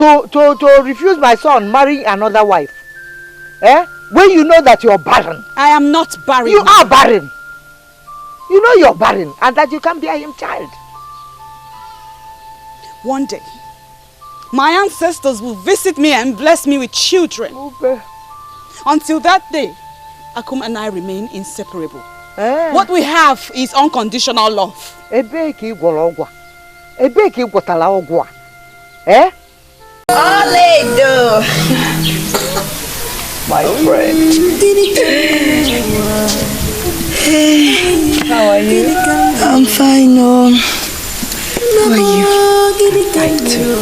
To refuse my son marrying another wife? Eh? When you know that you're barren. I am not barren. You are barren. You know you're barren and that you can't bear him child. One day, my ancestors will visit me and bless me with children. Okay. Until that day, Akum and I remain inseparable. What we have is unconditional love. Eh? Olaedo! My friend. Hey. How are you? I'm fine, oh. How are you? Fine too.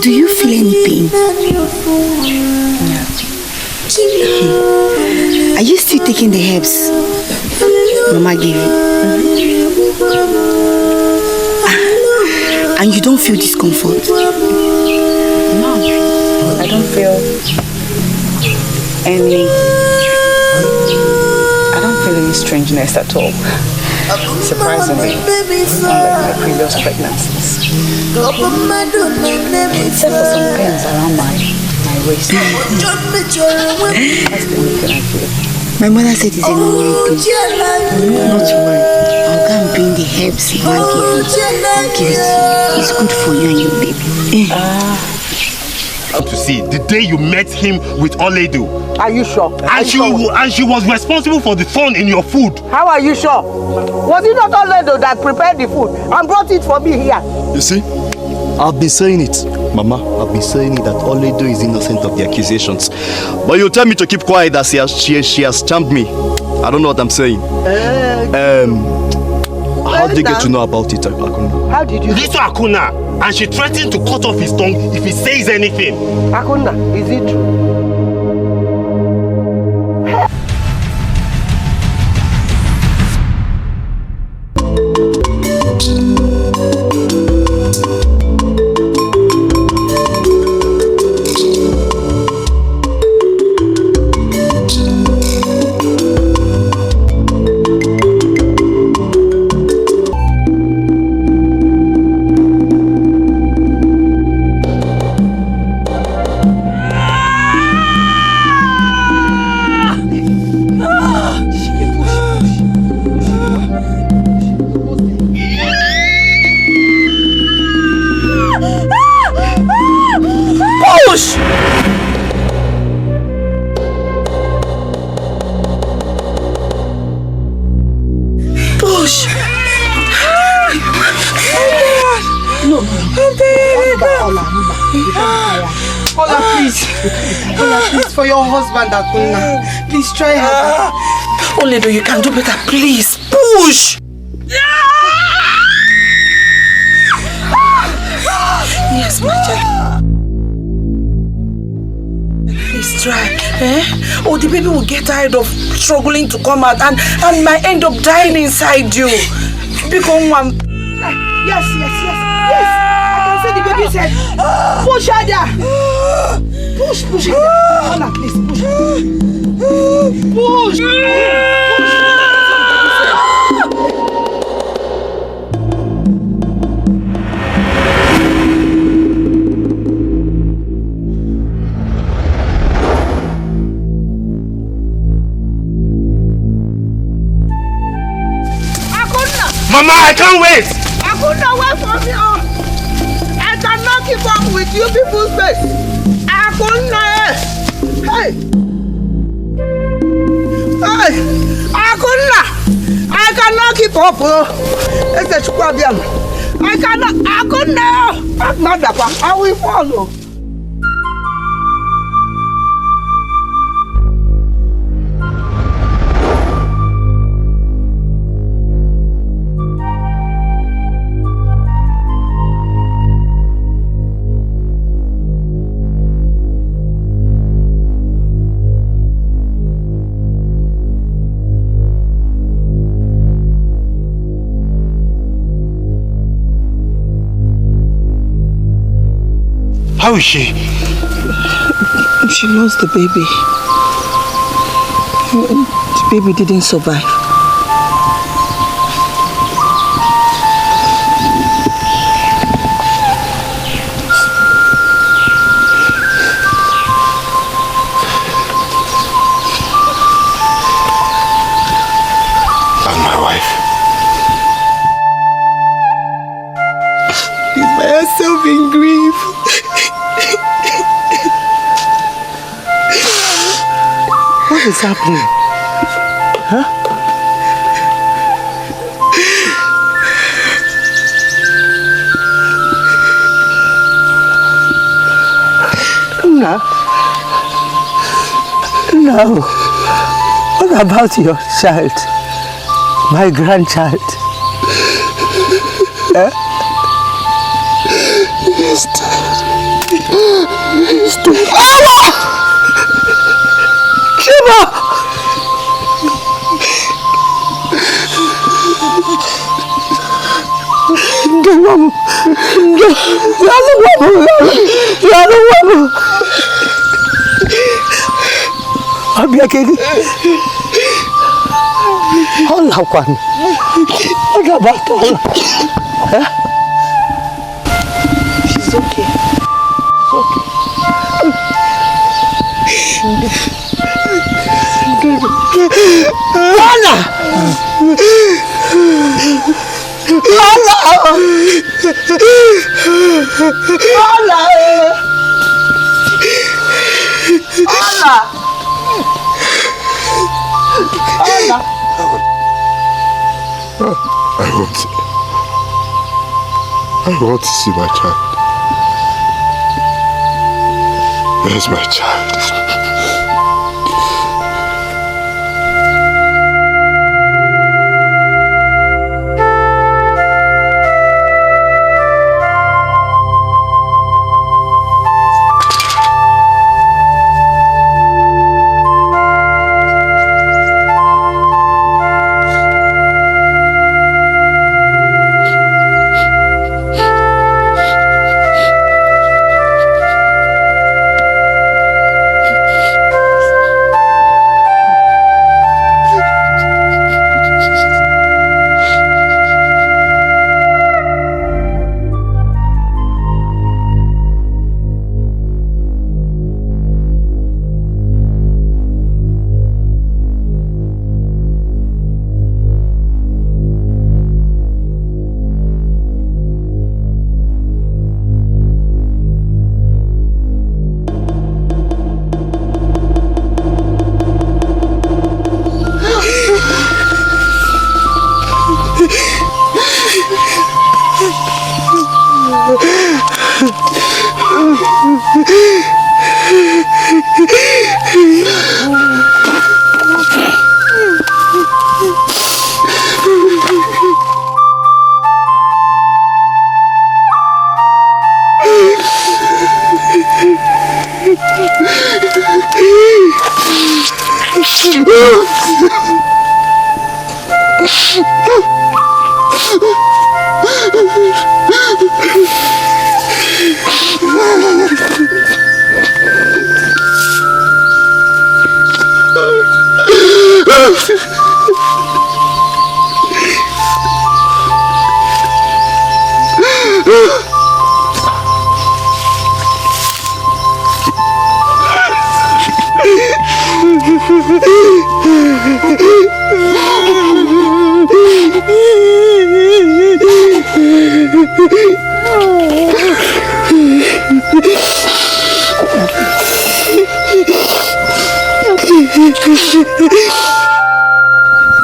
Do you feel any pain? No. Are you still taking the herbs Mama gave you? And you don't feel discomfort? No, I don't feel any strangeness at all. Surprisingly, unlike my previous pregnancies. Except for some pains around my waist. That's the only thing I feel. My mother said it's a normal thing. Not to worry. I'll go and bring the herbs Mama gave you. It's good for you and your baby. To see the day you met him with Olaedo. Are you sure? And she was responsible for the thorn in your food. How are you sure? Was it not Olaedo that prepared the food and brought it for me here? You see, I've been saying it, Mama. I've been saying it that Olaedo is innocent of the accusations. But you tell me to keep quiet that she has charmed me. I don't know what I'm saying. How did you get to know about it, Akuna? How did you? This to Akuna, and she threatened to cut off his tongue if he says anything. Akuna, is it true? For your husband, Akuna. Please try harder. Olaedo, you can do better. Please, push! Yes, my child. Please try. Oh, the baby will get tired of struggling to come out and might end up dying inside you. Become one. Yes. I can see the baby's head. Push harder. Push it. Ola, please, push. Push. Mama, I can't wait. I could not wait for me. I cannot keep up with you people's face. I could not. I could not. I cannot keep up. It's a problem. I cannot. I could not. I will follow. How is she? She lost the baby. The baby didn't survive. myself in grief. What is happening? Huh? No. What about your child? My grandchild? He's dead. Shiva! What about Ola? She's okay. Anna! I want to see my child. Where's my child?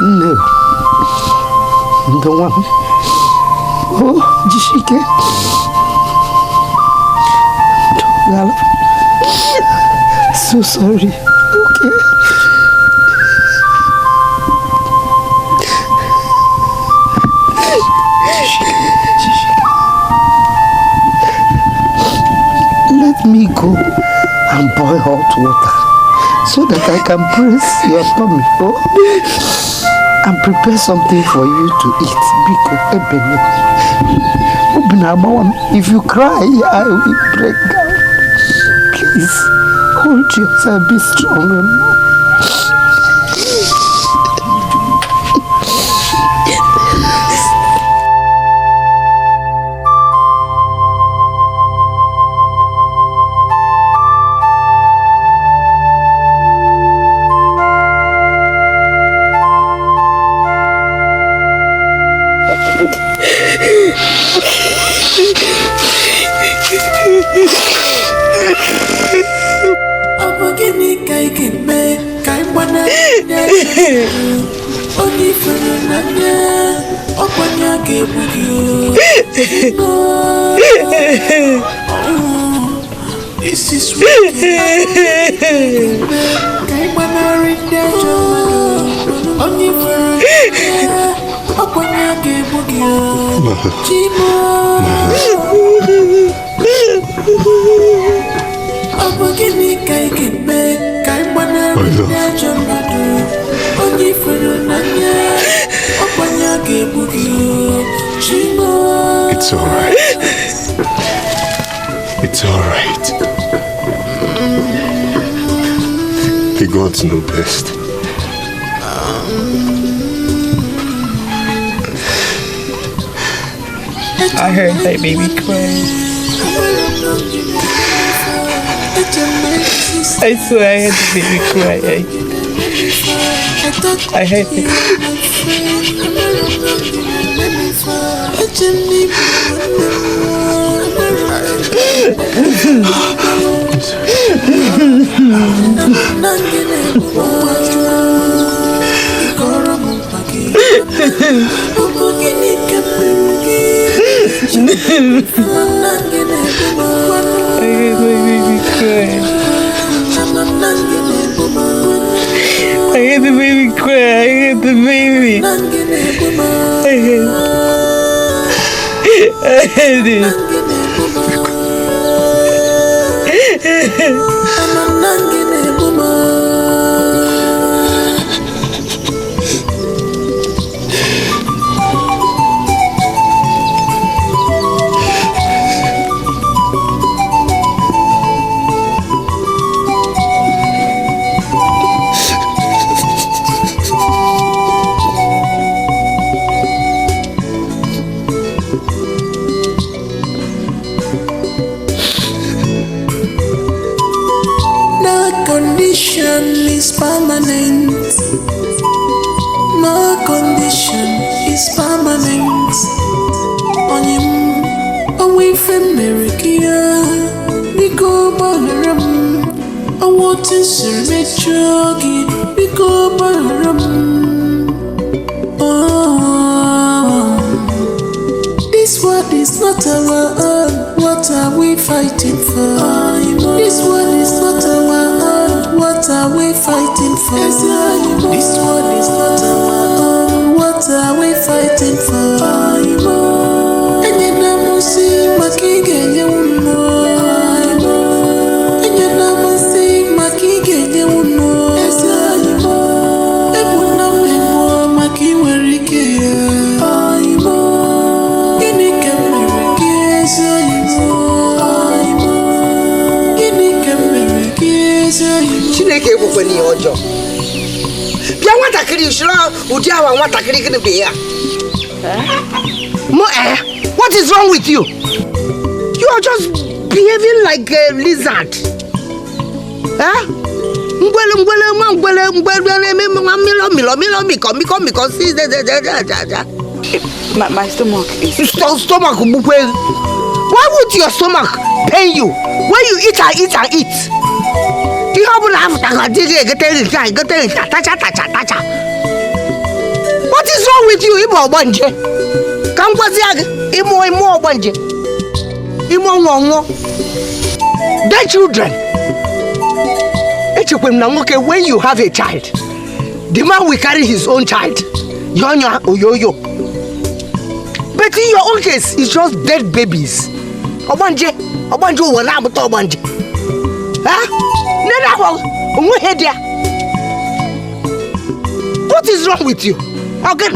No. The one. Oh, Jishike. Well, so sorry. Okay. Let me go and boil hot water so that I can press your tummy, oh, and prepare something for you to eat. Biko, ebene. If you cry, I will break down. Please, hold yourself, be strong. This is it's all right. It's all right. The gods know best. I heard that baby cry. I swear I heard the baby cry. I heard it. I heard the baby cry. I heard the baby. I heard it. Is permanent. No condition is permanent. On him, away from America, we go Baharam. I want to serve a jogi, we go Baharam. Oh, this world is not our own. What are we fighting for? This world is not our own. What are we fighting for? This world is not our own. What are we fighting for? And you never see my king and you know. And you never see my king and you know. And you know my king where he can. Chineke kwa ni ojo. Bia nwata kiri usoro udi awa nwata kiri kini be ya. What is wrong with you? You are just behaving like a lizard. Huh? My stomach is... Stomach? Why would your stomach pain you? When you eat and eat and eat. You have what is wrong with you? Imo Obanje. Come Imo Obanje. Imo Ngongo. Their children. When you have a child, the man will carry his own child. Yo. But in your own case, it's just dead babies. Obanje wala abuto Obanje. Huh? What is wrong with you? Again.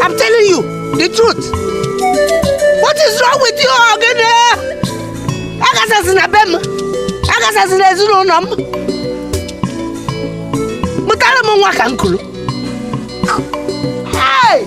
I'm telling you the truth. What is wrong with you again? Hey!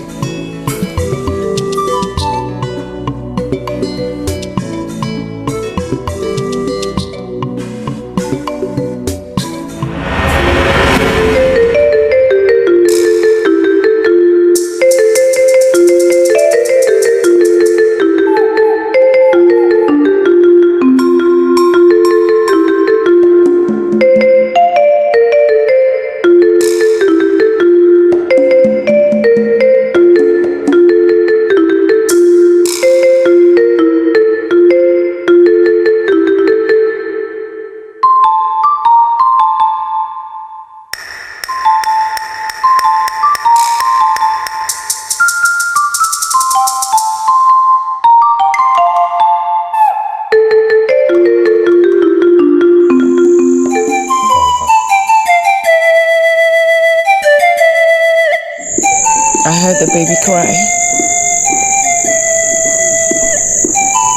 I heard the baby cry.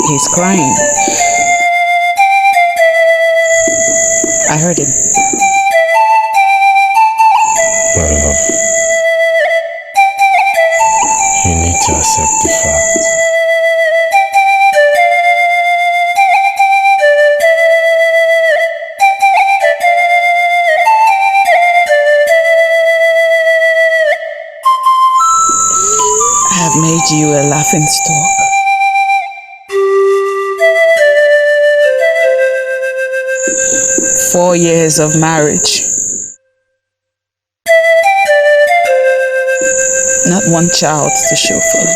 He's crying. I heard him. My love, you need to accept the fact. I have made you a laughing stock. "4 years of marriage. Not one child to show for.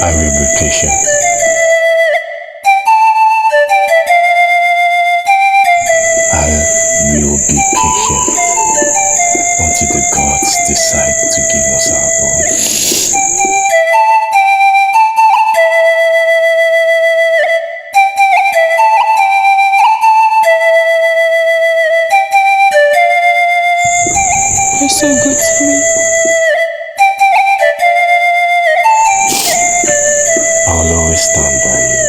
I will be patient. I will be patient until the gods decide to give us our own. You're so good to me. I will always stand by you.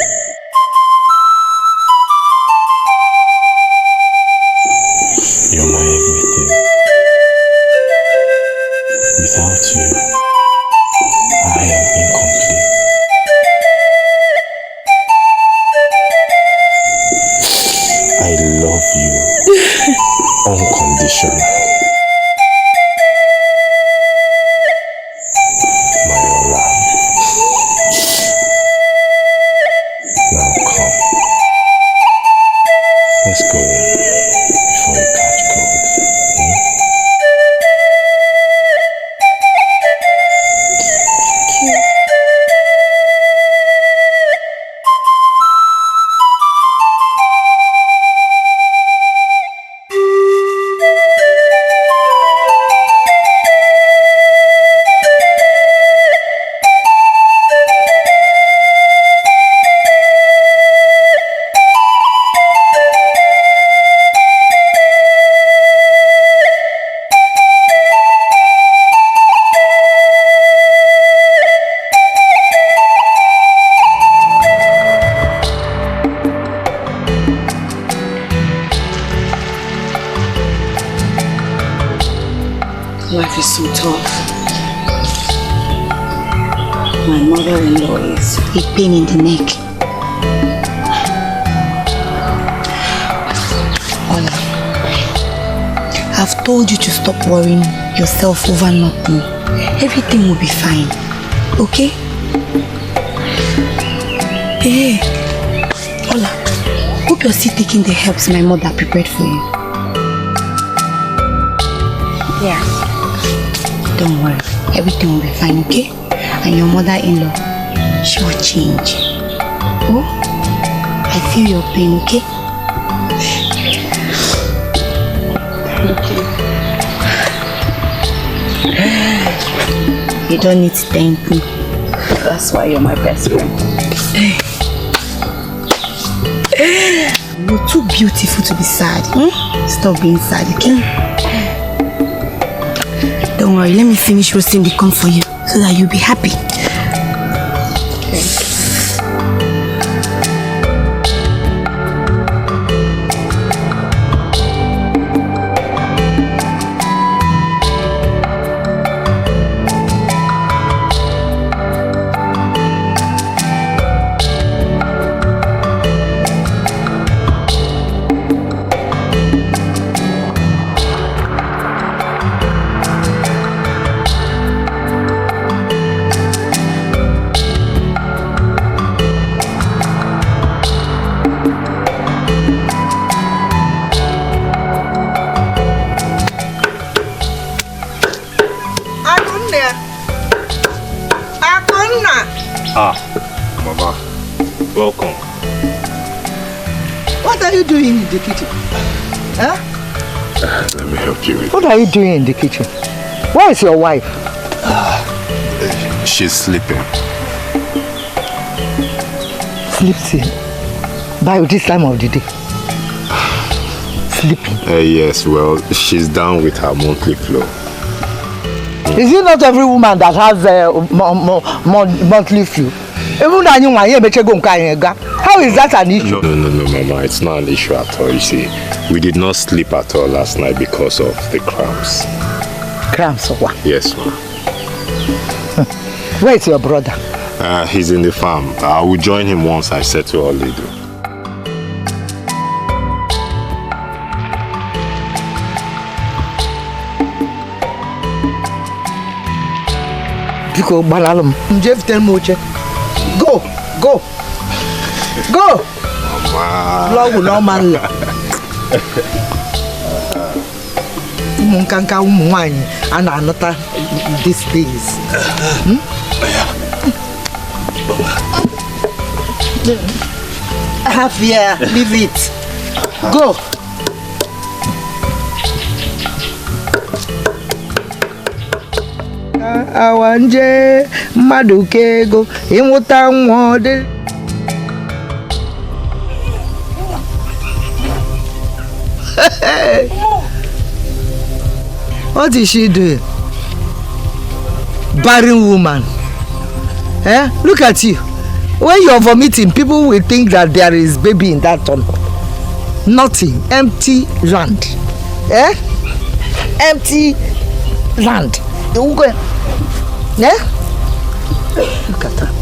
You're my everything. Without you, I am incomplete. I love you unconditionally. My Ola. Now come. Let's go before you catch cold. Life is so tough. My mother-in-law is a pain in the neck. Ola, I've told you to stop worrying yourself over nothing. Everything will be fine, okay? Hey, Ola, hope you're still taking the herbs my mother prepared for you. Yeah. Don't worry, everything will be fine, okay? And your mother-in-law, she will change. Oh, I feel your pain, okay? You don't need to thank me. That's why you're my best friend. You're too beautiful to be sad. Stop being sad, okay? Don't worry, let me finish roasting the corn for you so that you'll be happy. Ah, Mama, welcome. What are you doing in the kitchen? Huh? Let me help you with What are you doing in the kitchen? Where is your wife? She's sleeping. Sleeps here. by this time of the day? Sleeping. Yes, well, she's down with her monthly flow. Is it not every woman that has monthly flow? Even how is that an issue? No, Mama, it's not an issue at all. You see, we did not sleep at all last night because of the cramps. Cramps or what? Yes, ma'am. Where's your brother? He's in the farm. I will join him once I settle Olaedo. Go, Balalum. Jeff, tell me. Go. Mama. Love no man. Munkanka wine and another these days. Have here, leave it. Go. Awanje madukego imuta mwode. What is she doing? Barren woman. Look at you. When you're vomiting, people will think that there is baby in that tunnel. Nothing. Empty land. Empty land. Look at that.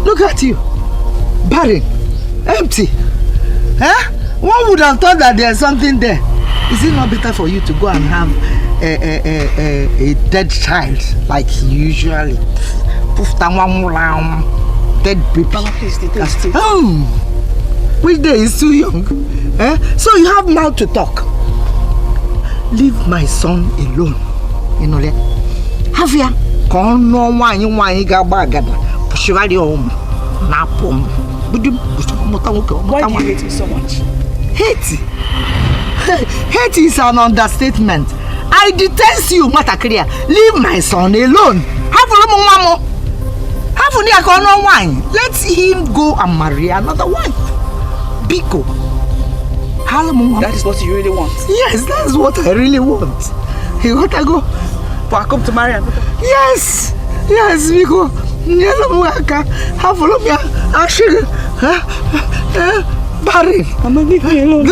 Look at you. Barren. Empty. One would have thought that there's something there. Is it not better for you to go and have a dead child like usually? Dead baby. Which day is too young? So you have now to talk. Leave my son alone. You know that? Have ya? Come no one you want you got bagada. Pushivali home. Napom. Why do you hate me so much? Hate? Hate is an understatement. I detest you, Matakria. Leave my son alone. Let him go and marry another wife. Biko. That is what you really want? Yes, that's what I really want. You want to go? For come to marry another? Yes, Biko. Actually, Barren. Mama, leave me alone.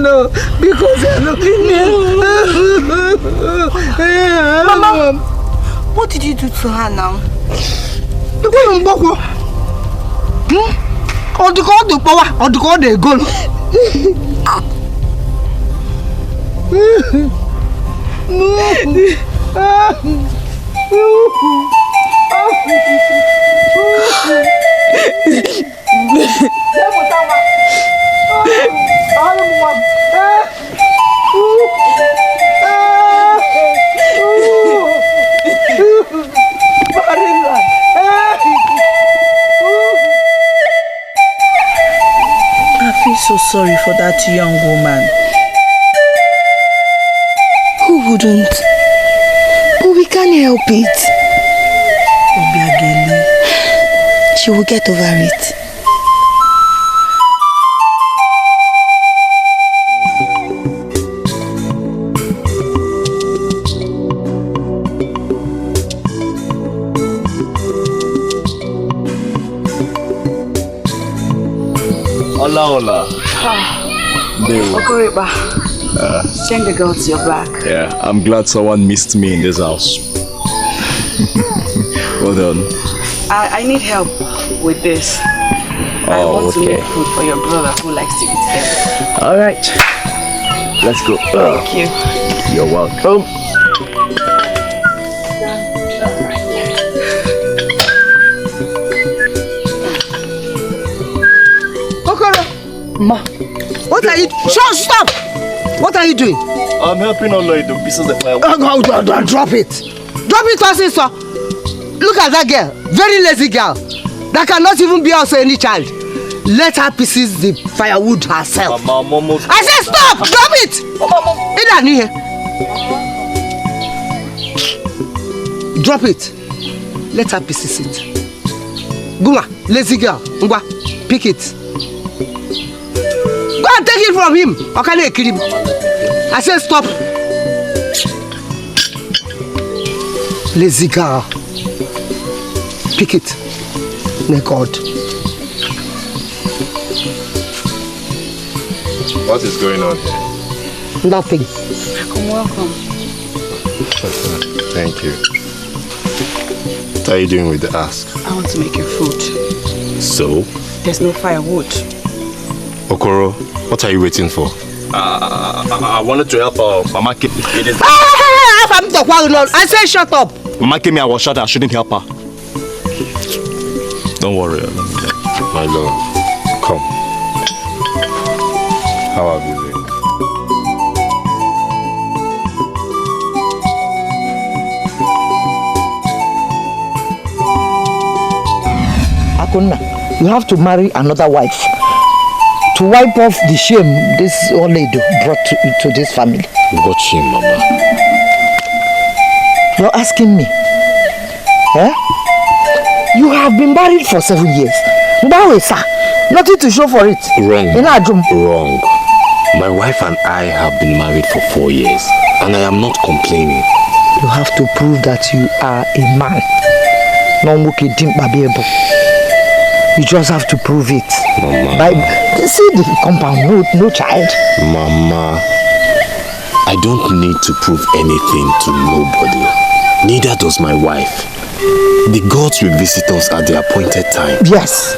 No, because leave me alone. Mama, what did you do to her now? The power, or the call the goal. I feel so sorry for that young woman. Who wouldn't? But we can't help it. She will get over it. Hola. Okoriba. Send the girl to your back. Yeah, I'm glad someone missed me in this house. Well done. I need help with this. I want to make food for your brother who likes to eat them. Alright. Let's go. Thank you. You're welcome. Ma, what are you doing? Stop! What are you doing? I'm helping Olaedo. This is the fire. Drop it. Drop it, sister. Look at that girl. Very lazy girl. That cannot even be also any child. let her pieces the firewood herself. Mama. I said stop! Drop it! Drop it. Let her pieces it. Guma, lazy girl. Ngwa, pick it. Go and take it from him. Or can I kill him? I said stop. Lazy girl. Pick it. May God. What is going on here? Nothing. Welcome. Thank you. What are you doing with the axe? I want to make you food. So? There's no firewood. Okoro, what are you waiting for? I wanted to help Mama Kim. I said shut up. Mama Kim, I was shut. I shouldn't help her. Don't worry. My lord, come. How have you been? Akuna, you have to marry another wife to wipe off the shame this Olaedo brought to this family. What shame, Mama? You're asking me? Eh? You have been married for 7 years. Nothing to show for it. Wrong. My wife and I have been married for 4 years, and I am not complaining. You have to prove that you are a man. You just have to prove it. Mama. See the compound, no child. Mama, I don't need to prove anything to nobody. Neither does my wife. The gods will visit us at the appointed time. Yes,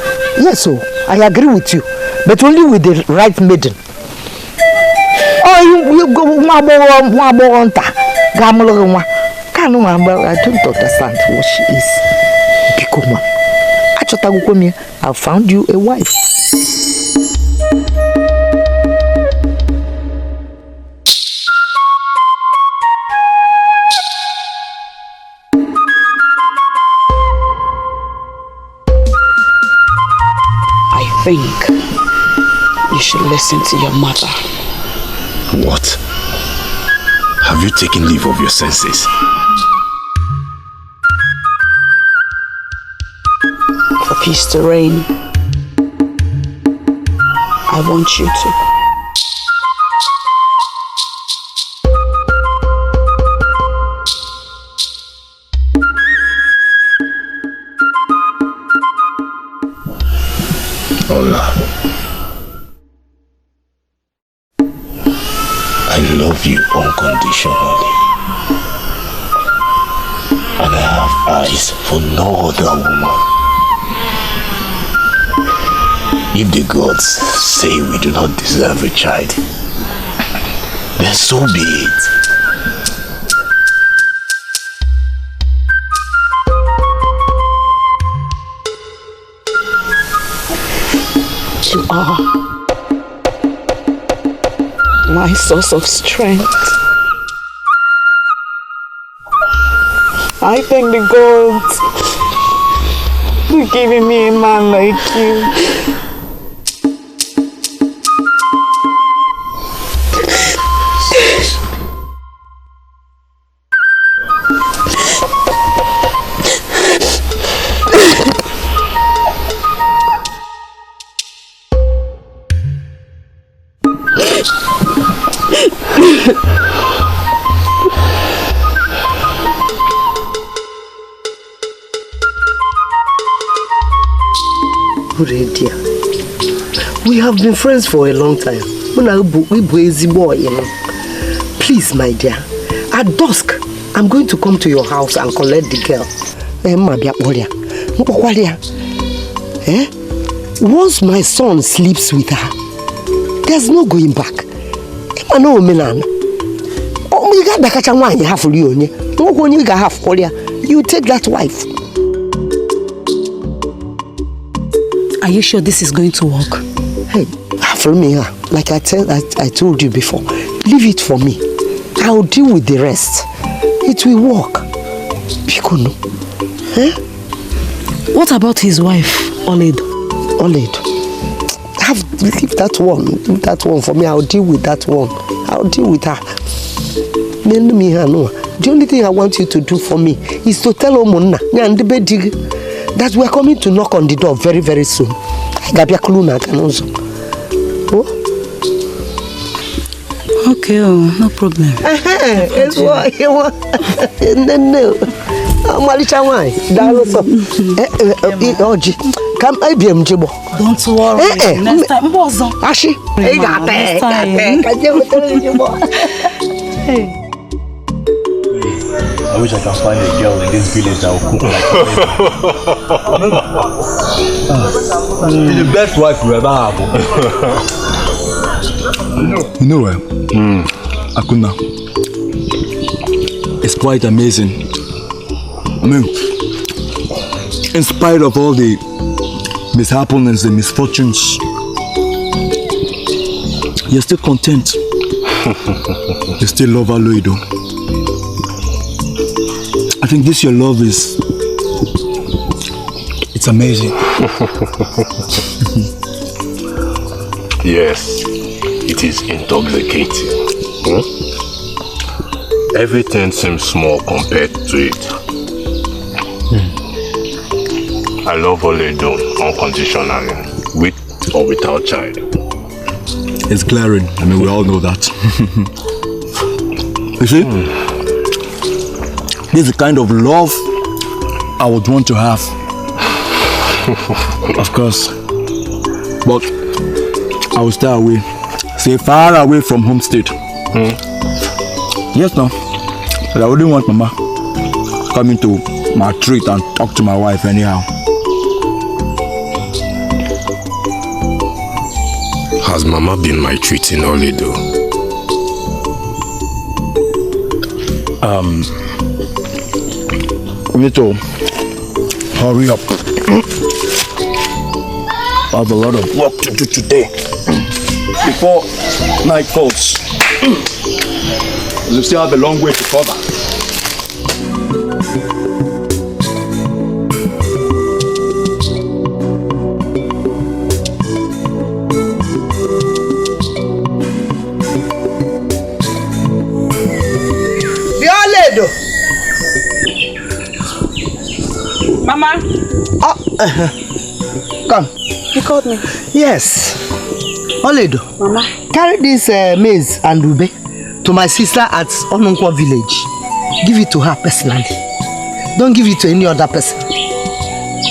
so I agree with you, but only with the right maiden. Oh, you go one I don't understand what she is. I found you a wife. I think you should listen to your mother. What? Have you taken leave of your senses? For peace to reign, I want you to. Ola, I love you unconditionally, and I have eyes for no other woman. If the gods say we do not deserve a child, then so be it. You are my source of strength. I thank the gods for giving me a man like you. Dear, we have been friends for a long time. Please, my dear, at dusk, I'm going to come to your house and collect the girl. Once my son sleeps with her, there's no going back. You take that wife. Are you sure this is going to work? Hey, for me, like I told you before, leave it for me. I'll deal with the rest. It will work. What about his wife, Olaedo? Olaedo? leave that one. Leave that one for me. I'll deal with that one. I'll deal with her. The only thing I want you to do for me is to tell Omona that we are coming to knock on the door very, very soon. Okay, no problem. Come, I be Mjibo. Don't worry. Next time, Bozo. Ashi, I wish I can find a girl in this village that will cook like the best wife you ever have. You know what? Akuna. It's quite amazing. I mean, in spite of all the mishappenings and misfortunes, you're still content. You still love Olaedo. I think this your love is... it's amazing. Yes, it is intoxicating. Everything seems small compared to it. I love Olaedo unconditionally, with or without child. It's glaring. I mean, we all know that. You see? This is the kind of love I would want to have. Of course. But I will stay away. Stay far away from home state. Yes, no. But I wouldn't want Mama coming to my treat and talk to my wife anyhow. Has Mama been maltreating Olaedo? We need to hurry up. I have a lot of work to do today before night falls. We still have a long way to cover. Mama. Oh, come. You called me. Yes. Olaedo. Mama. Carry this maize and ube to my sister at Onunkwa village. Give it to her personally. Don't give it to any other person.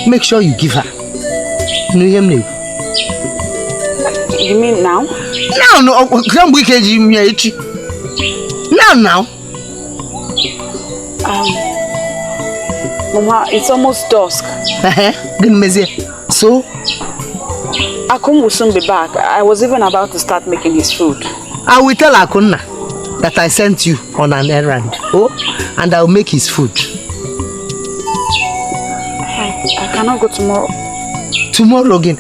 Make sure you give her. You mean now? Now, Now. Mama, it's almost dusk. So? Akun will soon be back. I was even about to start making his food. I will tell Akunna that I sent you on an errand. Oh, and I will make his food. I cannot go tomorrow. Tomorrow again?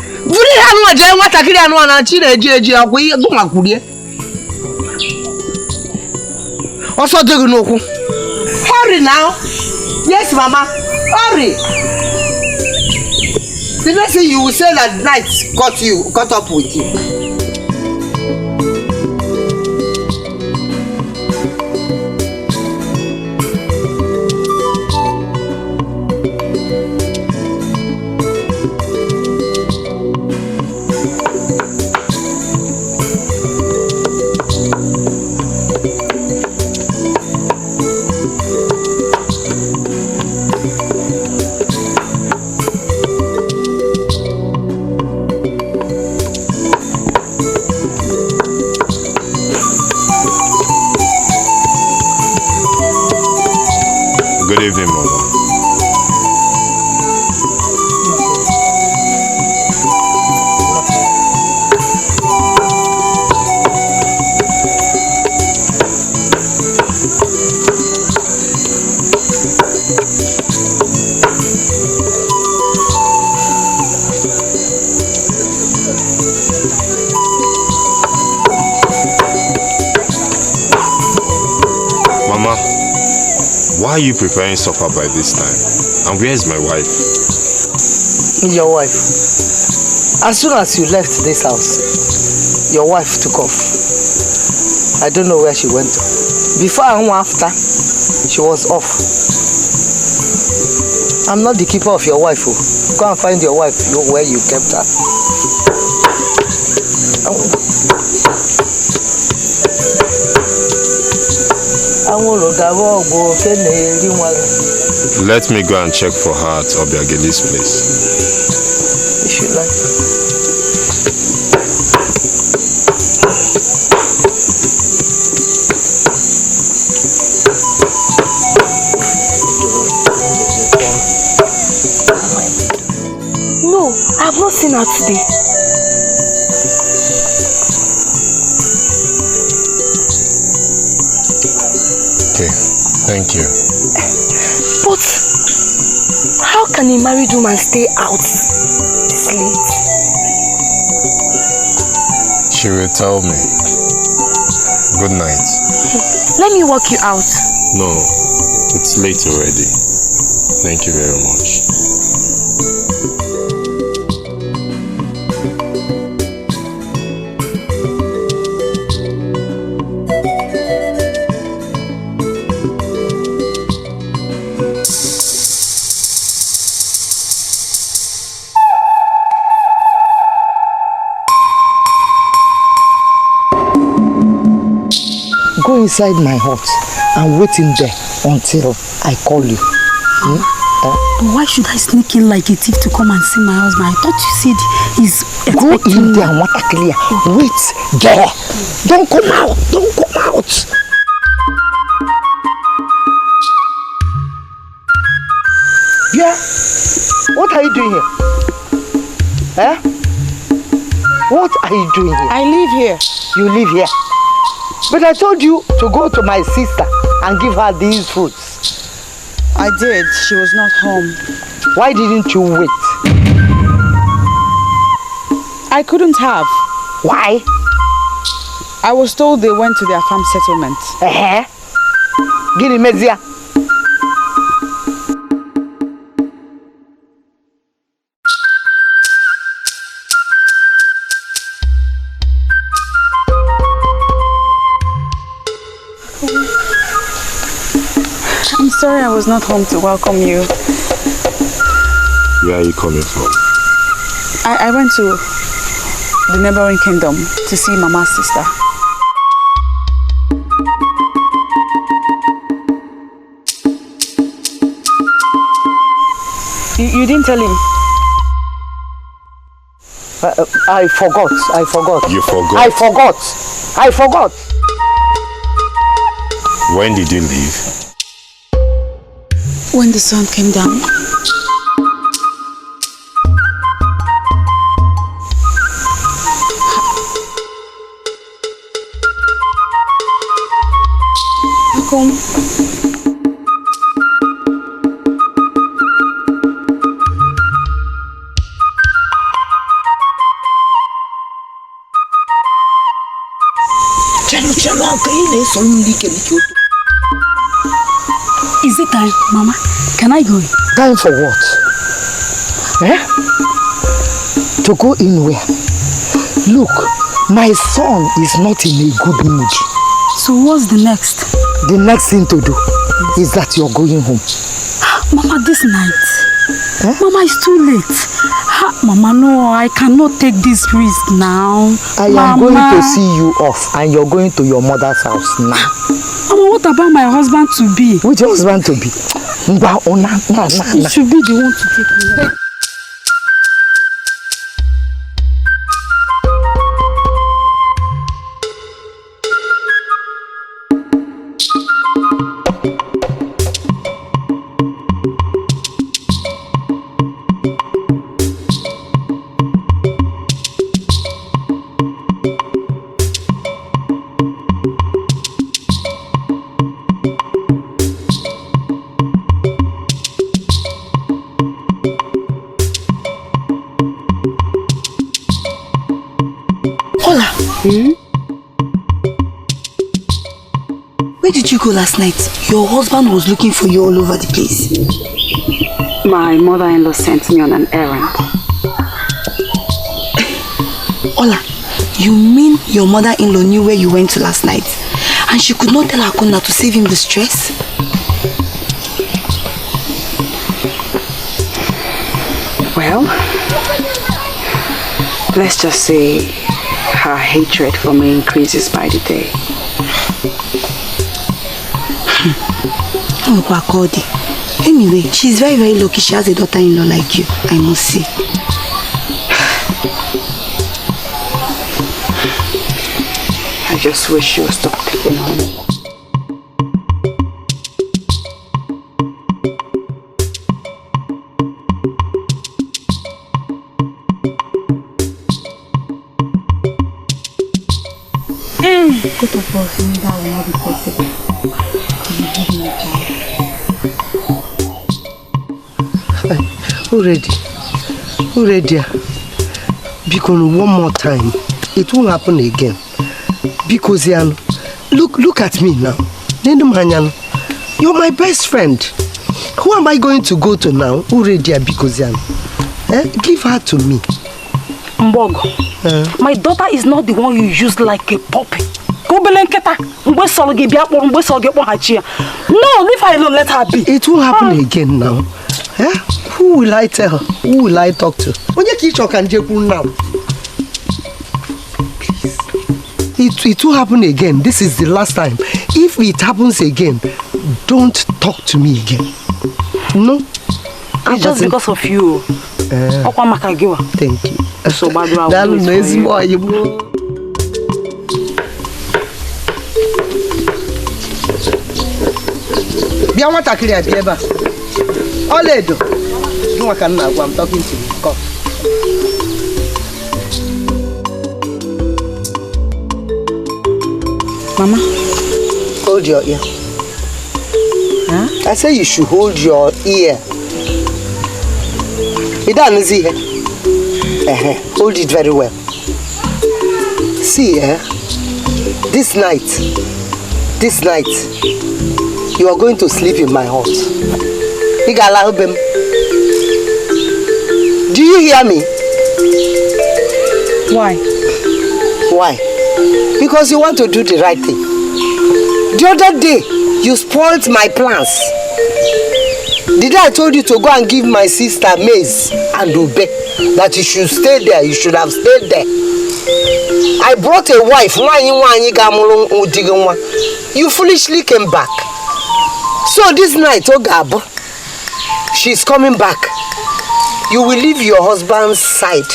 Also, hurry now. Yes, Mama. Hurry. The next thing you will say that night caught up with you. Good evening, Mama. Why are you preparing supper by this time? And where is my wife? Your wife? As soon as you left this house, your wife took off. I don't know where she went to. Before and after, she was off. I'm not the keeper of your wife. Oh. Go and find your wife where you kept her. Let me go and check for her at Obiageli's place. If you like. No, I have not seen her today. Okay, thank you. But how can a married woman stay out this late? She will tell me. Good night. Let me walk you out. No, it's late already. Thank you very much. Go inside my hut and wait in there until I call you. But why should I sneak in like a thief to come and see my husband? I thought you said he's expecting. Go in there and water clear. Wait there. Don't come out. Don't come out. Yeah. What are you doing here? Eh? What are you doing here? I live here. You live here. But I told you to go to my sister and give her these fruits. I did. She was not home. Why didn't you wait? I couldn't have. Why? I was told they went to their farm settlement. Gini Mezia. I'm sorry I was not home to welcome you. Where are you coming from? I went to the neighboring kingdom to see Mama's sister. You didn't tell him? I forgot. You forgot? I forgot. When did you leave? When the sun came down. Welcome. Is it time, Mama? Can I go in? Time for what? To go in where? Look, my son is not in a good mood. So what's the next? The next thing to do is that you're going home. Mama, this night. Mama, it's too late. Mama, no, I cannot take this risk now. I am going to see you off and you're going to your mother's house now. Mama, what about my husband to be? Which husband to be? He should be the one to take me. Where did you go last night? Your husband was looking for you all over the place. My mother-in-law sent me on an errand. Ola, you mean your mother-in-law knew where you went to last night? And she could not tell Akuna to save him the stress? Well, let's just say her hatred for me increases by the day. Anyway, she's very, very lucky she has a daughter-in-law like you, I must say. I just wish you would stop picking on me. Both of us knew that will not be possible. Already. Because one more time, it won't happen again. Because look at me now. You're my best friend. Who am I going to go to now? Already, because give her to me. Mbogo, my daughter is not the one you use like a puppy. No, leave her alone, let her be. It won't happen again now. Who will I tell? Who will I talk to? Now. Please. It will happen again. This is the last time. If it happens again, don't talk to me again. No? It's just because of you. Thank you. So bad. Olaedo, I'm talking to you. Come. Mama, hold your ear. Huh? I say you should hold your ear. Hold it very well. See, this night, you are going to sleep in my hut. Do you hear me? Why? Because you want to do the right thing. The other day, you spoiled my plans. The day I told you to go and give my sister maize and ube, that you should stay there, you should have stayed there. I brought a wife, you foolishly came back. So this night, Ogabo, she's coming back. You will leave your husband's side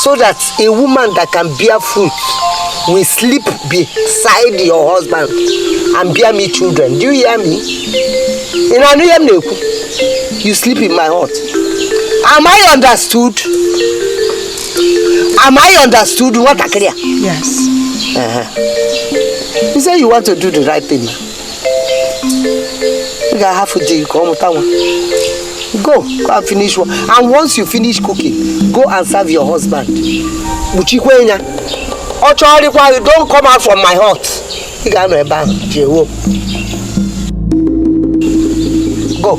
so that a woman that can bear fruit will sleep beside your husband and bear me children. Do you hear me? You sleep in my hut. Am I understood? Am I understood? What I clear? Yes. You say you want to do the right thing. You got half a day, come town. Go and finish one. And once you finish cooking, go and serve your husband. Buchikwenya. You don't come out from my hut. You got no bang. Go.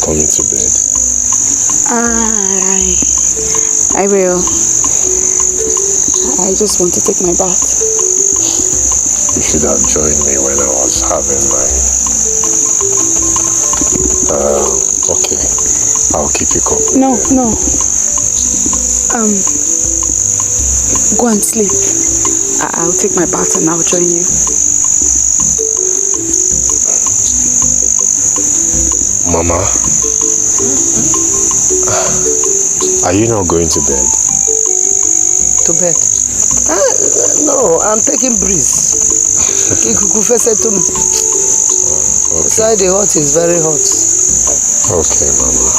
Coming to bed? I will. I just want to take my bath. You should have joined me when I was having mine. Okay. I'll keep you company. No. Go and sleep. I'll take my bath and I'll join you. Mama, are you not going to bed? To bed? No, I'm taking breeze. Inside the hot is very hot. Okay, Mama.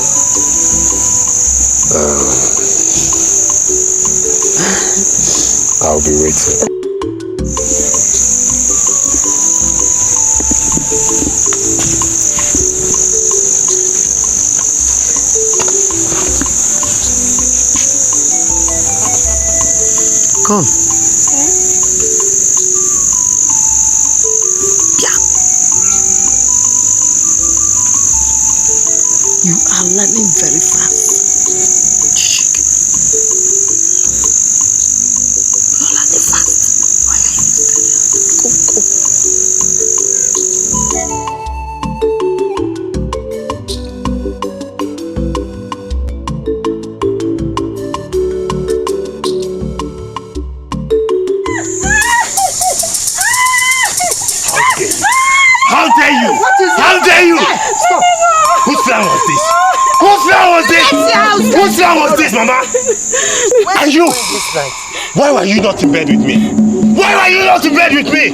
I'll be waiting. Come. Yeah. You are learning very fast. You're learning fast. Why are you studying? Go. How dare you? How dare you? Stop. Whose plan was this? Whose plan was this? Whose plan was this, Mama? And you? Why were you not in bed with me? Why were you not in bed with me?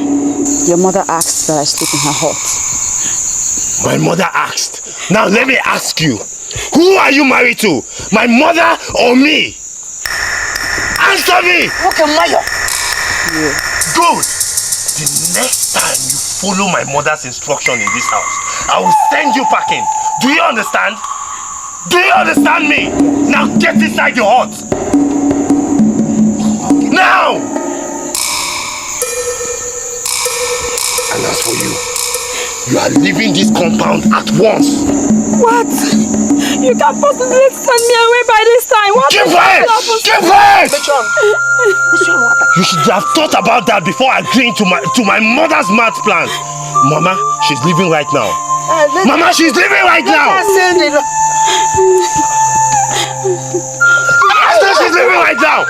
Your mother asked that I sleep in her hut. My mother asked. Now let me ask you. Who are you married to? My mother or me? Answer me! Okay, Maya. Good. The next time you follow my mother's instruction in this house, I will send you packing. Do you understand? Do you understand me? Now get inside your hut. Now! And as for you, you are leaving this compound at once. What? You can't possibly send me away by this time. What? Keep quiet! Keep quiet! You should have thought about that before agreeing to my mother's mad plan. Mama, she's leaving right now. Mama, she's leaving right now. I said she's leaving right now.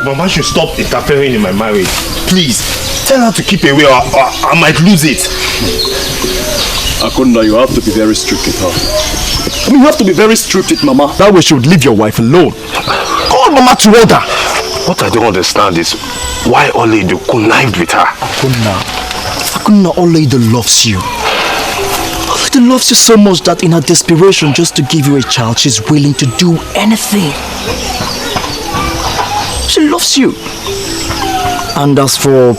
Mama should stop interfering in my marriage. Please, tell her to keep away or I might lose it. Akunda, you have to be very strict with her. I mean, you have to be very strict with Mama. That way she would leave your wife alone. Call Mama to order. What I don't understand is why Olaedo connived with her. Akunda, Olaedo loves you. Olaedo loves you so much that in her desperation just to give you a child, she's willing to do anything. She loves you. And as for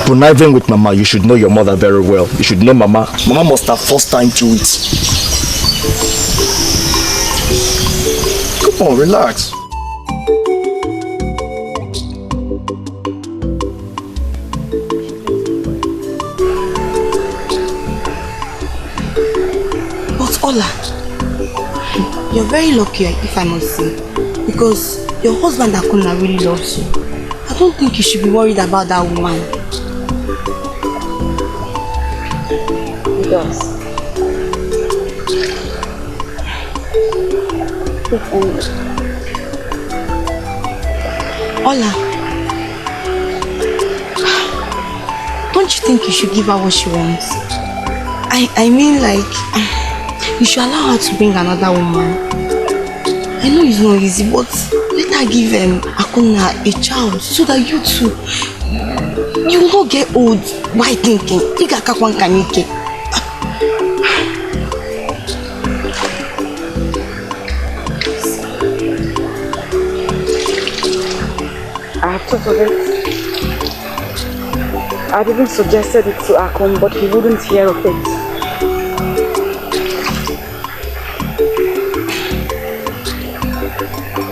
conniving with Mama, you should know your mother very well. You should know Mama. Mama must have forced her into it. Come on, relax. But Ola, you're very lucky, if I must say, because your husband Akuna really loves you. I don't think you should be worried about that woman. He does. Ola, don't you think you should give her what she wants? I mean, like, you should allow her to bring another woman. I know it's not easy, but let her give Akuna a child so that you too, you will not get old by thinking. I have thought of it. I've even suggested it to Akon, but he wouldn't hear of it.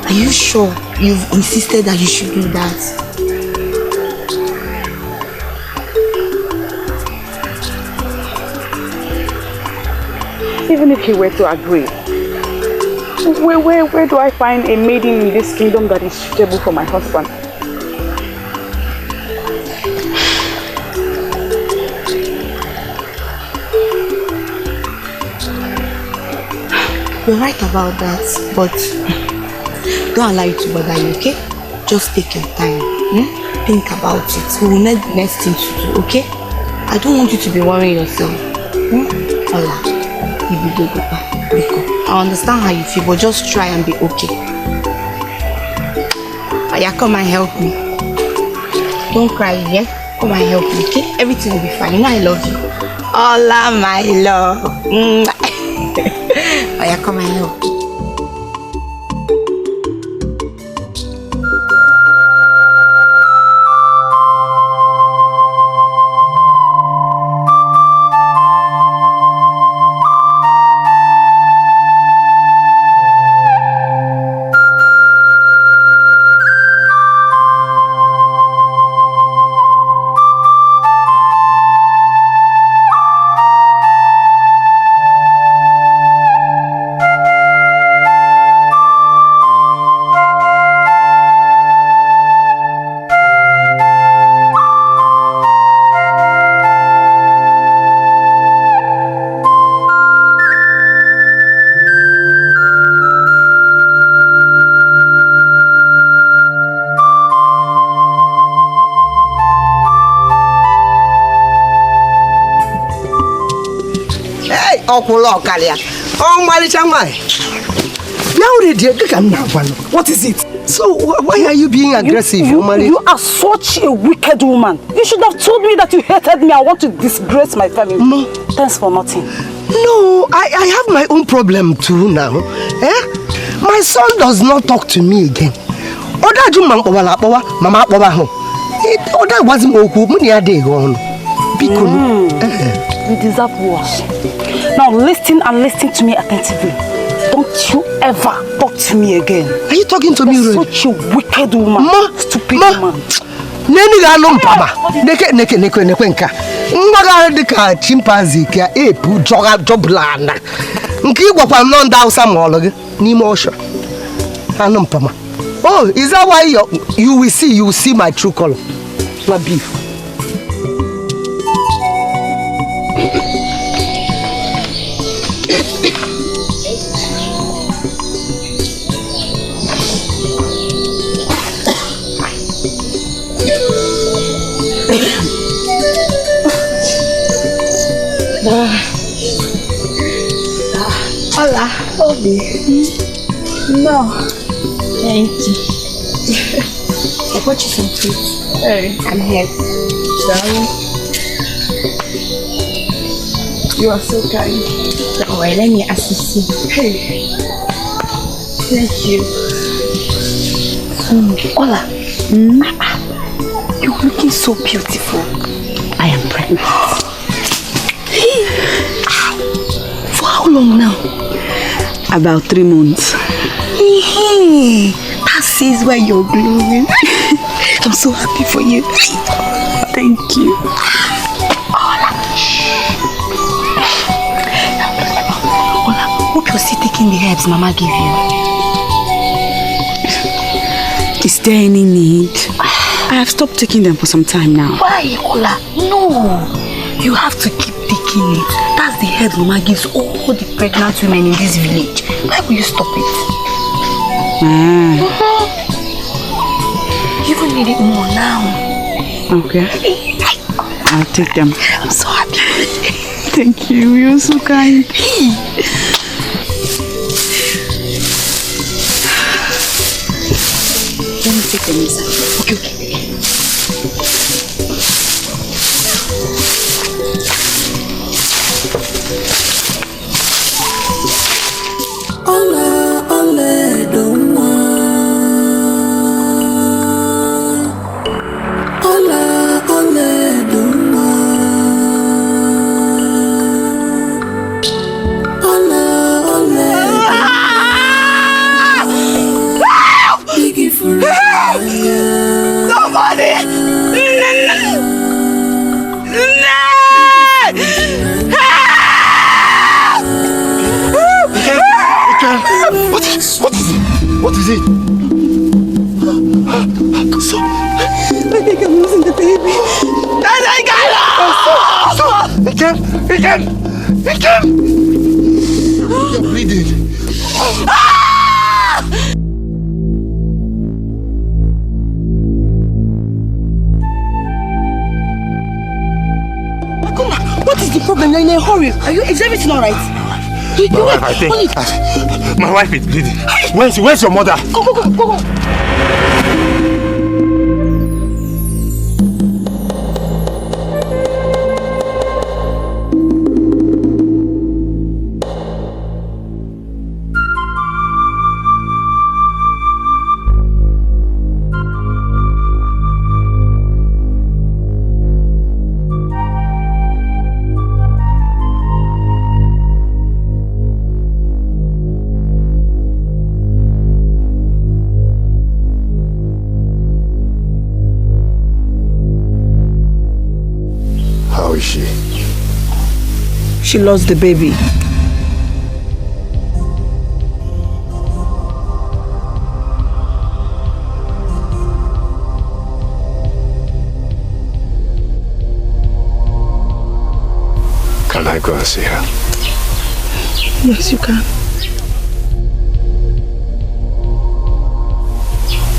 Are you sure you've insisted that you should do that? Even if he were to agree, where do I find a maiden in this kingdom that is suitable for my husband? You're right about that, but don't allow it to bother you, okay? Just take your time. Think about it. We will need the next thing to do, okay? I don't want you to be worrying yourself. Ola, I understand how you feel, but just try and be okay. Aya, come and help me. Don't cry, yeah? Come and help me, okay? Everything will be fine. You know I love you. Ola, my love. Aya, come and help me. What is it? So why are you being aggressive? You are such a wicked woman. You should have told me that you hated me and want to disgrace my family. No. Thanks for nothing. No, I have my own problem too now. My son does not talk to me again. You deserve worse. Now listen and listen to me attentively. Don't you ever talk to me again. Are you talking to me? You're such a wicked woman. Stupid woman. Neni ga no mpama. Neke. Mwaga dika chimpanzee ka epu joblana. Nki gwakwa no nda Hausa molo gi n'ime osho. Anu mpama. Oh, is that why you will see my true color? My beef. Hola, Obi. No. Thank you. I bought you some fruits. I'm here. You are so kind. Don't worry, let me assist you. Hey. Thank you. Hola. You're looking so beautiful. I am pregnant. For how long now? About 3 months. That says why you're glowing. I'm so happy for you. Thank you. Ola, hope you're still taking the herbs Mama gave you. Is there any need? I have stopped taking them for some time now. Why, Ola? No. You have to keep taking it. That's the herb Mama gives all the pregnant women in this village. Why will you stop it? You even need it more now. Okay. I'll take them. I'm so happy. Thank you. You're so kind. Let me take them inside. Okay. Olaedo nwa. Olaedo nwa. Olaedo. Biggie for is it? So, I think I'm losing the baby. It came! You're bleeding. What is the problem? You're in a hurry. Is everything alright? My wife, I think. My wife is bleeding. Where's your mother? Go. How is she? She lost the baby. Can I go and see her? Yes, you can.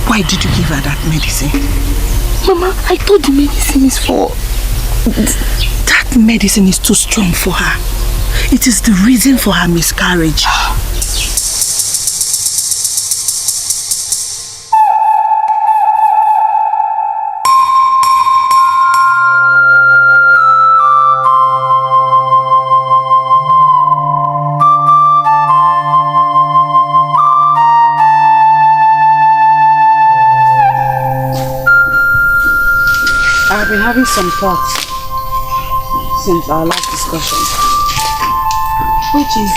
Why did you give her that medicine? Mama, I thought the medicine is for... That medicine is too strong for her. It is the reason for her miscarriage. I've been having some thoughts since our last discussion. Which is?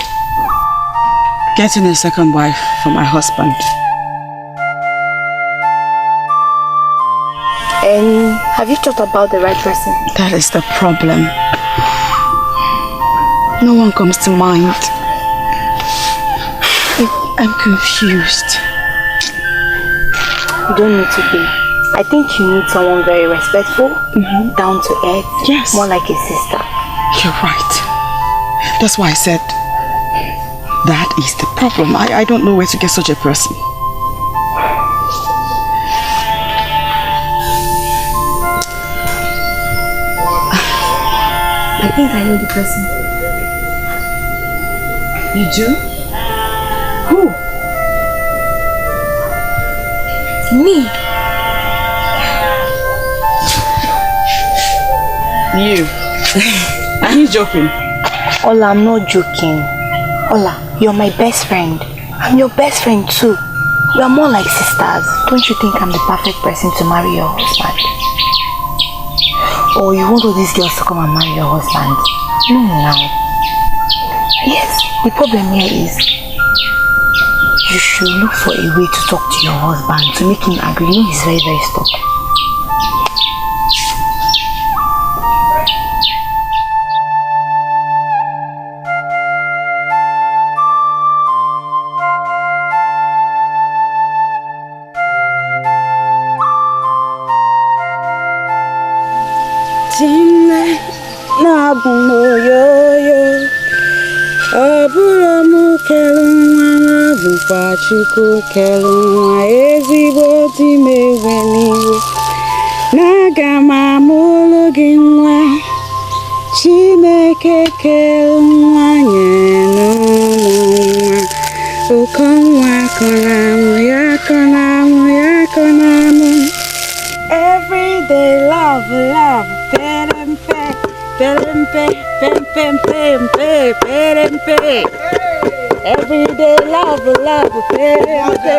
Getting a second wife for my husband. And have you thought about the right person? That is the problem. No one comes to mind. I'm confused. You don't need to be. I think you need someone very respectful, down to earth, yes, more like a sister. You're right. That's why I said that is the problem. I don't know where to get such a person. I think I know the person. You do? Who? Me. You. Are you joking? Ola, I'm not joking. Ola, you're my best friend. I'm your best friend too. We are more like sisters. Don't you think I'm the perfect person to marry your husband? Or you want all these girls to come and marry your husband? No, now. Yes, the problem here is you should look for a way to talk to your husband to make him agree. You know he's very, very stubborn. Chinwe na-abụmoyoyo ọ bụrụ m kelu nwa na-abụkwa Chukwu kelu nwa ezigbo di m ewe n'iwe na-aga m amụrụ gị nwa Chineke kelu nwa nye n'ụmụ nwa ụkọ nwa kọnamụ ya kọnamụ ya kọnamụ. Everyday love, perempe, perempe, perempe, perempe. Everyday love, perempe.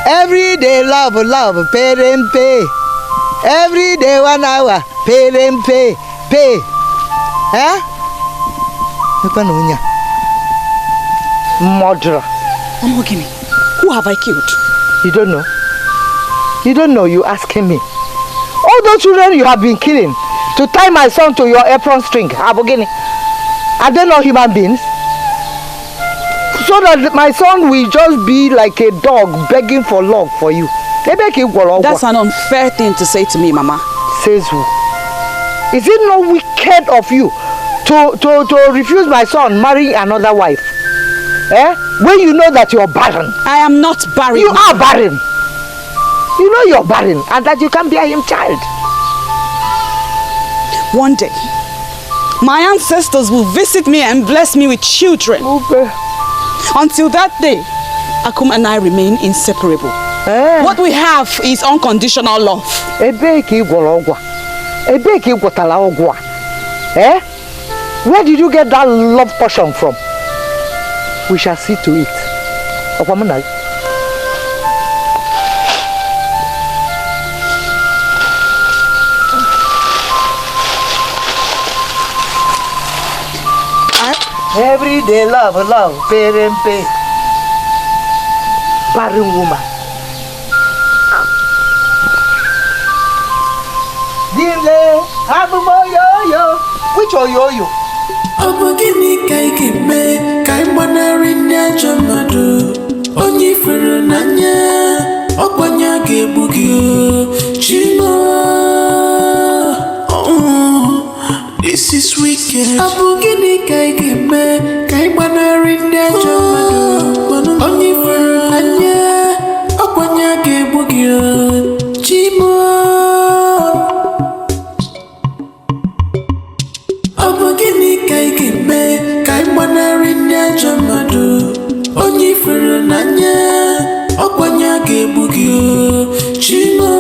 Everyday love, perempe. Everyday 1 hour, perempe, pay. Huh? Murderer. Omogini, who have I killed? You don't know? You don't know, you asking me. All those children you have been killing to tie my son to your apron string, Abogini, are they not human beings? So So that my son will just be like a dog begging for love for you. That's an unfair thing to say to me, Mama. Says who? Is it not wicked of you to refuse my son marrying another wife? When you know that you're barren. I am not barren. You are barren. You know you're barren and that you can't bear him child. One day, my ancestors will visit me and bless me with children. Okay. Until that day, Akum and I remain inseparable. What we have is unconditional love. Where did you get that love portion from? We shall see to it. Everyday love, pay. Barren woman. Which oyoyo? Obogini kai kime kai manari nyajo madu onyi fere nanya okwanya gebugio chimo. This is wicked. Obogini kai kime kai manari nyajo madu onyi fere nanya okwanya gebugio chimo. Onye fere n'anya ọkwanya ga-egbu gị Chimo.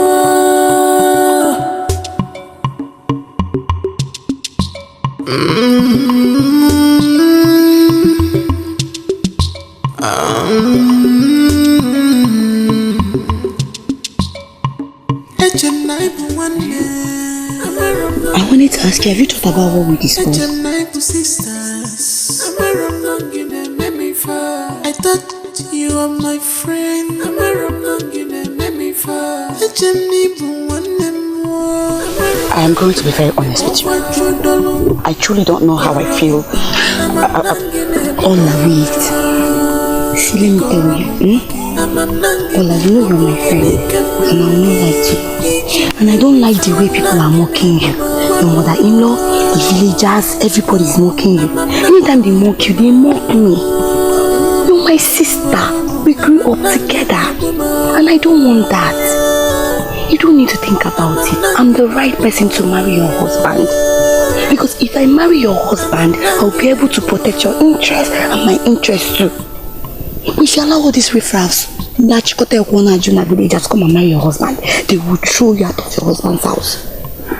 I wanted to ask you, have you thought about what we discussed? I thought you were my friend. I am going to be very honest with you. I truly don't know how I feel. All of it. See, let me tell you. Ola, you know you're my friend, and I'll not lie to you. And I don't like the way people are mocking you. Your mother-in-law, the villagers, everybody's mocking you. Anytime they mock you, they mock me. You're my sister. We grew up together. And I don't want that. You don't need to think about it. I'm the right person to marry your husband. Because if I marry your husband, I'll be able to protect your interest and my interest too. We shall allow all these riffraffs. Just come and marry your husband. They will throw you out of your husband's house.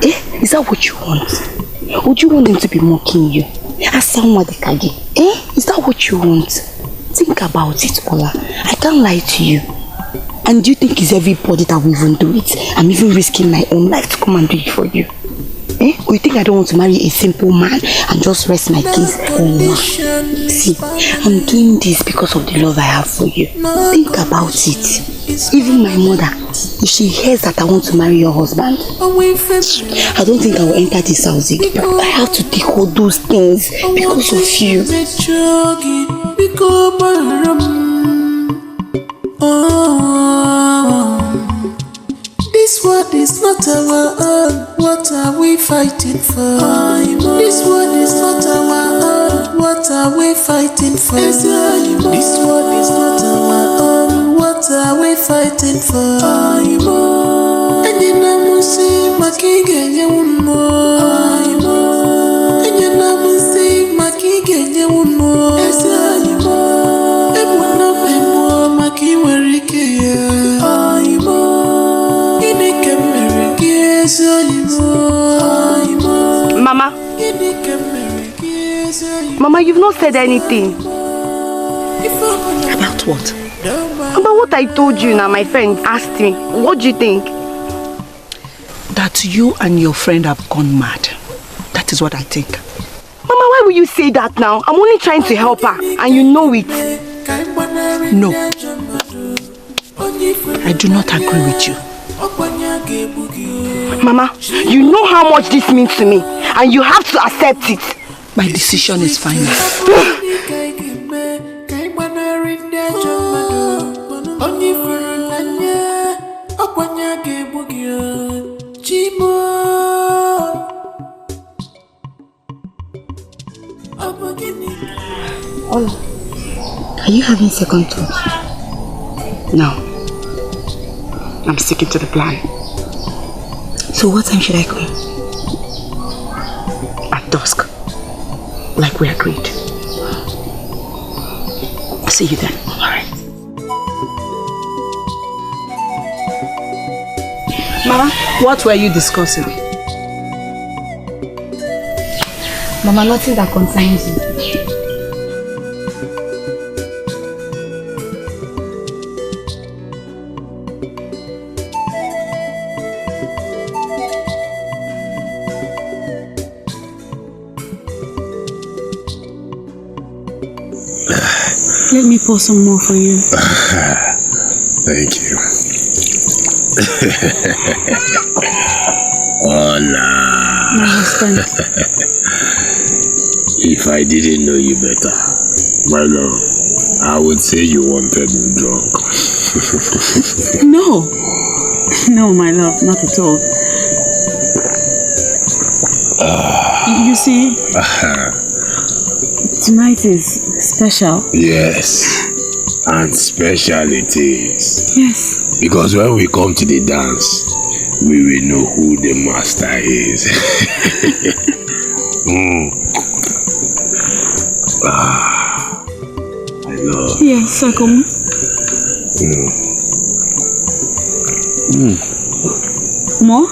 Is that what you want? Would you want them to be mocking you? Is that what you want? Think about it, Ola. I can't lie to you. And do you think it's everybody that will even do it? I'm even risking my own life to come and do it for you. Or you think I don't want to marry a simple man and just rest my case? See, I'm doing this because of the love I have for you. Think about it. Even my mother, if she hears that I want to marry your husband, I don't think I will enter this house again. I have to take all those things because of you. This world is not our own. What are we fighting for? This world is not our own. What are we fighting for? This world is not our own. What are we fighting for? And you know, see, my king and you and you know, see, my king and you and one of them, my king, where he can. Mama, you've not said anything. About what? About what I told you now. My friend asked me. What do you think? That you and your friend have gone mad. That is what I think. Mama, why will you say that now? I'm only trying to help her, and you know it. No. I do not agree with you. Mama, you know how much this means to me, and you have to accept it. My decision is final. Ola, are you having second thoughts? No. I'm sticking to the plan. So what time should I come? At dusk. Like we agreed. I'll see you then. Alright. Mama, what were you discussing? Mama, nothing that concerns you. Let me pour some more for you. Thank you. Hola. My husband. If I didn't know you better, my love, I would say you wanted me drunk. No. No, my love, not at all. You see, tonight is special. Yes, and special it is. Yes. Because when we come to the dance, we will know who the master is. I love. Yes, I come. More?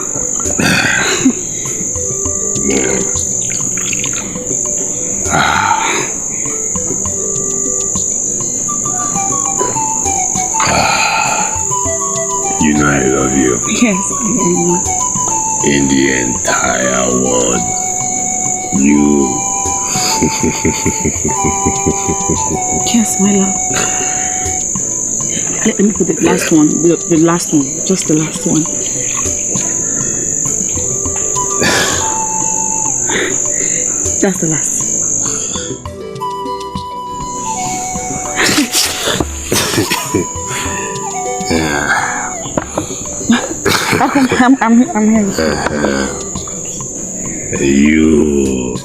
You know I love you. Yes, I know. In the entire world, you. Yes, my love. Let me put the last one. The last one. Just the last one. That's the last. I'm here. You.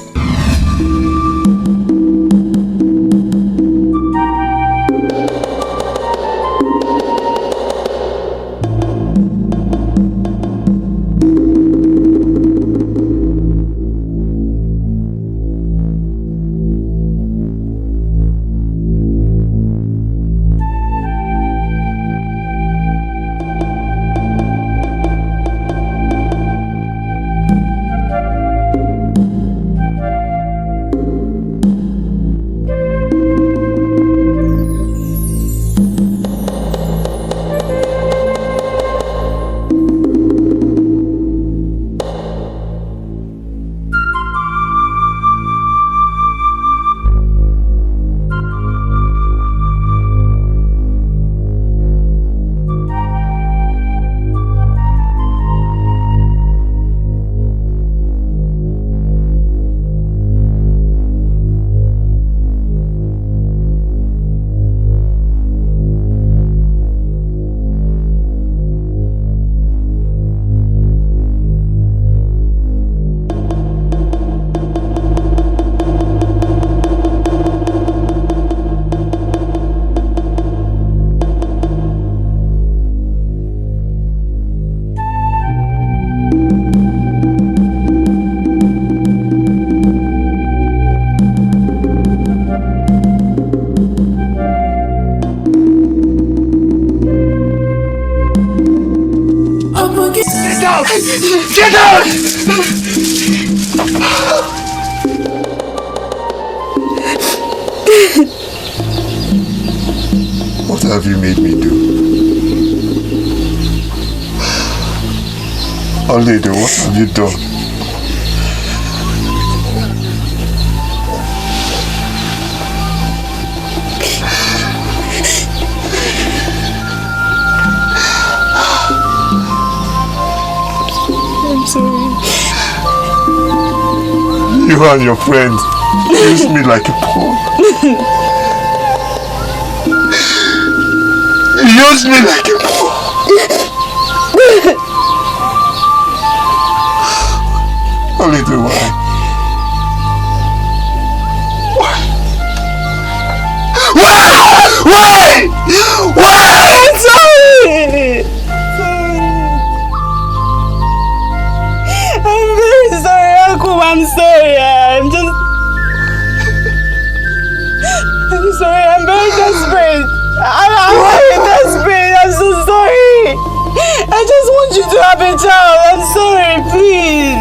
Get out! What have you made me do? Olaedo, what have you done? I'm sorry. You and your friends use me like a pawn. You used me like a fool. Olaedo, why? Why? I'm sorry. I'm very sorry, Uncle. I'm sorry. I'm sorry. I'm very desperate. I'm very desperate. I'm so sorry. I just want you to have a child. I'm sorry, please.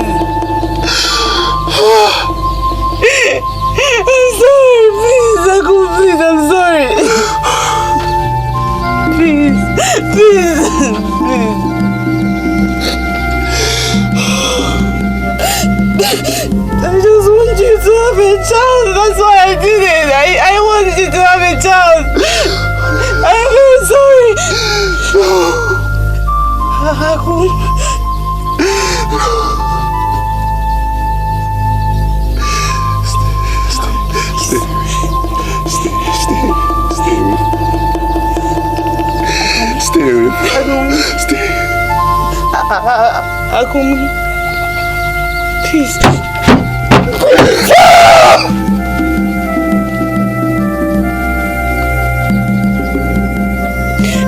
I'm sorry, please, Uncle. Please, I'm sorry. Please, please, please. I just want you to have a child. That's why I did it. I wanted you to have a child. I'm very sorry. Stay with me. Stay. Akumi, please.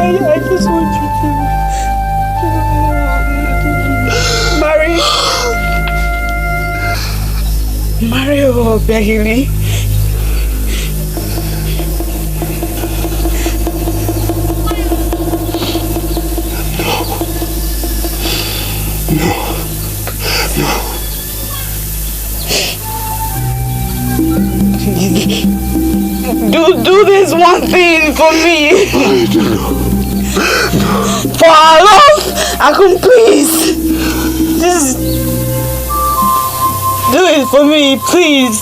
I just want you to marry Owoh. Do this one thing for me. For our love, Akun, please. Just do it for me, please.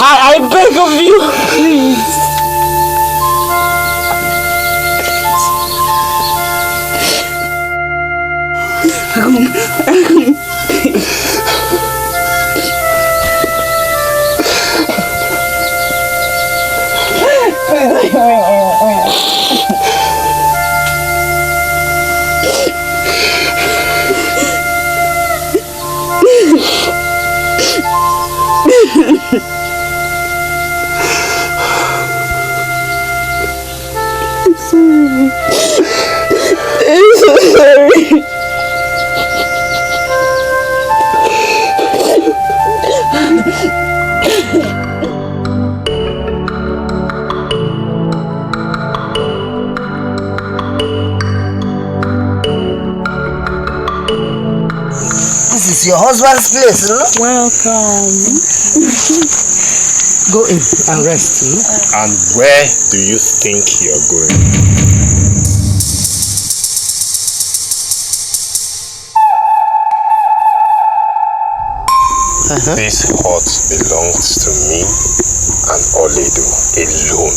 I beg of you, please. Akun, please. I'm so sorry. This is your husband's place, no? Welcome. Go in and rest, no? And where do you think you're going? This hut belongs to me and Olaedo alone.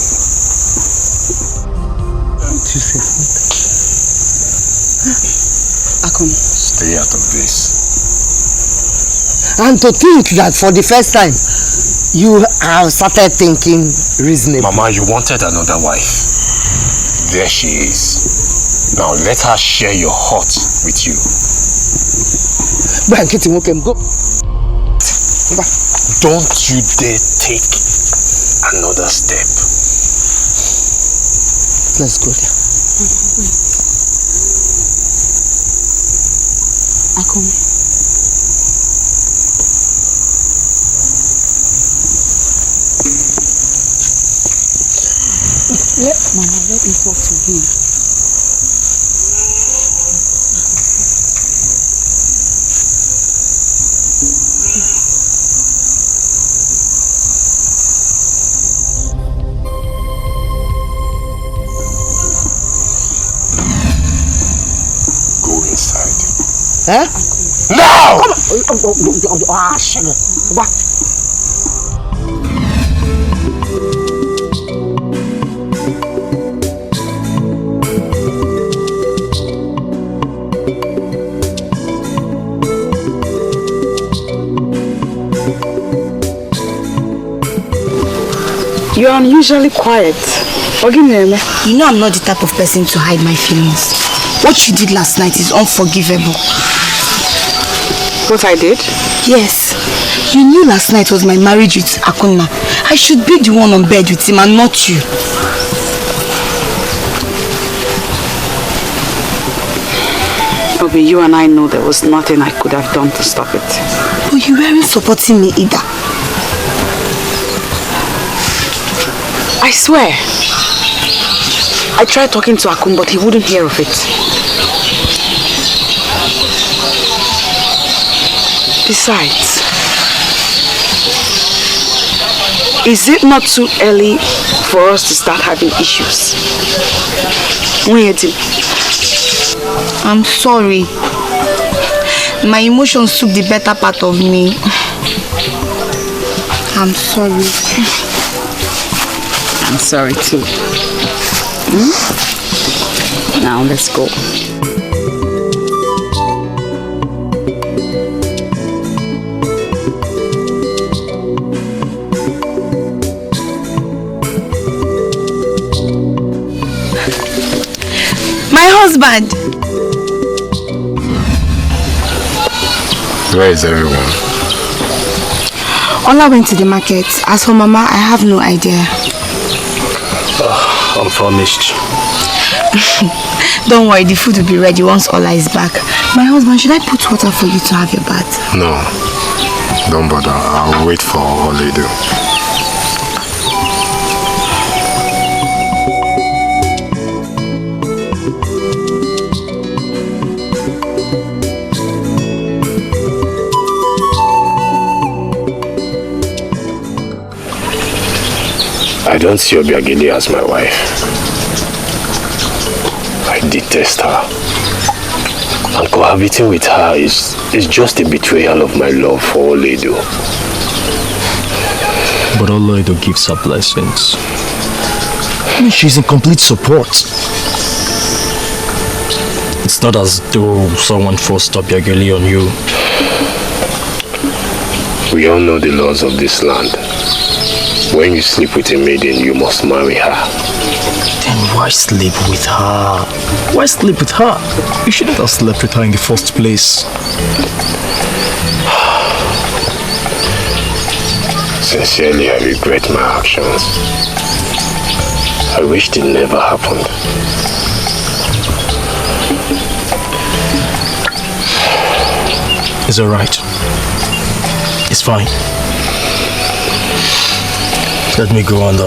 Akon, stay out of this. And to think that for the first time, you have started thinking reasonably. Mama, you wanted another wife. There she is. Now let her share your hut with you. Go. Don't you dare take another step. Let's go there. Akon. Let me talk to him. Huh? No! Come on. Shit. What? You're unusually quiet. You know I'm not the type of person to hide my feelings. What you did last night is unforgivable. What I did? Yes. You knew last night was my marriage with Akunna. I should be the one on bed with him and not you. Obi, you and I know there was nothing I could have done to stop it. But you weren't supporting me either. I swear. I tried talking to Akun, but he wouldn't hear of it. Besides, is it not too early for us to start having issues? I'm sorry. My emotions took the better part of me. I'm sorry. I'm sorry too. Now let's go. My husband! Where is everyone? Ola went to the market. As for Mama, I have no idea. I'm famished. Don't worry, the food will be ready once Ola is back. My husband, should I put water for you to have your bath? No. Don't bother. I'll wait for Olaedo. I don't see Obiageli as my wife. I detest her. And cohabiting with her is just a betrayal of my love for Olaedo. But Olaedo gives her blessings. I mean, she's in complete support. It's not as though someone forced Obiageli on you. We all know the laws of this land. When you sleep with a maiden, you must marry her. Then why sleep with her? Why sleep with her? You shouldn't have slept with her in the first place. Sincerely, I regret my actions. I wished it never happened. It's alright. It's fine. Let me go and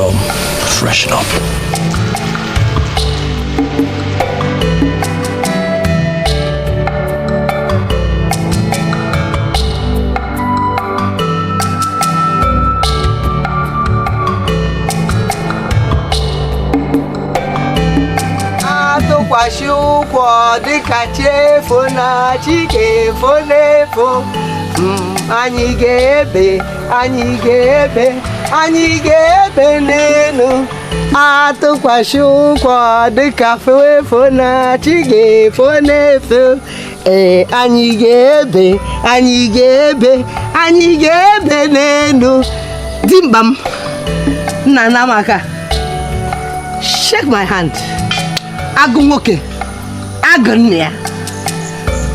freshen up. Atụkwasị ụkwụ dịka chi efo na chi ga-efo n'efo. Anyị ga-ebe, anyị ga-ebe, anyị ga-ebe n'elu. Atụkwasị ụkwụ dịka efo na chi ga-efo n'efo. Anyị ga-ebe, anyị ga-ebe, anyị ga-ebe n'elu. Dimba m, nna Namaka, shake my hand. Agụ nwoke, agụ nne ya.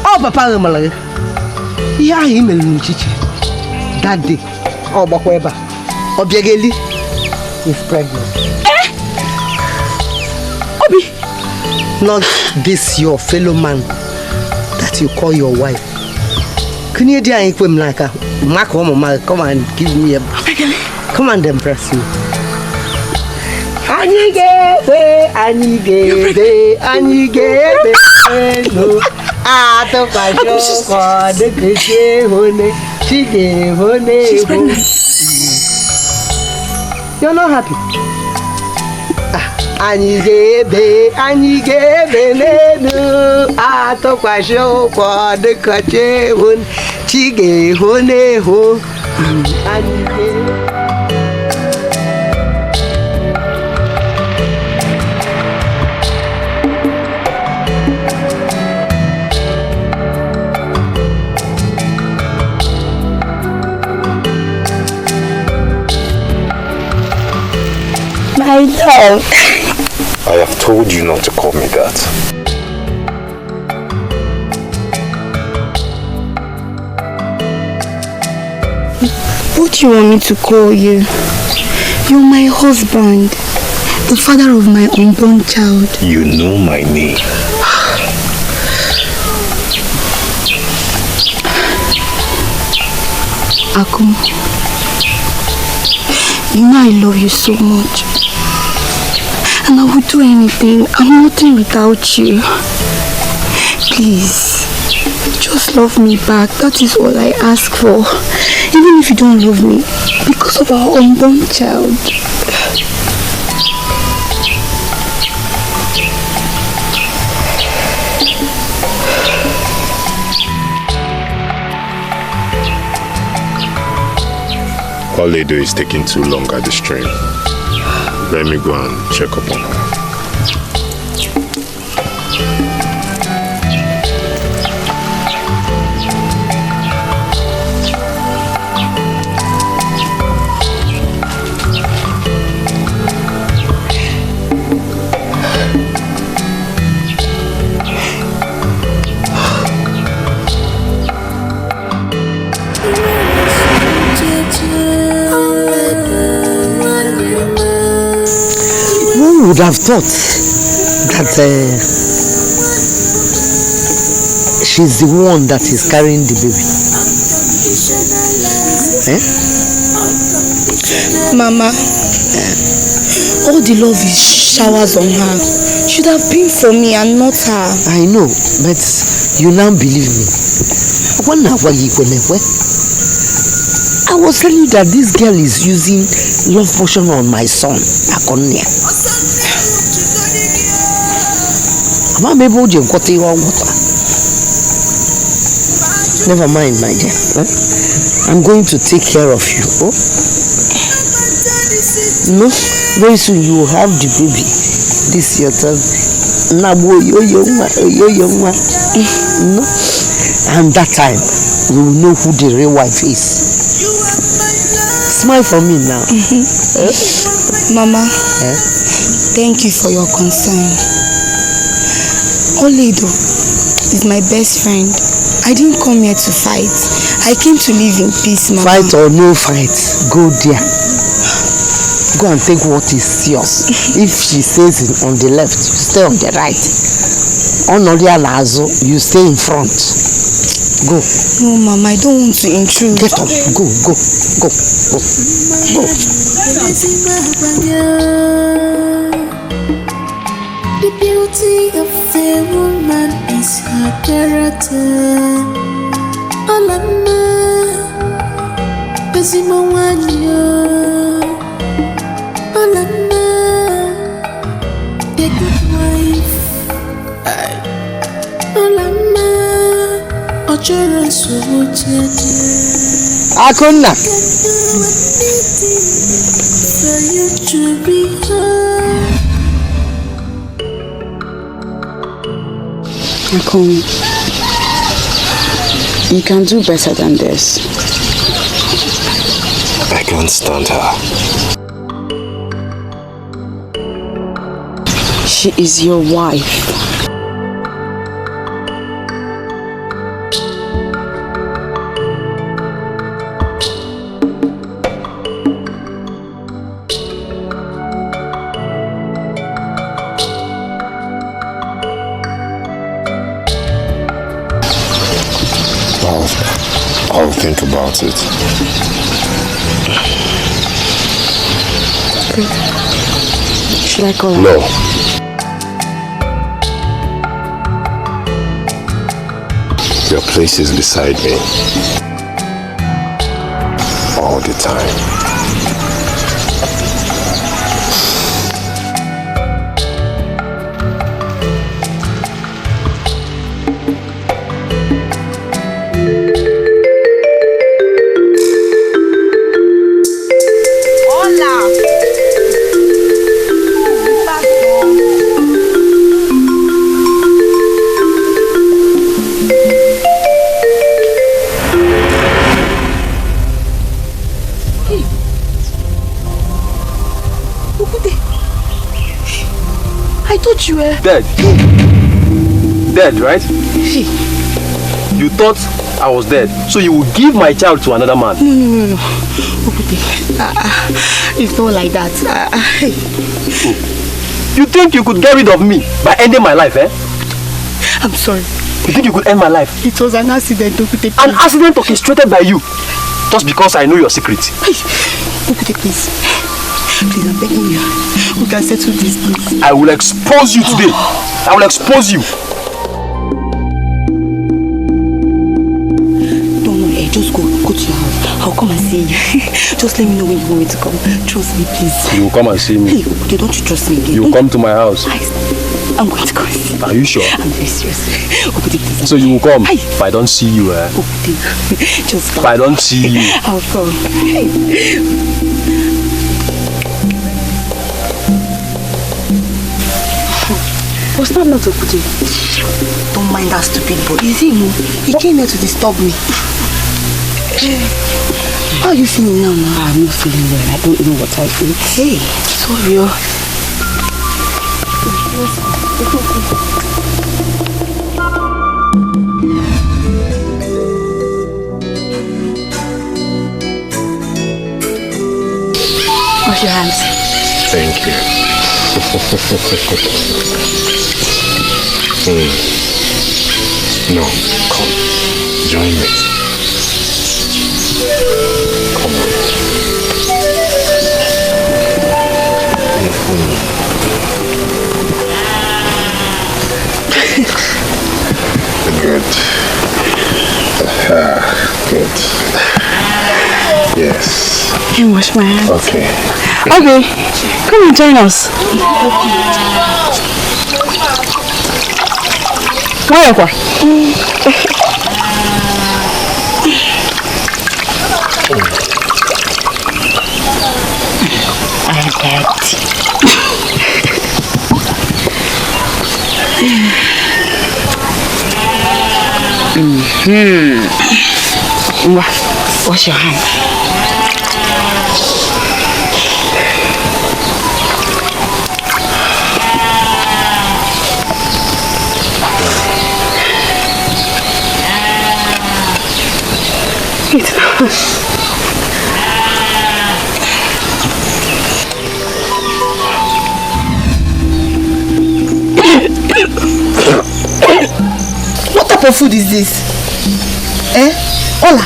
Ọ papa gị mara gị. Ihe ahụ I mere n'uchichi. That day, ọ gbakwa ebe a. Obiageli is pregnant. Obi! Not this your fellow man that you call your wife. Can you do anything like a Mark Mama? Come and give me a. Come and impress me. Anyị ga-ebe, anyị ga-ebe, anyị ga-ebe n'elu. Atụkwasị ụkwụ dịka chi ehone, chi ga-efo n'efo. You're not happy? Anyị ga-ebe n'elu. Atụkwasị ụkwụ dịka chi ehone, chi ga-efo n'efo. Anyị ga-ebe. My my love. I have told you not to call me that. What do you want me to call you? You're my husband, the father of my unborn child. You know my name. Akum, you know I love you so much. And I would do anything. I'm nothing without you. Please, just love me back. That is all I ask for. Even if you don't love me, because of our unborn child. Olaedo is taking too long at the stream. Let me go and check up on her. Would have thought that she's the one that is carrying the baby. Mama, all the love is showers on her. Should have been for me and not her. I know, but you now believe me. I was telling you that this girl is using love potion on my son, Akonia. Never mind, my dear. I'm going to take care of you. Oh? No, very soon you will have the baby. This is your turn. No, and that time we will know who the real wife is. Smile for me now. Mama, thank you for your concern. Olaedo is my best friend. I didn't come here to fight. I came to live in peace, Mama. Fight or no fight, go there. Go and take what is yours. If she stays on the left, you stay on the right. On Olia Lazo, you stay in front. Go. No, Mama, I don't want to intrude. Get up. Go, go, go, go, go. The beauty of a woman is her character. Olama, Bezimo Wanyo. Olama, a good wife. Olama, Ochora Subucha. Akonna. For you to be her. Akon, you can do better than this. I can't stand her. She is your wife. I'll think about it. Should I call her? No. Your place is beside me. All the time. Sure. Dead. Dead, right? You thought I was dead, so you would give my child to another man? No. It's not like that. You think you could get rid of me by ending my life, eh? I'm sorry. You think you could end my life? It was an accident, Okute. An accident orchestrated by you, just because I know your secret. Okute, please. Please, I'm begging you. We can settle this, please. I will expose you today. I will expose you. Don't worry, just go to your house. I'll come and see you. Just let me know when you want me to come. Trust me, please. You will come and see me. Hey, okay, don't you trust me again? You will come to my house. I'm going to come and see you. Are you sure? I'm very serious. Okay, please. So you will come if I don't see you, eh? Okay, just come. If I don't see you. I'll come. What's that not Okute? Don't mind that stupid boy. Is he? He came here to disturb me. How are you feeling now? I'm not feeling well. I don't know what I ate. Hey, sorry. Wash your hands. Thank you. No, come. Join me. Come on. Good. Good. Yes. You wash my hands. Okay. Okay. Come and join us. Where are I'm dead. Wash your hand. What type of food is this? Eh? Ola,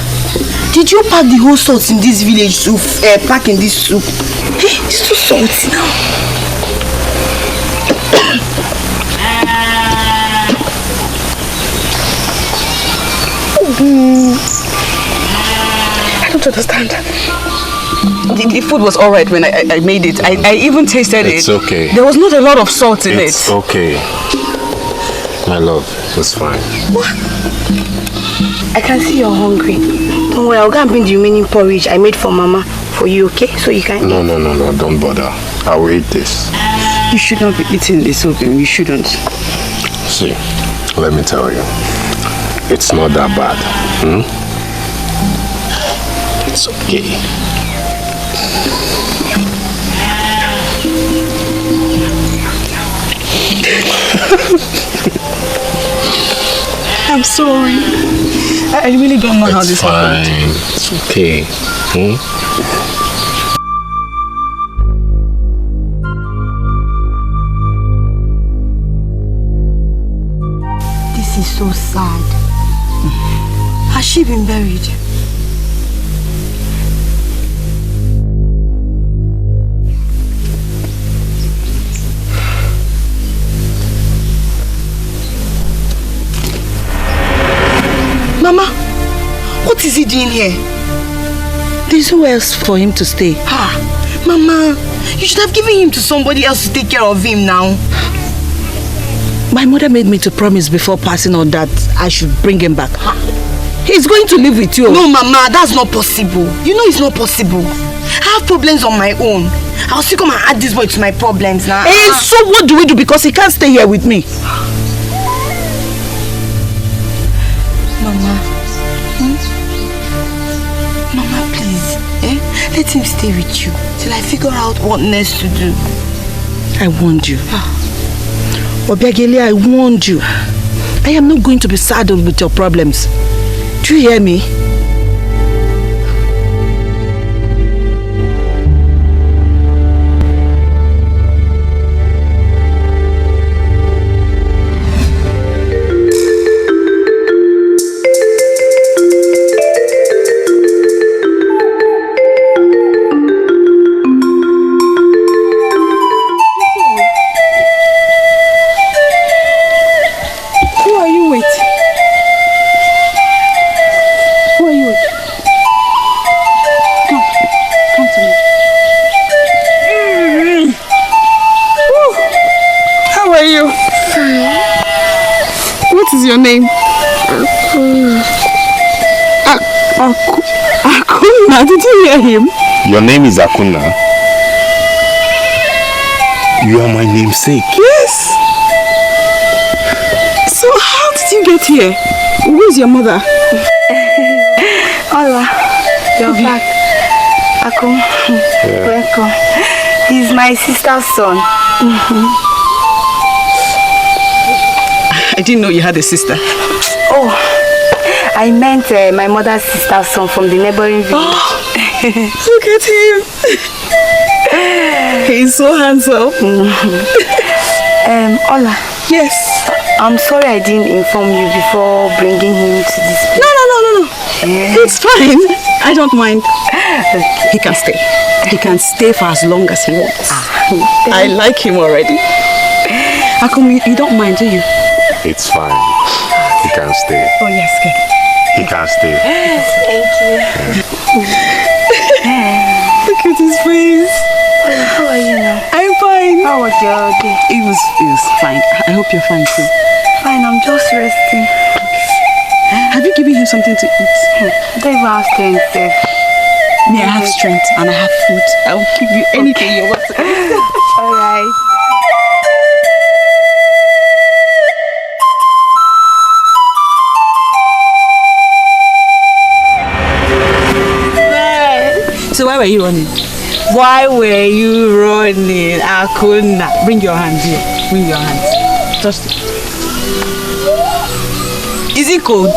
did you pack the whole salt in this village to pack in this soup? Hey, it's too salty now. I don't understand. The food was alright when I made it. I even tasted it. It's okay. There was not a lot of salt in it. It's okay. My love, it's fine. What? I can see you're hungry. Don't worry, I'll go and bring the remaining porridge I made for Mama for you, okay? So you can No, don't bother. I will eat this. You should not be eating this, Obim. You shouldn't. See, let me tell you. It's not that bad. It's okay. I'm sorry. I really don't know how this happened. It's okay. This is so sad. Has she been buried? Mama, what is he doing here? There's nowhere else for him to stay. Mama, you should have given him to somebody else to take care of him now. My mother made me to promise before passing on that I should bring him back. He's going to live with you. No, Mama, that's not possible. You know it's not possible. I have problems on my own. I'll still come and add this boy to my problems now. Hey, so what do we do? Because he can't stay here with me. Mama. Mama, please. Let him stay with you till I figure out what next to do. I warned you. Obiageli, I warned you. I am not going to be saddled with your problems. Do you hear me? Your name? Akuna. Did you hear him? Your name is Akuna. You are my namesake. Yes. So how did you get here? Where's your mother? Hola. You're back. Akun. Welcome. He's my sister's son. I didn't know you had a sister. Oh, I meant my mother's sister's son from the neighboring village. Look at him. He's so handsome. Ola. Yes. I'm sorry I didn't inform you before bringing him to this place. No. It's fine. I don't mind. Okay. He can stay. He can stay for as long as he wants. I like him already. Akum, you don't mind, do you? It's fine. He can stay. Oh, yes, good. He can stay. Thank you. Look at his face. How are you now? I'm fine. How was your day? It was fine. I hope you're fine too. Fine, I'm just resting. Have you given him something to eat? Don't even have strength. Me, I have strength and I have food. I will give you anything you want to eat. Alright. So why were you running? Why were you running? Akuna. Bring your hands here. Bring your hands. Touch it. Is it cold?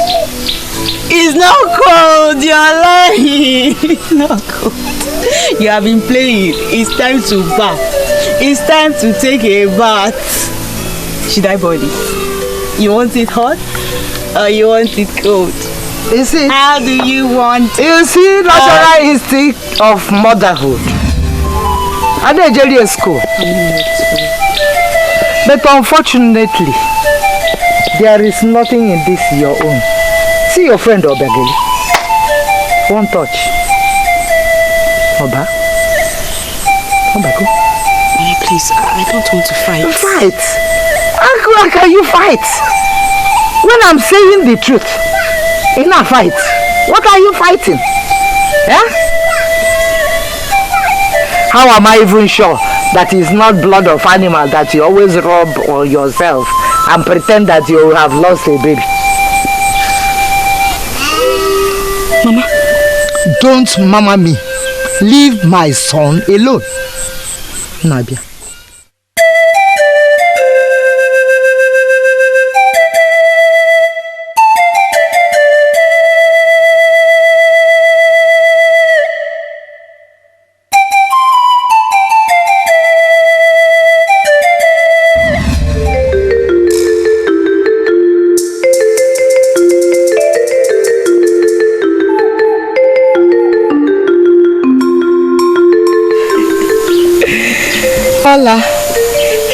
It's not cold. You're lying. It's not cold. You have been playing. It's time to bath. It's time to take a bath. Should I boil it? You want it hot? Or you want it cold? You see? How do you want it? You see, natural instinct of motherhood. At Nigerian school. But unfortunately, there is nothing in this your own. See your friend Obageli. One touch. Oba. Obago. Please, I don't want to fight. Fight? How can you fight? When I'm saying the truth. In a fight. What are you fighting? Yeah? How am I even sure that it's not blood of animal that you always rub on yourself and pretend that you have lost a baby? Mama. Don't mama me. Leave my son alone. Nabia. Ola,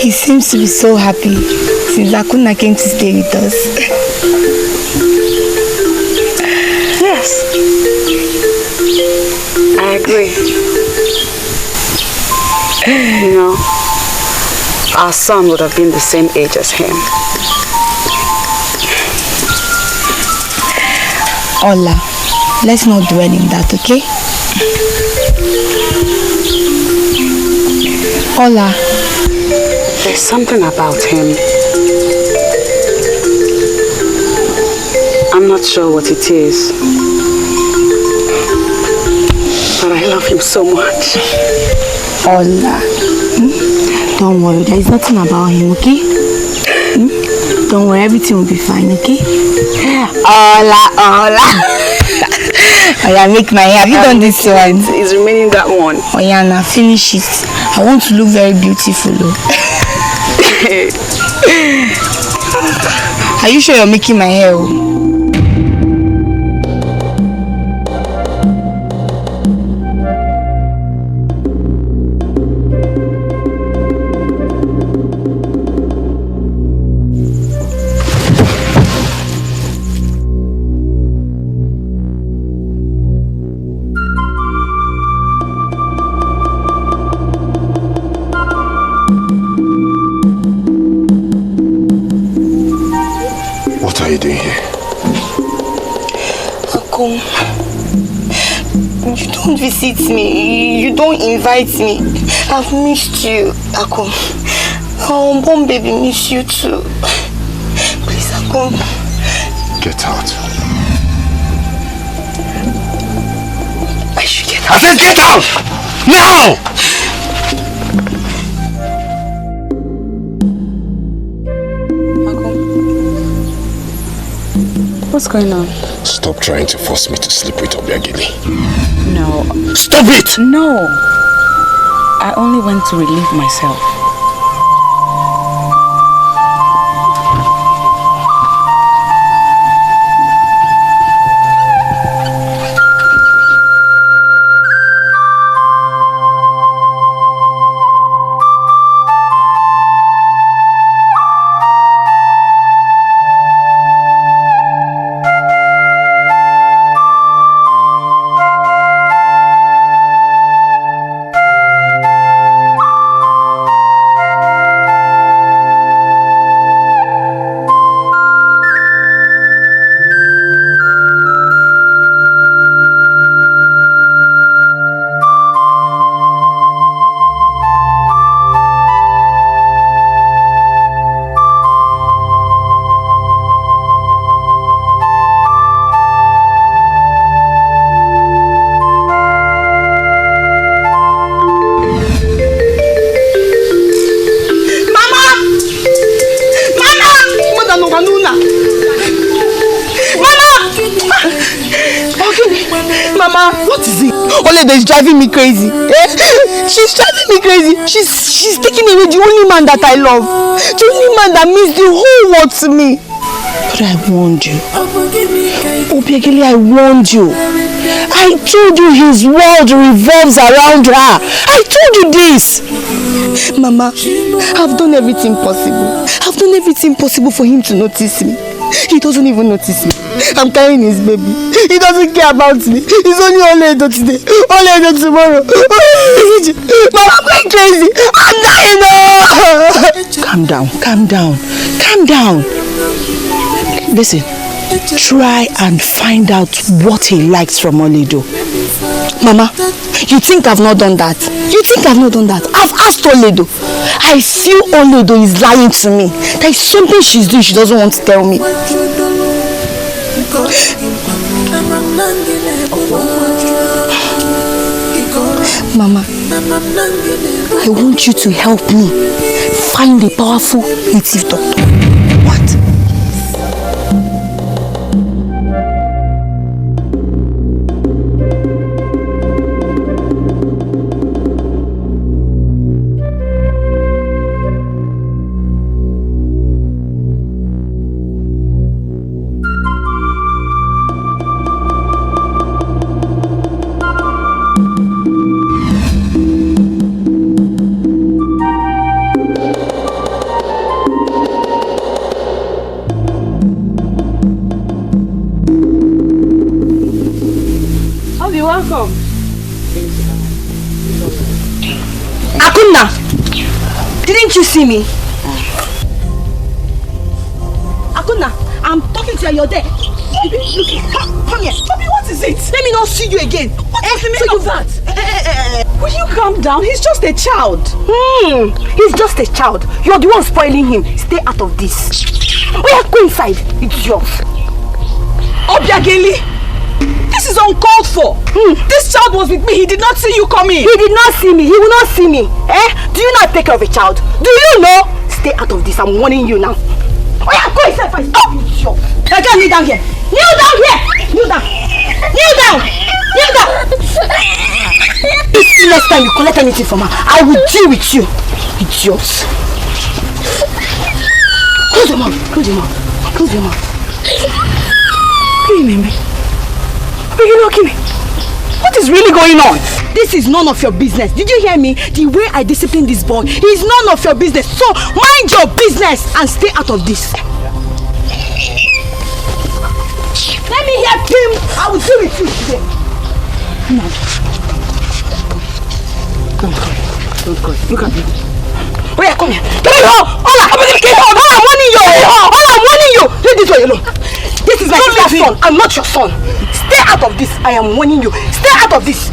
he seems to be so happy since Akuna came to stay with us. Yes, I agree. You know, our son would have been the same age as him. Ola, let's not dwell in that, okay? Ola. There's something about him. I'm not sure what it is. But I love him so much. Ola. Don't worry, there is nothing about him, okay? Don't worry, everything will be fine, okay? Hola. Oh yeah, make my hair. Have you done this one? It's remaining that one. Oh yeah, now finish it. I want to look very beautiful. Are you sure you're making my hair? What are you doing here? Akum, you don't visit me. You don't invite me. I've missed you, Akum. Our unborn baby miss you too. Please, Akum. Get out. I should get out. I said get out! Now! What's going on? Stop trying to force me to sleep with Obiageli. No. Stop it! No. I only went to relieve myself. Olaedo is driving me crazy. She's driving me crazy. She's taking away the only man that I love. The only man that means the whole world to me. But I warned you. Obiageli, I warned you. I told you his world revolves around her. I told you this. Mama, I've done everything possible. I've done everything possible for him to notice me. He doesn't even notice me. I'm carrying his baby. He doesn't care about me. He's only Olaedo today, Olaedo tomorrow. Mama, I'm going crazy. I'm dying now. Calm down, calm down, calm down. Listen, try and find out what he likes from Olaedo. Mama, you think I've not done that? You think I've not done that? I've asked Olaedo. I feel Olaedo is lying to me. There is something she's doing she doesn't want to tell me. Mama, I want you to help me find a powerful native doctor. What? Welcome. Akunna, didn't you see me? Akunna, I'm talking to you. You're there. Look, come here. Mommy, what is it? Let me not see you again. What is the meaning of that? Will you calm down? He's just a child. He's just a child. You're the one spoiling him. Stay out of this. Oh yeah, go inside. It's yours. Obiageli, this is uncalled for. This child was with me. He did not see you coming. He did not see me. He will not see me. Do you not take care of a child? Do you know? Stay out of this. I'm warning you now. Oh yeah, go inside first. Oh, idiot. Now just kneel down here. Kneel down here. Kneel down. Kneel down. Kneel down. If next time you collect anything from her, I will deal with you. Idiots. Close your mouth. Close your mouth. Close your mouth. Kill me. Are you not kill me? What is really going on? This is none of your business. Did you hear me? The way I discipline this boy is none of your business. So mind your business and stay out of this. Let me hear him. I will deal with you today. No. Don't cry. Look at me. Oh yeah, come here. Come here. Ola, I'm warning you. I'm warning you. Leave this way alone. This is my sister's son. I'm not your son. Stay out of this. I am warning you. Stay out of this.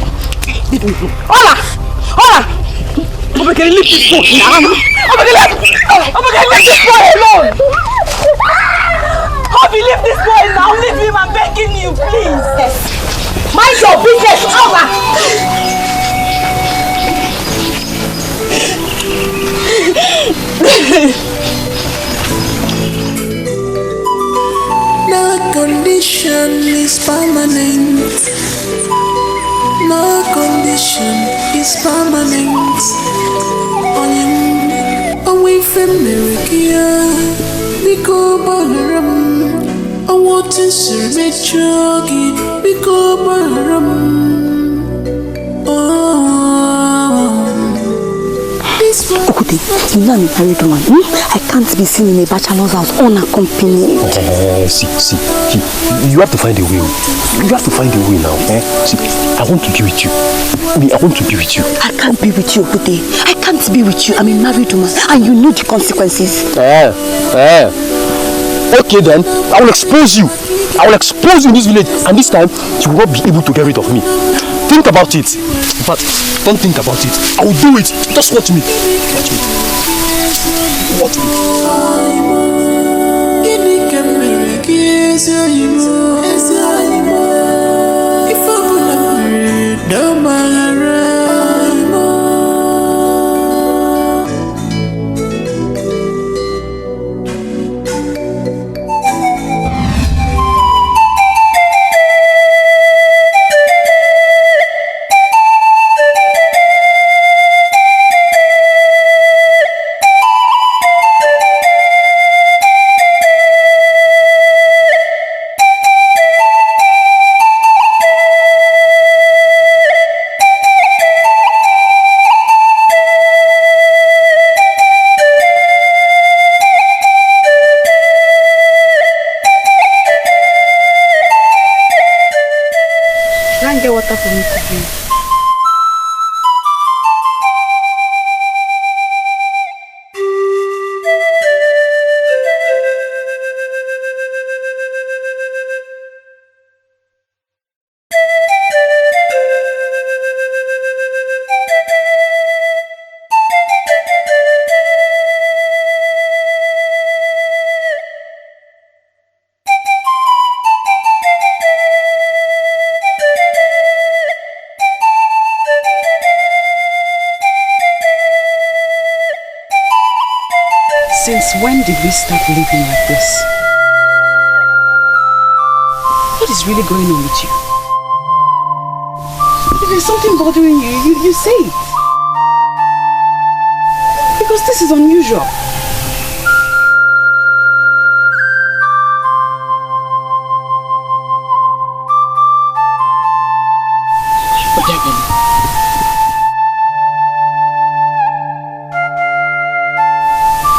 Leave me alone. Ola. Leave this boy now. Leave this boy alone. Leave this boy now. Leave him. I'm begging you, please. Yes. Mind your business. Ola. No condition is permanent. No condition is permanent. Away from America, we go ballroom. I want to serve a jogging, we go ballroom. Okude, you know I'm a married woman. I can't be seen in a bachelor's house unaccompanied. See, you have to find a way. You have to find a way now. See, I want to be with you. I want to be with you. I can't be with you, Okude. I can't be with you. I'm a married woman and you know the consequences. Okay then, I will expose you. I will expose you in this village, and this time you will not be able to get rid of me. Think about it. In fact, don't think about it. I will do it. Just watch me. Watch me. Since when did we start living like this? What is really going on with you? If there's something bothering you say it. Because this is unusual.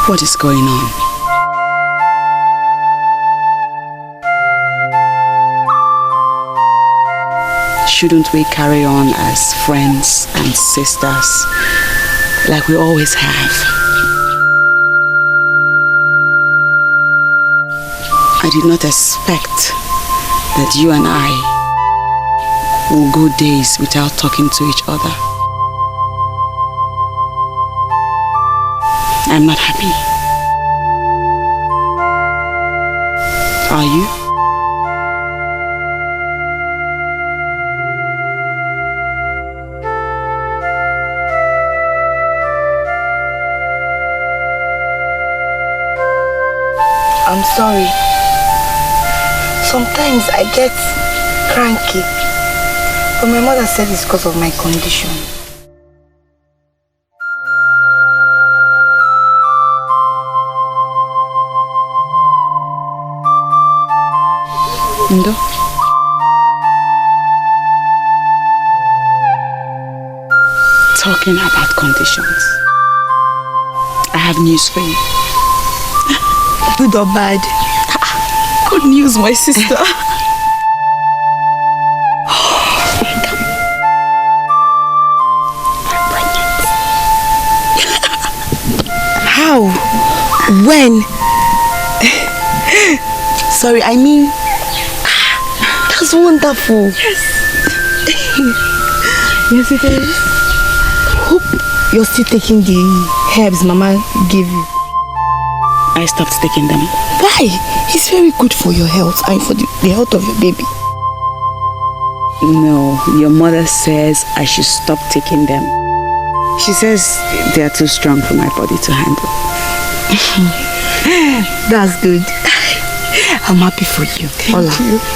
What is going on? Shouldn't we carry on as friends and sisters like we always have? I did not expect that you and I will go days without talking to each other. I'm not happy. Are you? sorry. Sometimes I get cranky. But my mother said it's because of my condition. Ndo? Talking about conditions. I have news for you. Good or bad? Good news, my sister. How? When? Sorry, I mean, that's wonderful. Yes, it is. Hope you're still taking the herbs Mama gave you. I stopped taking them. Why? It's very good for your health and for the health of your baby. No, your mother says I should stop taking them. She says they are too strong for my body to handle. That's good. I'm happy for you. Ola,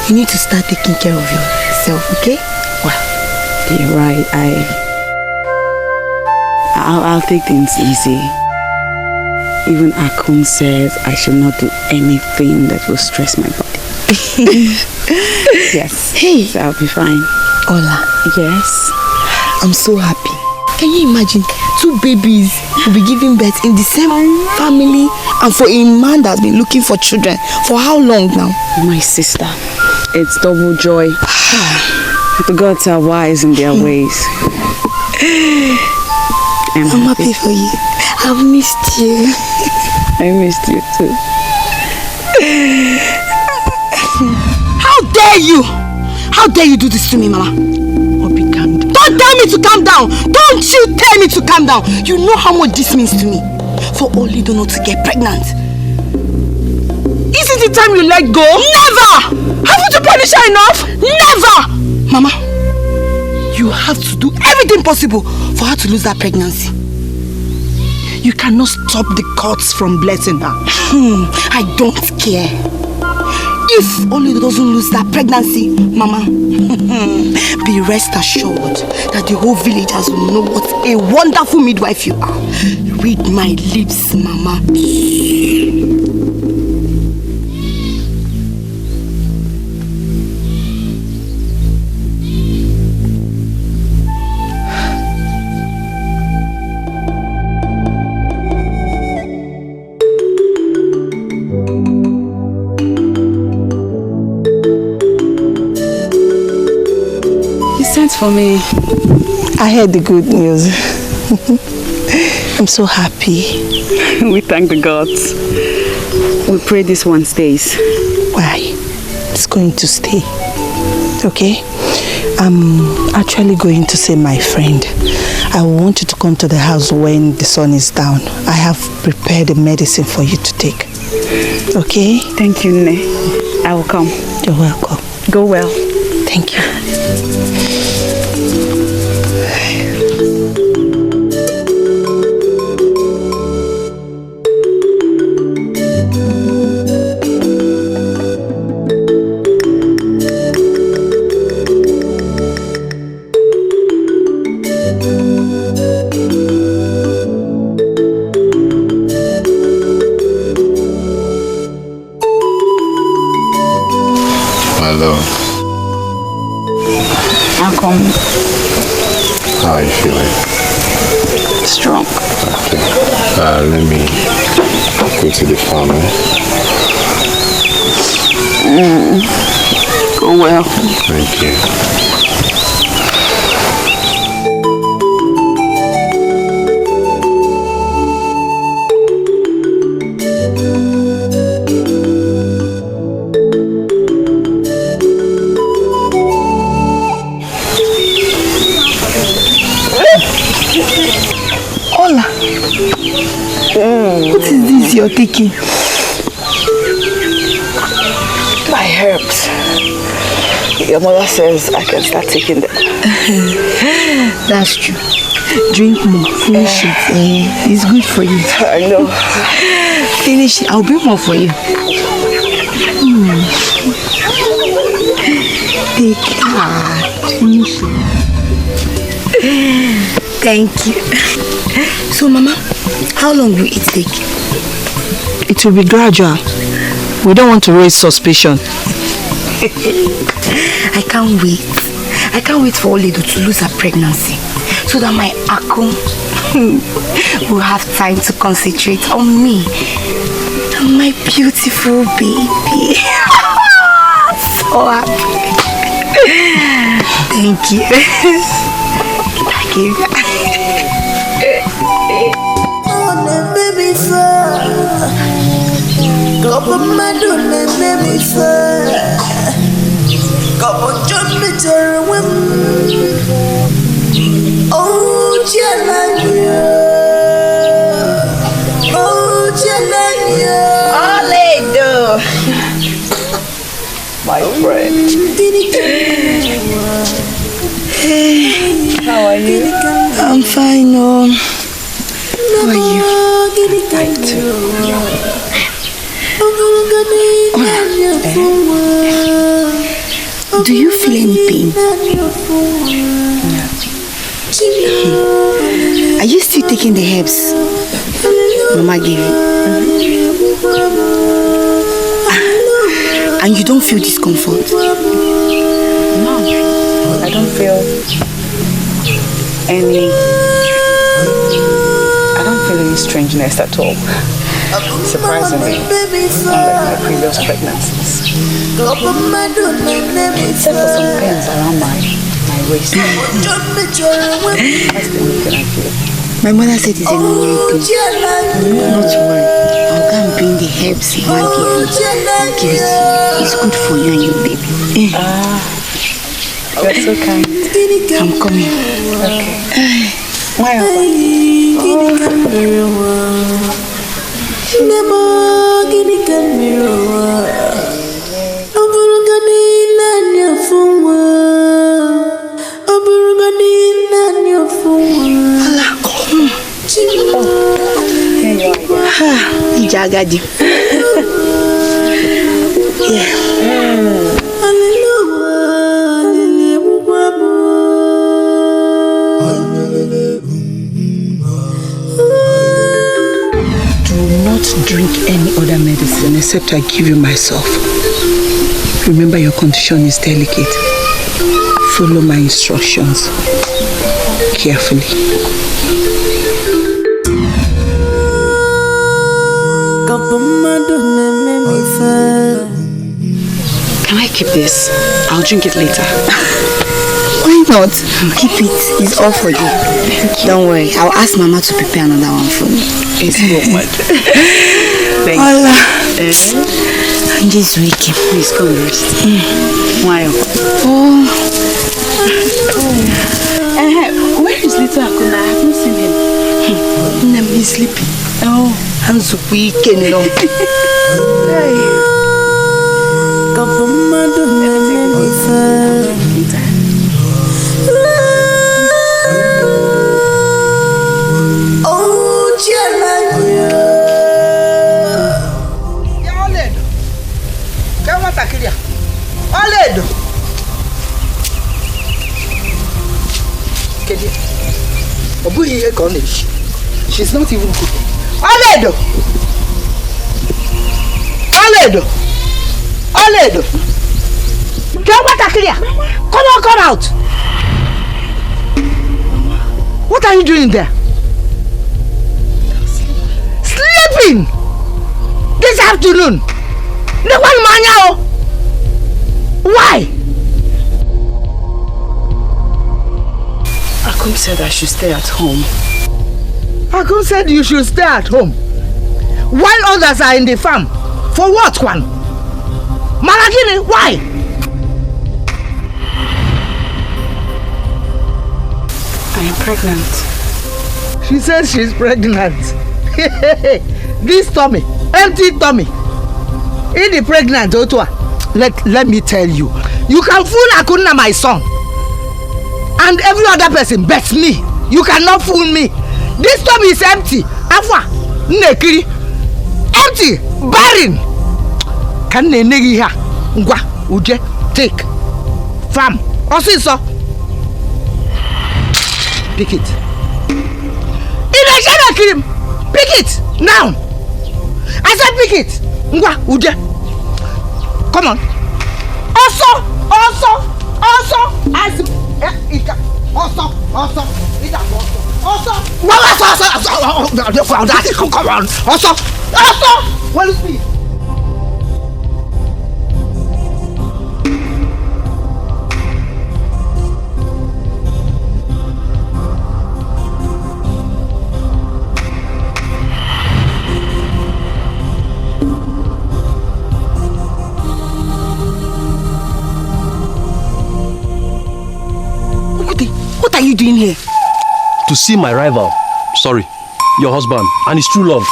you need to start taking care of yourself, okay? Well, you're right. I'll take things easy. Even Akun says I should not do anything that will stress my body. Yes. Hey. So I'll be fine. Ola. Yes. I'm so happy. Can you imagine 2 babies will be giving birth in the same family, and for a man that's been looking for children for how long now? My sister, it's double joy. The gods are wise in their ways. I'm happy for you. I've missed you. I missed you too. How dare you? How dare you do this to me, Mama? Obi, calm down. Don't tell me to calm down. Don't you tell me to calm down. You know how much this means to me. For Olaedo not to get pregnant. Isn't it time you let go? Never! Haven't you punished her enough? Never! Mama, you have to do everything possible for her to lose that pregnancy. You cannot stop the courts from blessing her. I don't care. If Olaedo doesn't lose that pregnancy, Mama, be rest assured that the whole villagers will know what a wonderful midwife you are. Read my lips, Mama. For me, I heard the good news. I'm so happy. We thank the gods. We pray this one stays. Why? It's going to stay. Okay? I'm actually going to see my friend. I want you to come to the house when the sun is down. I have prepared a medicine for you to take. Okay? Thank you, Nne. I will come. You're welcome. Go well. Thank you. How are you feeling? Strong. Okay. Let me go to the farmer. Go well. Thank you. What is this you're taking? My herbs. Your mother says I can start taking them. That's true. Drink more. Finish it. It's good for you. I know. Finish it. I'll bring more for you. Take finish it. Thank you. So, Mama, how long will it take? It will be gradual. We don't want to raise suspicion. I can't wait. I can't wait for Olaedo to lose her pregnancy so that my Akun will have time to concentrate on me and my beautiful baby. So happy. Thank you. Thank you. Olaedo, my friend. How are you? I'm fine. How are you? Fine too. Do you feel any pain? Are you still taking the herbs Mama gave you? And you don't feel discomfort? No, I don't feel any strangeness at all. Surprisingly, unlike my previous pregnancies. Except for some pains around my waist. That's the only thing I feel. My mother said it's a normal thing. Not to worry. I'll go and bring the herbs Mama gave you. I'll give it to you. It's good for you and your baby. You're so kind. I'm coming. Okay. My husband. Jagadi. Yeah. Do not drink any other medicine except I give you myself. Remember, your condition is delicate. Follow my instructions carefully. Can I keep this? I'll drink it later. Why not? Keep it. It's all for you. Don't worry. I'll ask Mama to prepare another one for me. It's so much. Thank you. I'm just waking. Please go and rest. Why? Where is little Akuna? I haven't seen him. He's sleeping. Oh. I'm so weekend, you know. Olaedo. She's not even cooking. Olaedo. Come out. What are you doing there? Sleeping this afternoon. Why? Akum said I should stay at home. Akum said you should stay at home while others are in the farm. For what, Kwan? Malagini, why? I am pregnant. She says she's pregnant. This tummy, empty tummy. In the pregnant, Otwa. Let me tell you. You can fool Akuna, my son. And every other person but me. You cannot fool me. This tummy is empty. Afwa, Nekiri. Empty! Barren! Can they negi here? Ngwa, uje, take. Fam, osiso. Pick it. Kill him. Pick it now. I said pick it. Ngwa, uje. Come on. Also. As Ika. Also. Come on. Also. What is me? What are you doing here? To see my rival. Sorry, your husband and his true love.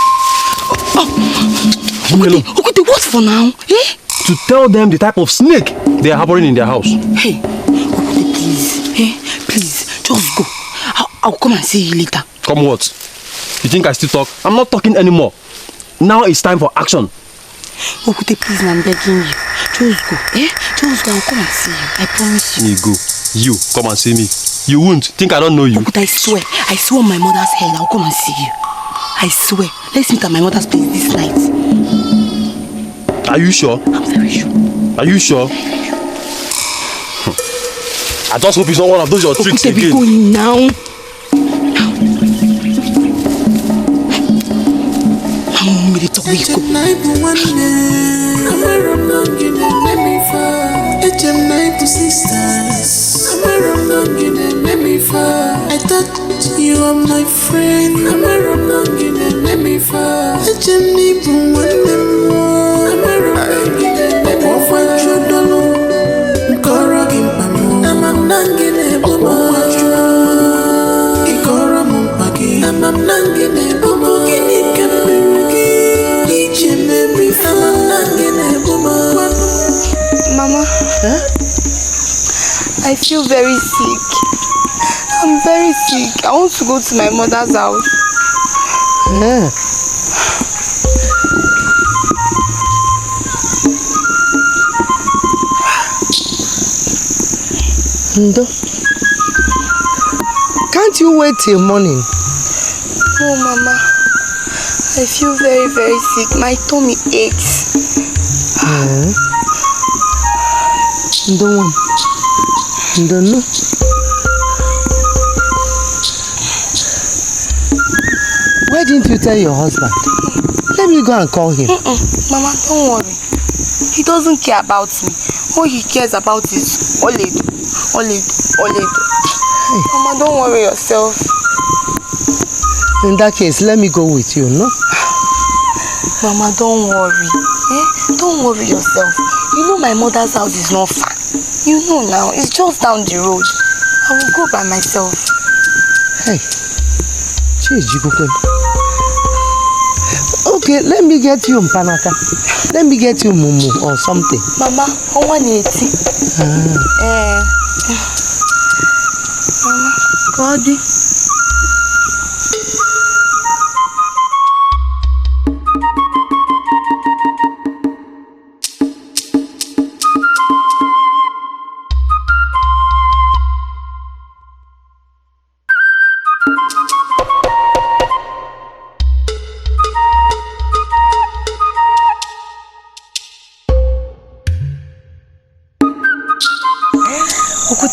Okute, what for now? Eh? To tell them the type of snake they are harboring in their house. Hey, Okute, please. Please, just go. I'll come and see you later. Come what? You think I still talk? I'm not talking anymore. Now it's time for action. Okute, please, I'm begging you. Just go. Just go. I'll come and see you. I promise you. You go. You come and see me. You won't. Think I don't know you. Okute, I swear on my mother's head, I'll come and see you. I swear. Let's meet at my mother's place this night. Are you sure? I'm very sure. Are you sure? I just hope it's not one of those your tricks again. Okute, be going now. I thought you were my friend. Let me fall. Mama, I feel very sick. I'm very sick. I want to go to my mother's house. Ndo, can't you wait till morning? Oh, Mama, I feel very, very sick. My tummy aches. Ndo, no. Why didn't you tell your husband? Let me go and call him. Mama, don't worry. He doesn't care about me. All he cares about is Olaedo. Hey. Mama, don't worry yourself. In that case, let me go with you, no? Mama, don't worry. Don't worry yourself. You know my mother's house is not far. You know now, it's just down the road. I will go by myself. Hey. Okay, let me get you mpanaka. Let me get you mumu or something. Mama, I want it. Mama, God.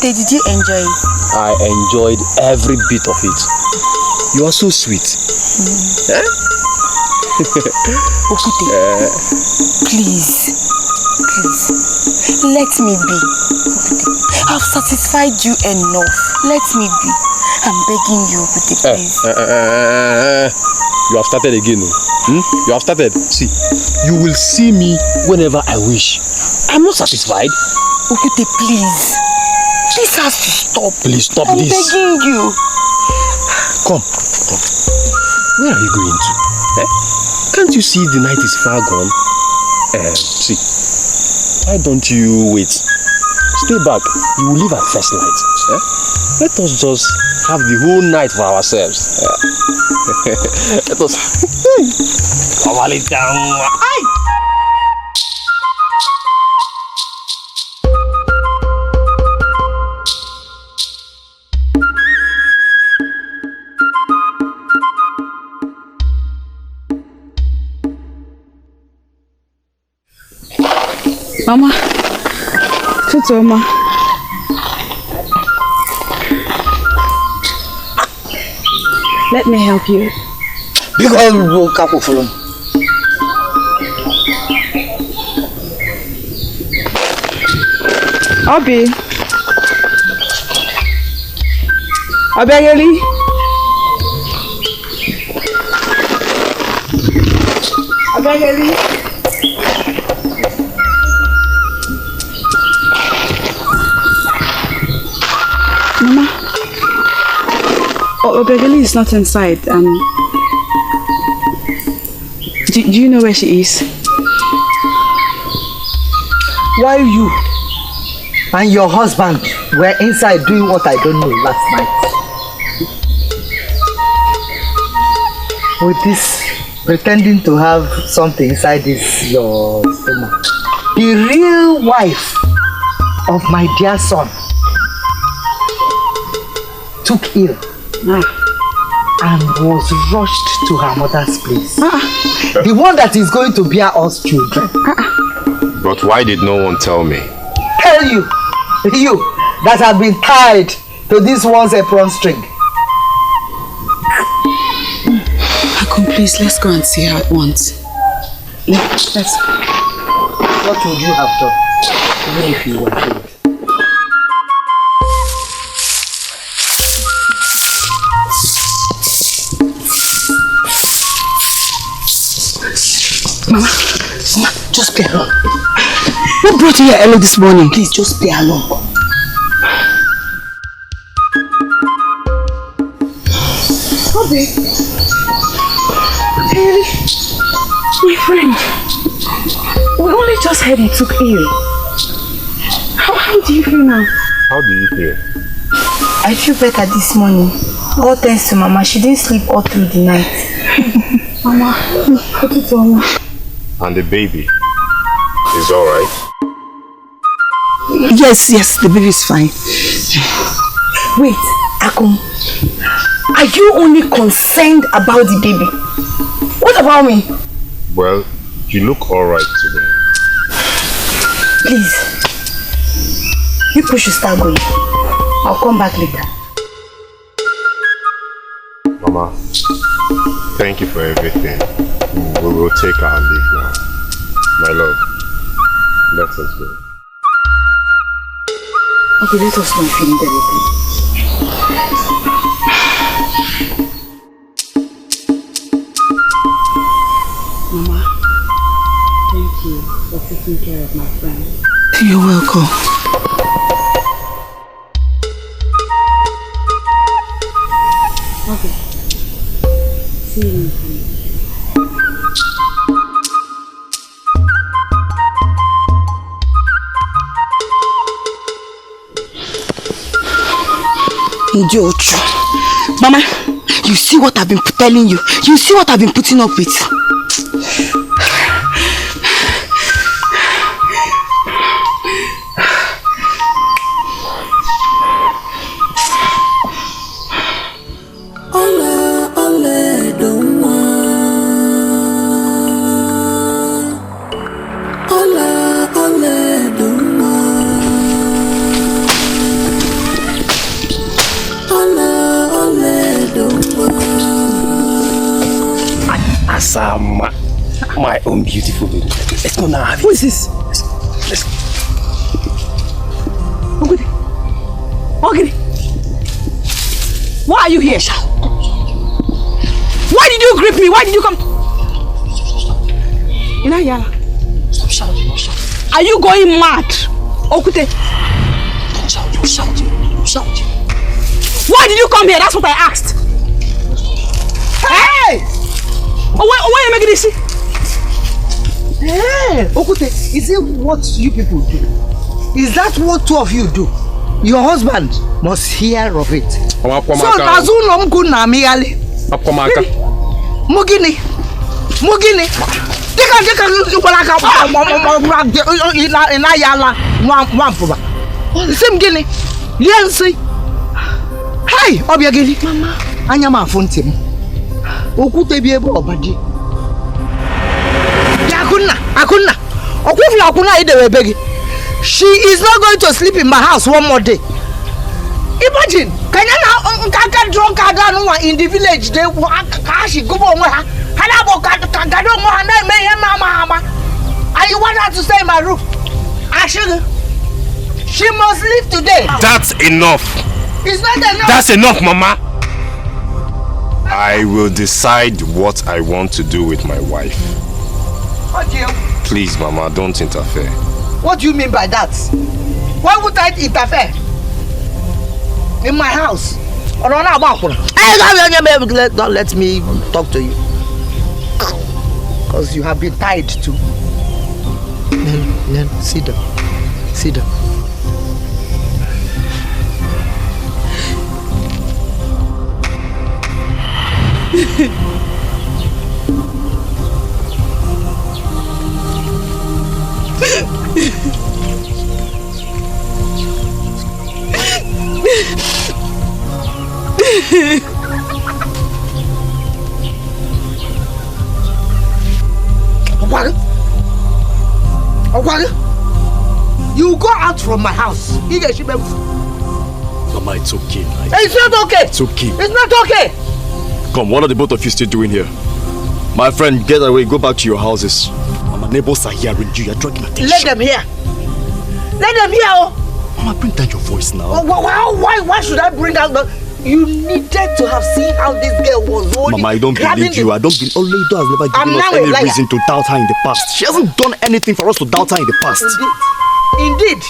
Did you enjoy it? I enjoyed every bit of it. You are so sweet. Okute, please, let me be. Okute, I've satisfied you enough. Let me be. I'm begging you, Okute, please. You have started again. You have started. See, you will see me whenever I wish. I'm not satisfied. Okute, please. This has to stop. Please stop I'm this. I'm begging you. Come. Where are you going to? Can't you see the night is far gone? See, why don't you wait? stay back. You will leave at first night. Yeah? Let us just have the whole night for ourselves. Yeah? Let us. Mama, Tutu, Mama. Let me help you. Because we will couple for them. Obi. Obegeli. Obegeli. Mama, Obegeli is not inside. Do you know where she is? While you and your husband were inside doing what I don't know last night. With this pretending to have something inside this your stomach. The real wife of my dear son took ill and was rushed to her mother's place. The one that is going to bear us children. But why did no one tell me? Tell you that have been tied to this one's apron string. Akun, please, let's go and see her at once. Let's. What would you have done, even if you were killed? Mama, just play along. Who brought you here early this morning? Please, just play along. Obi, really? My friend, we only just heard he took ill. How do you feel now? How do you feel? I feel better this morning. All thanks to Mama. She didn't sleep all through the night. Mama, put it on. And the baby is alright? Yes, the baby is fine. Wait, Akun. Are you only concerned about the baby? What about me? Well, you look alright today. Please. People should start going. I'll come back later. Mama, thank you for everything. We will take our leave now. My love, let us go. Okay, let us not finish everything. Mama, thank you for taking care of my friend. You're welcome. Okay. See you in the morning. Jojo. Mama, you see what I've been telling you. You see what I've been putting up with. Asama, my own beautiful baby. Let's go now. Who is this? Let's go. Ogiri. Why are you here? Why did you grip me? Why did you come? Inayala. Stop shouting, don't shout. Are you going mad? Okute. Don't shout, don't shout. Don't shout. Why did you come here? That's what I asked. Hey! Oh, why are you making this? Hey, Okute, is it what you people do? Is that what two of you do? Your husband must hear of it. So Nazuno Mkuna Miali. Mugini. Same Guinea. Yancy. Hi, Obiagini. Mama. Anyama Fontim. Okute be able obadi. Akuna. She is not going to sleep in my house one more day. Imagine, can you now drunk in the village? They she go on with her. And you want her to stay in my room? She must leave today. That's enough. It's not enough. That's enough, Mama. I will decide what I want to do with my wife. What do you? Please, Mama, don't interfere. What do you mean by that? Why would I interfere? In my house? Don't let me talk to you. Because you have been tied to. Then sit down. Sit down. You go out from my house. Mama, it's okay. It's not okay. It's okay. It's not okay. Come, what are the both of you still doing here? My friend, get away. Go back to your houses. My neighbors are hearing you. You're dragging attention. Let them hear. Let them hear. Oh. Mama, bring down your voice now. Why should I bring down the... You needed to have seen how this girl was holding. Mama, I don't believe you. I don't believe... Olaedo has never given us any reason to doubt her in the past. She hasn't done anything for us to doubt her in the past. Indeed.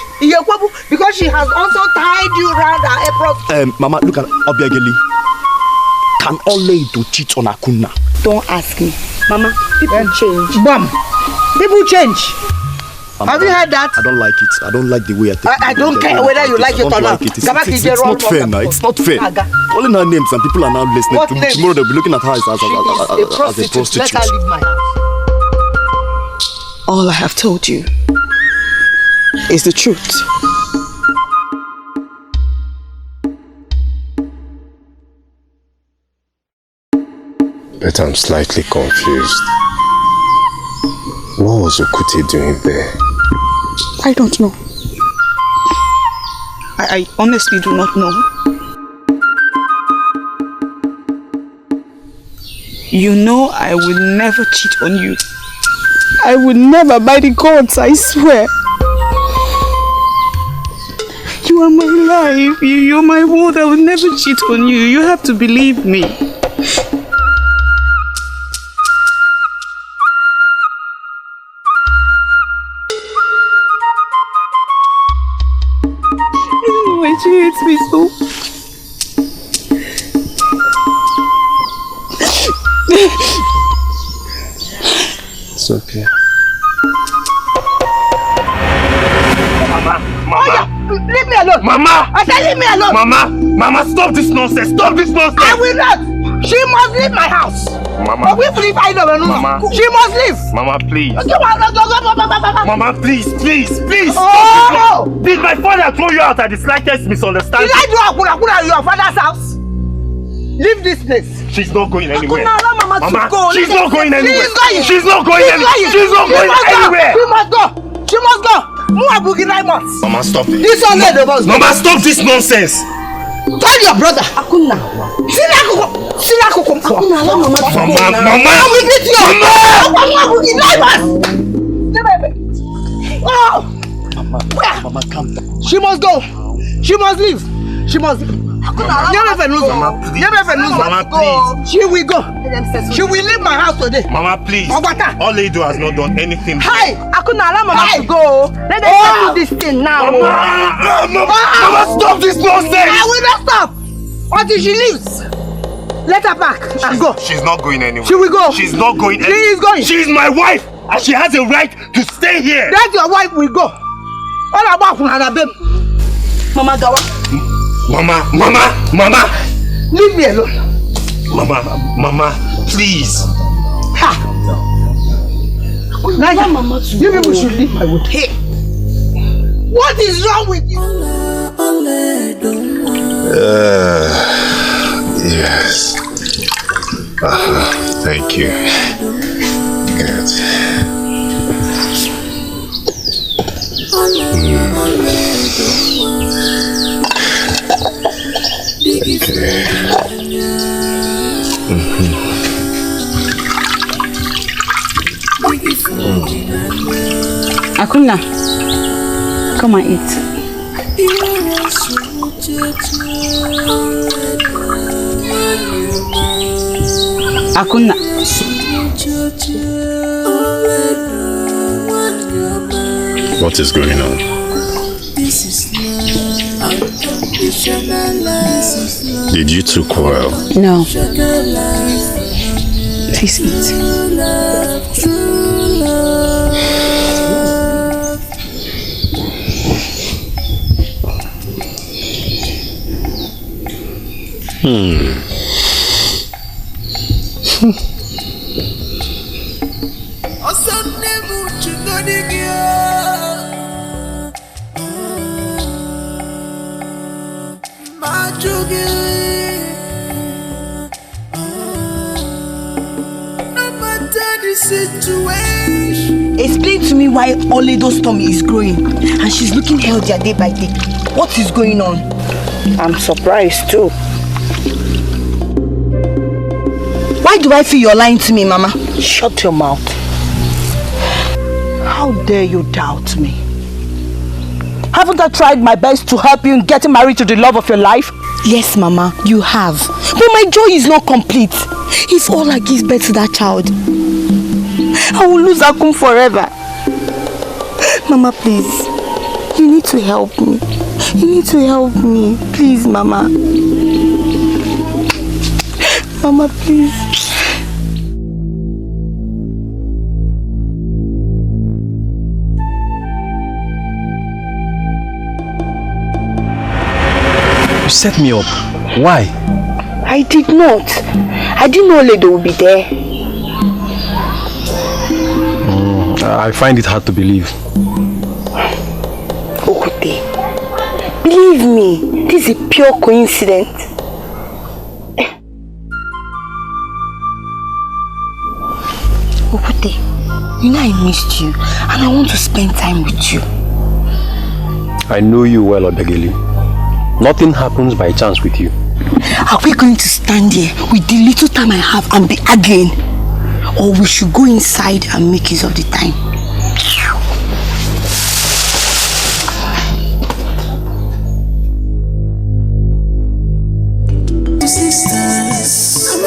Because she has also tied you around her apron. Mama, look at Obiageli. Can Olaedo cheat on Akuna? Don't ask me. Mama, people change. Bam. People change. Mama, have you heard that? I don't like it. I don't like the way I think. I don't care whether you like it or not. It's not fair now. It's not fair. Calling her names and people are now listening. Tomorrow they'll be looking at her as a prostitute. Let her leave my house. All I have told you is the truth. But I'm slightly confused. What was Okute doing there? I don't know. I honestly do not know. You know I will never cheat on you. I will never, by the gods, I swear. You are my life. You're my world. I will never cheat on you. You have to believe me. She hates me so. It's okay. Mama! Leave me alone! Mama! I said leave me alone! Mama, stop this nonsense! Stop this nonsense! I will not! She must leave my house! Mama! Mama! She must leave! Mama, please! Mama, please! Oh! Did my father throw you out at the slightest misunderstanding? Did I do Akuna your father's house? Leave this place! She's not going anywhere! Mama, she's not going anywhere! She's not going anywhere! She must go! She must go! Mama, stop it! This one lady must go! Mama, stop this nonsense! Tell your brother! Akuna! Mama! Mama, calm down. She must go! She must leave! She must leave! Mama, please! She will go! She will leave my house today! Mama, please! Olaedo has not done anything. Hi! Akuna, allow Mama to go! Let them settle this thing now! Mama, stop this nonsense! I will not stop! Until she leaves! Let her back and go! She's not going anywhere. She will go! She's not going anywhere. She is going! She is my wife! And she has a right to stay here! That your wife will go! All about Mama Gawa. Mama. Leave me alone. Mama, please. Ha! Naja, Mama, you people should leave my wood. Hey! What is wrong with you? Yes. Thank you. Good. Okay. Akuna, come and eat. Akuna. What is going on? Did you two quarrel? No. Please eat. Explain to me why Olaedo's tummy is growing and she's looking healthier day by day. What is going on? I'm surprised too. Why do I feel you're lying to me, Mama? Shut your mouth. How dare you doubt me? Haven't I tried my best to help you in getting married to the love of your life? Yes, Mama, you have. But my joy is not complete. If all I give birth to that child, I will lose Akum forever. Mama, please. You need to help me. You need to help me. Please, Mama. Mama, please. You set me up. Why? I did not. I didn't know Olaedo would be there. I find it hard to believe. Okute, believe me, this is a pure coincidence. Okute, you know I missed you and I want to spend time with you. I know you well, Odageli. Nothing happens by chance with you. Are we going to stand here with the little time I have and be arguing? Or we should go inside and make use of the time? Sisters,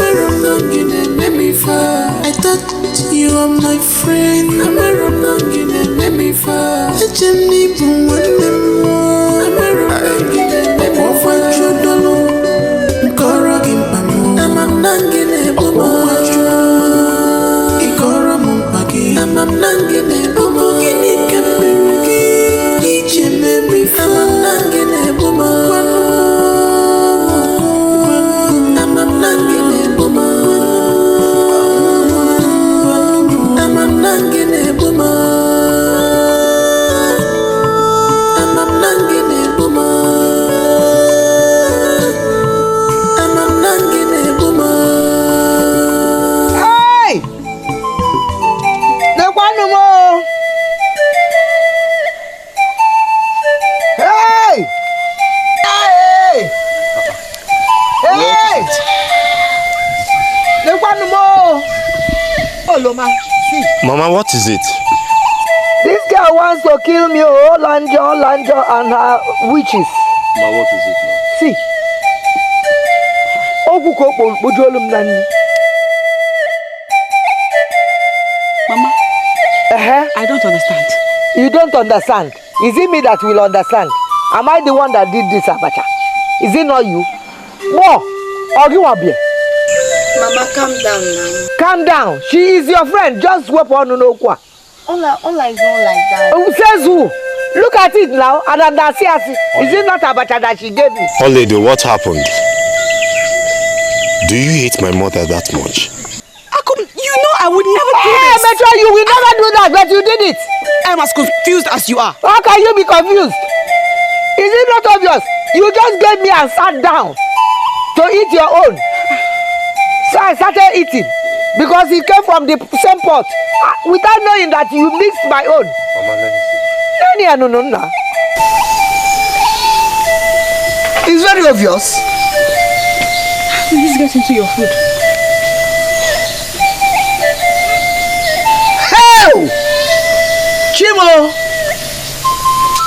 I thought you were my friend. Mama, what is it? This girl wants to kill me, Lanjo and her witches. Ma, what is it now? See. Mama, I don't understand. You don't understand? Is it me that will understand? Am I the one that did this, Abacha? Is it not you? Mama, calm down now. Calm down. She is your friend. Just weep on no kwa. Ola is not like that. Who says who? Look at it now. And is it not abacha that she gave me? Olaedo, what happened? Do you hate my mother that much? You know I would never do this. Metro, you will never do that, but you did it. I'm as confused as you are. How can you be confused? Is it not obvious? You just gave me and sat down to eat your own. So I started eating because it came from the same pot without knowing that you mixed my own. Mama, let me see. No. It's very obvious. Please get into your food. Hey! Chimo!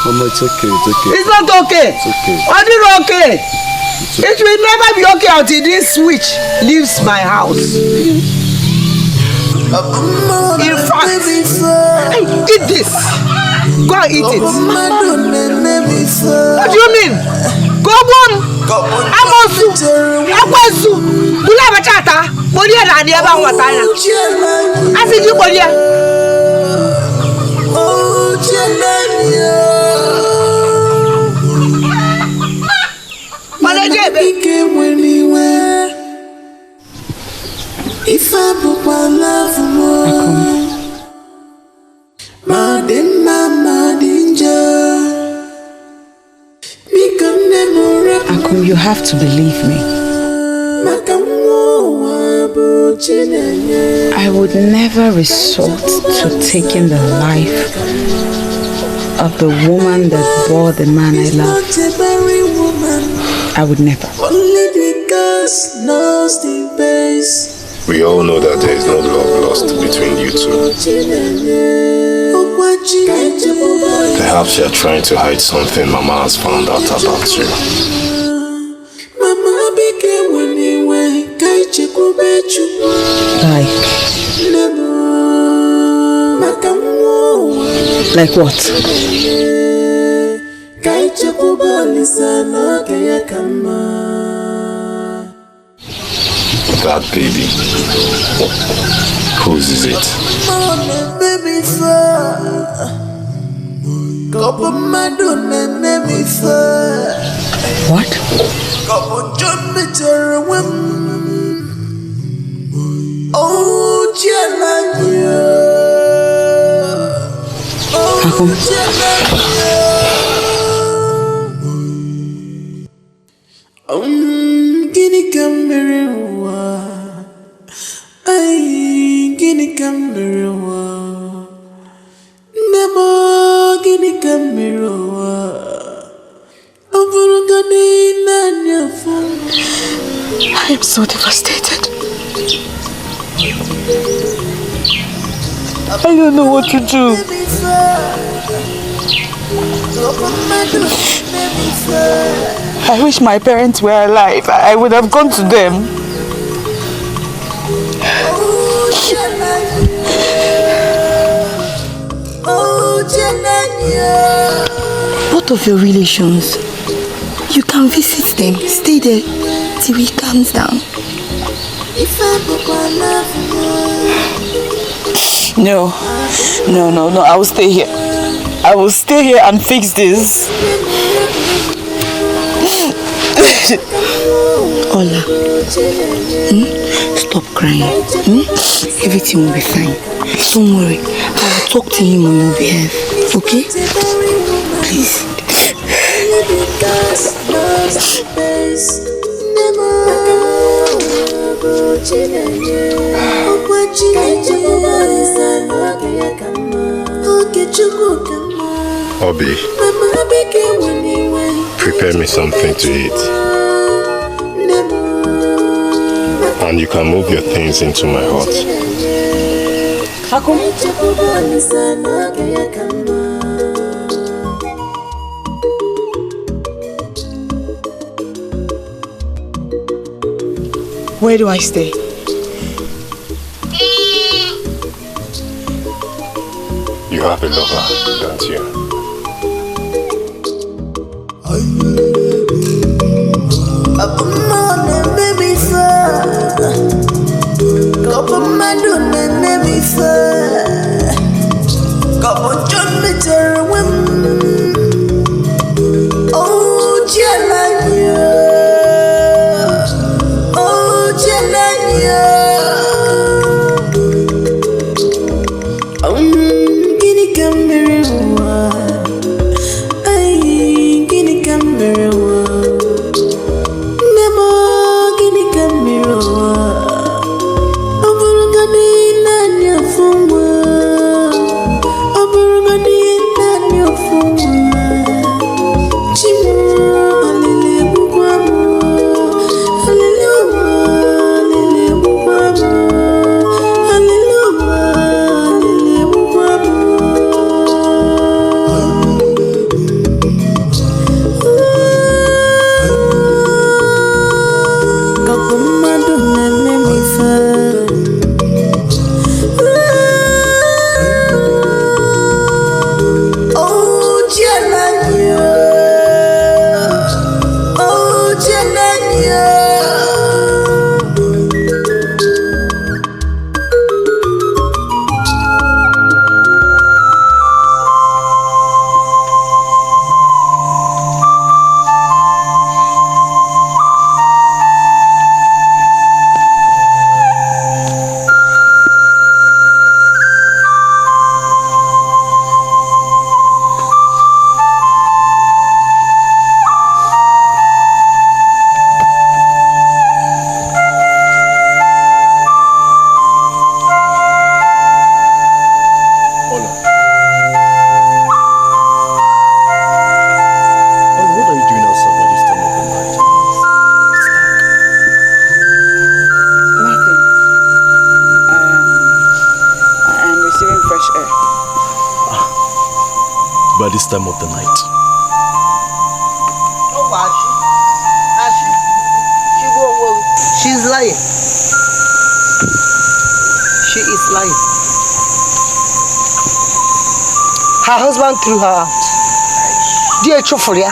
Mama, it's okay. It's not okay. It's okay. What is okay? It will never be okay until this witch leaves my house. In fact, hey, eat this. Go and eat it. What do you mean? Go on. Amosu. Bula bachata. Moria na ni eba watanya. Asiji moria. If I put my love Akum, you have to believe me. I would never resort to taking the life of the woman that bore the man I love. I would never. Only because knows the base. We all know that there is no love lost between you two. Perhaps you're trying to hide something Mama has found out about you. Like what? That baby. Whose is it? What? Gini kamberewa Nemo gini kamberewa Oburugani nanyafu I am so devastated. I don't know what to do. I wish my parents were alive. I would have gone to them. Both of your relations, you can visit them. Stay there till he calms down. No, I will stay here. I will stay here and fix this. Ola, stop crying. Everything will be fine. Don't worry. I will talk to him on your behalf. Okay? Please. Obi, prepare me something to eat. And you can move your things into my hut. Where do I stay? You have a lover, don't you? this time of the night. She's lying. She is lying. Her husband threw her out. Dear Choforia,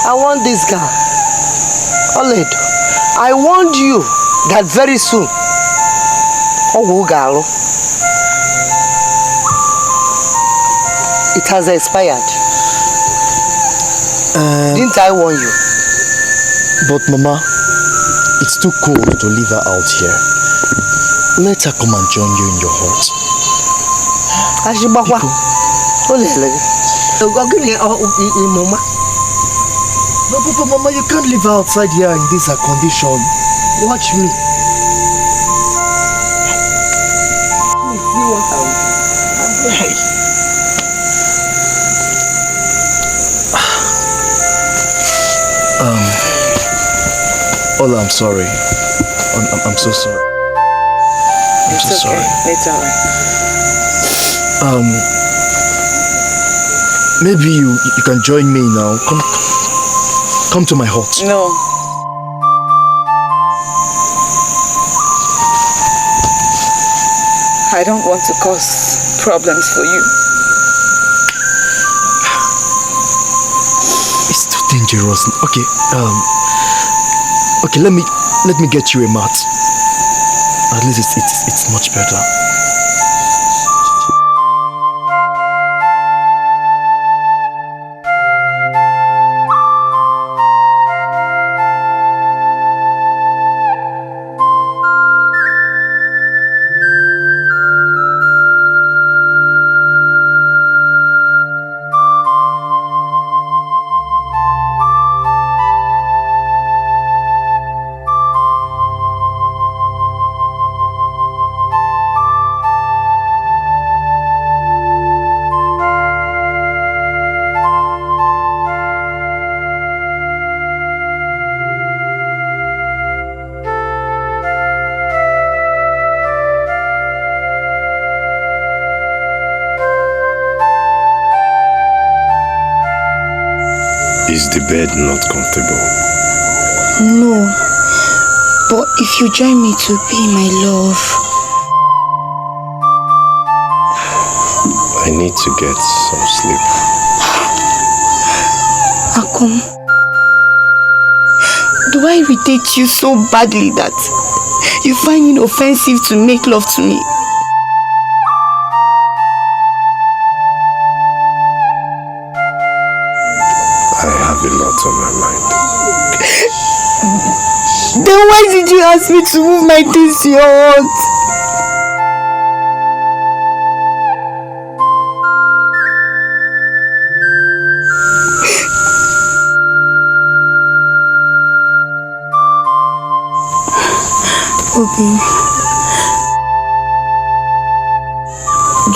I want this girl. Oledo, I warned you that very soon, Owoh girl, it has expired. Didn't I warn you? But Mama, it's too cold to leave her out here. Let her come and join you in your hut. But Mama, you can't leave her outside here in this condition. Watch me. Ola, I'm sorry. I'm so sorry. I'm so sorry. It's alright. Maybe you can join me now. Come to my hut. No. I don't want to cause problems for you. It's too dangerous. Okay, okay, let me get you a mat. At least it's much better. Is the bed not comfortable? No. But if you join me to be my love. I need to get some sleep. Akum, do I irritate you so badly that you find it offensive to make love to me? A lot on my mind. Then why did you ask me to move my things to your hut? Obi,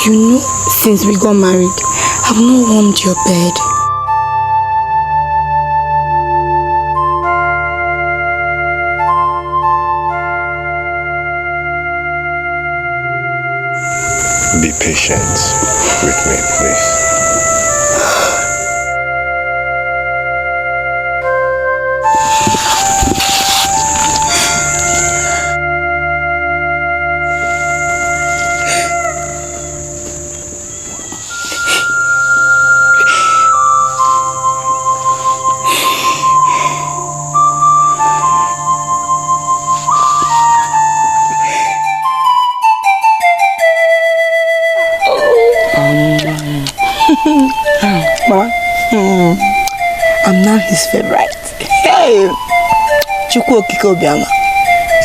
you know, since we got married, I've not warmed your bed. Be patient with me, please. I'm now his favorite. Hey! Chukwu okike obiama.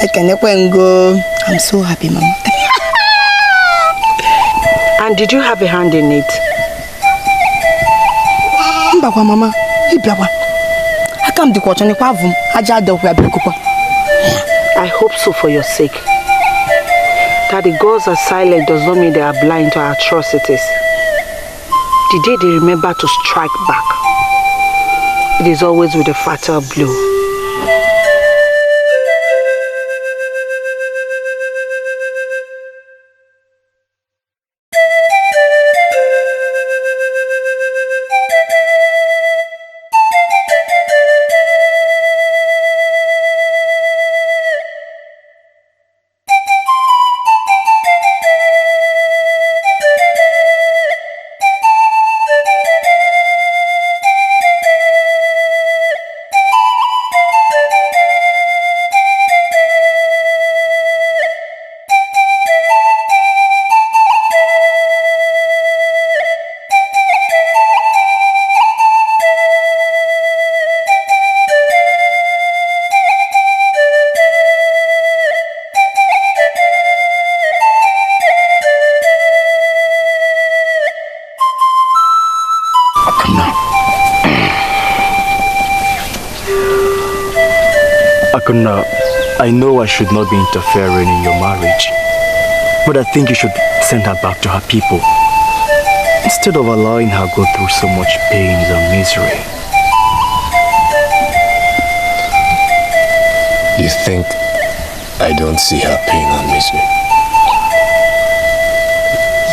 I can go. I'm so happy, Mama. And did you have a hand in it? Mbakwa, Mama. Iblawa. I can't do what I hope so for your sake. That the gods are silent does not mean they are blind to our atrocities. The day they remember to strike back, it is always with a fatal blow. Akuna, I know I should not be interfering in your marriage, but I think you should send her back to her people instead of allowing her go through so much pains and misery. You think I don't see her pain and misery?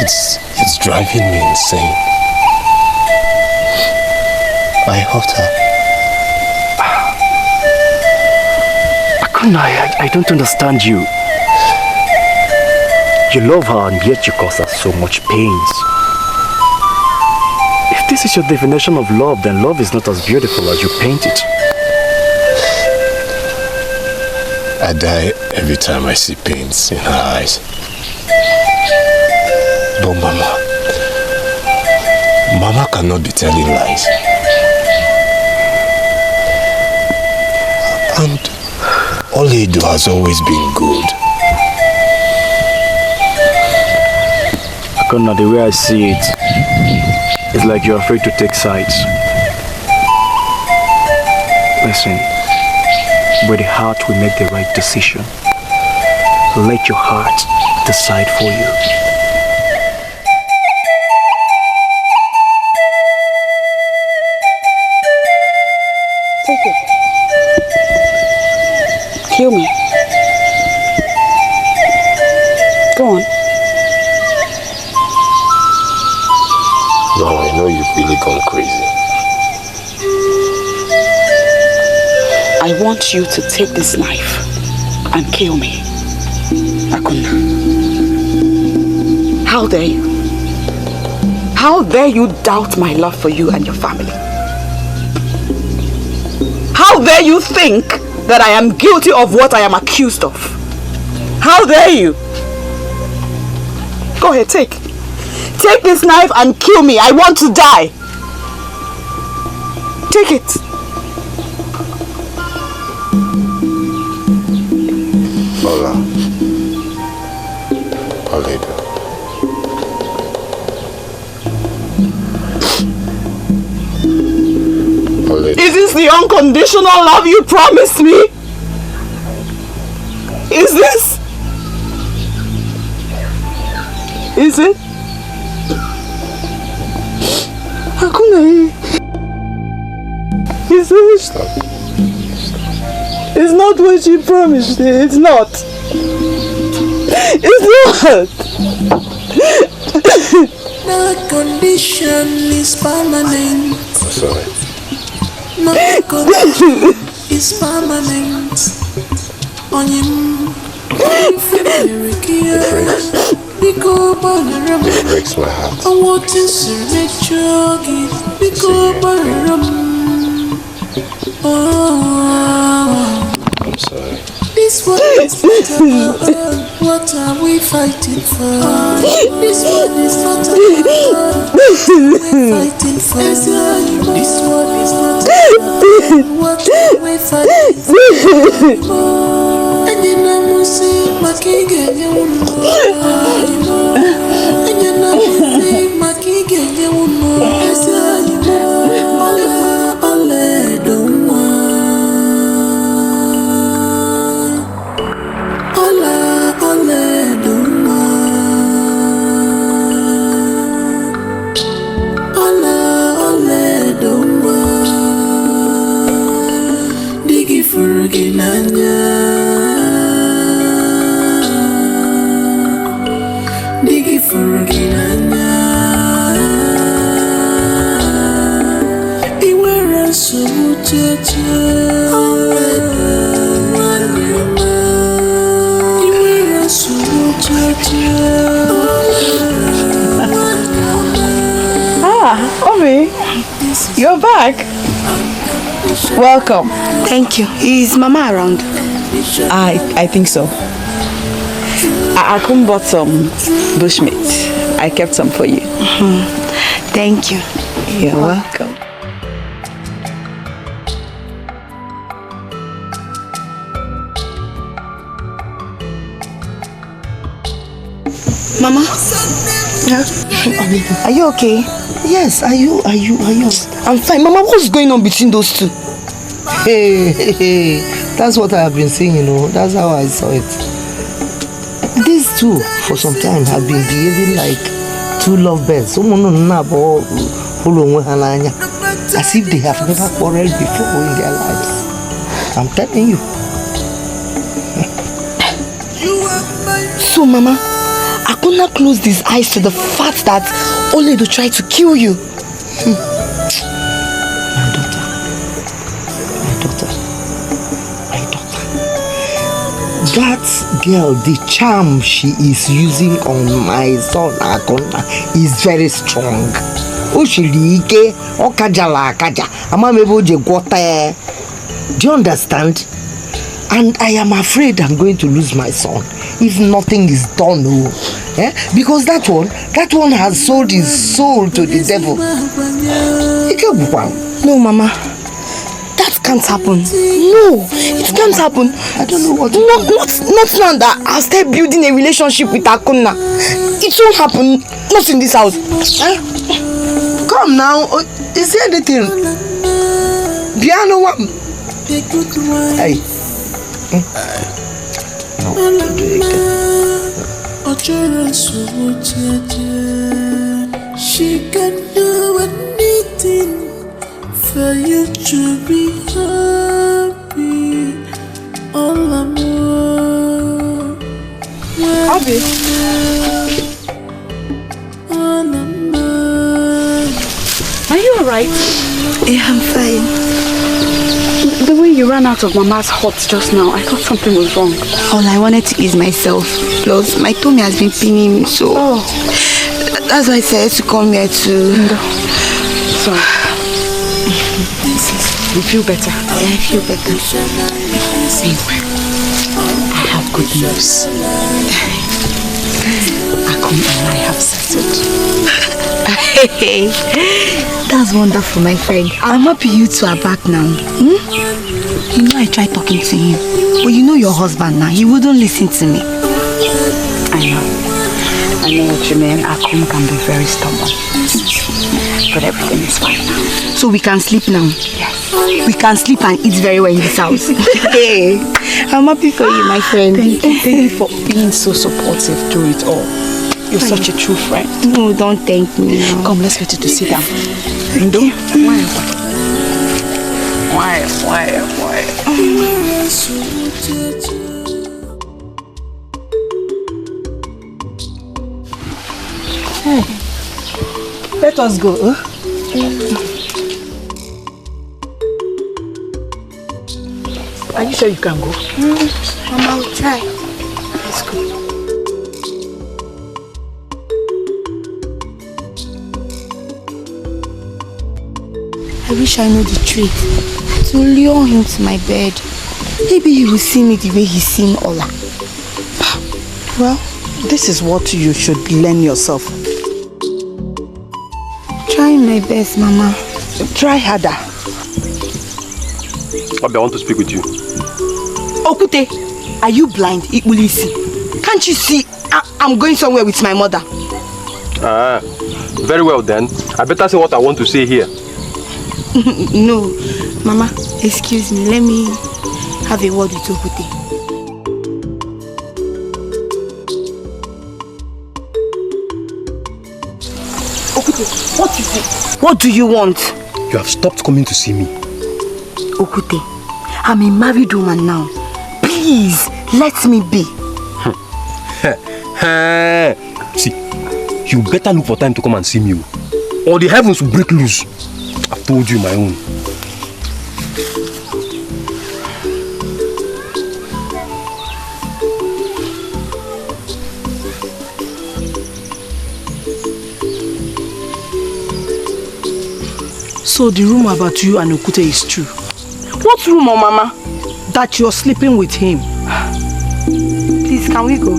It's driving me insane. I hurt her. Akuna, I don't understand you. You love her and yet you cause her so much pains. If this is your definition of love, then love is not as beautiful as you paint it. I die every time I see pains in her eyes. But Mama cannot be telling lies. And Olaedo has always been good. Akona, the way I see it, it's like you're afraid to take sides. Listen, with the heart we make the right decision. Let your heart decide for you. Take it. Kill me. Go on. No, I know you've really gone crazy. I want you to take this knife and kill me. Akuna. How dare you? How dare you doubt my love for you and your family? How dare you think that I am guilty of what I am accused of? How dare you? Go ahead, take this knife and kill me. I want to die. Take it. Olaedo. Is this the unconditional love you promised me? Is this? Is it? Akuna. Is it? Stop. It's not what you promised. It's not. It's not. The condition is permanent. I'm sorry. No condition is permanent. On him, It breaks my heart. I want to surrender you. I'm sorry. This one is not about what are we fighting for? This one is not about what we're fighting for. This one is not about what we're fighting for. And you know, see, my king and you know. And you know, see, my king and you know. Olaedo. Digi Furginanya Iwera Suchacha Iwera Suchacha. Obi, you're back. Welcome. Thank you. Is Mama around? I think so. I couldn't bought some bushmeat. I kept some for you. Thank you. You're welcome. Mama? Yeah? Are you okay? Yes, are you? I'm fine. Mama, what's going on between those two? Hey, That's what I have been saying, you know. That's how I saw it. These two, for some time, have been behaving like two lovebirds. As if they have never quarreled before in their lives. I'm telling you. So, Mama, I could not close these eyes to the fact that Olaedo tried to kill you. That girl, the charm she is using on my son Akona is very strong. Do you understand? And I am afraid I'm going to lose my son if nothing is done. Because that one has sold his soul to the devil. No, Mama. That can't happen. No, it can't happen. I don't know what to do. Not now that I'll start building a relationship with Akuna. It won't happen. Not in this house. Come now. Is there anything? Piano one. Hey. She can do anything for you to be happy. All amor. Abby. Are you alright? Yeah, I'm fine. The way you ran out of Mama's hut just now, I thought something was wrong. All I wanted to ease myself. Plus, my tummy has been pinning me, so... That's why I said to come here to... Sorry. You feel better? Yeah, I feel better. Anyway, I have good news. Akum and I have settled. Hey, that's wonderful, my friend. I'm happy you two are back now. You know I tried talking to him, but you know your husband now. He wouldn't listen to me. I know what you mean. Akum can be very stubborn. But everything is fine now. So we can sleep now? Yes. We can sleep and eat very well in this house. Hey, I'm happy for you, my friend. Thank you for being so supportive through it all. You're such a true friend. No, don't thank me. Come, let's get you to sit down. Ndo? Why? Hey, let us go, huh? Are you sure you can go? Mama, will try. Let's go. I wish I knew the trick to lure him to my bed. Maybe he will see me the way he's seen Ola. Well, this is what you should learn yourself. Trying my best, Mama. Try harder. Abi, I want to speak with you. Okute, are you blind? Can't you see I'm going somewhere with my mother? Very well then. I better say what I want to say here. No, Mama, excuse me. Let me have a word with Okute. Okute, what is it? What do you want? You have stopped coming to see me. Okute, I'm a married woman now. Please, let me be. See, you better look for time to come and see me, or the heavens will break loose. I've told you my own. So the rumor about you and Okute is true? What rumor, Mama? That you're sleeping with him. Please, can we go?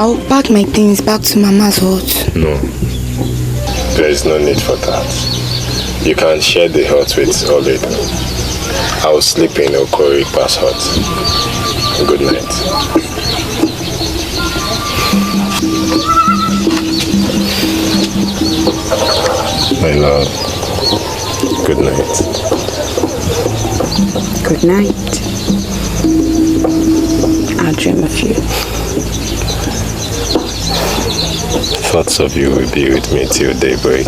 I'll pack my things back to Mama's hut. No, there is no need for that. You can share the hut with Olaedo. I will sleep in Okorikpa's hut. Good night. My love, good night. Good night. I'll dream of you. Thoughts of you will be with me till daybreak.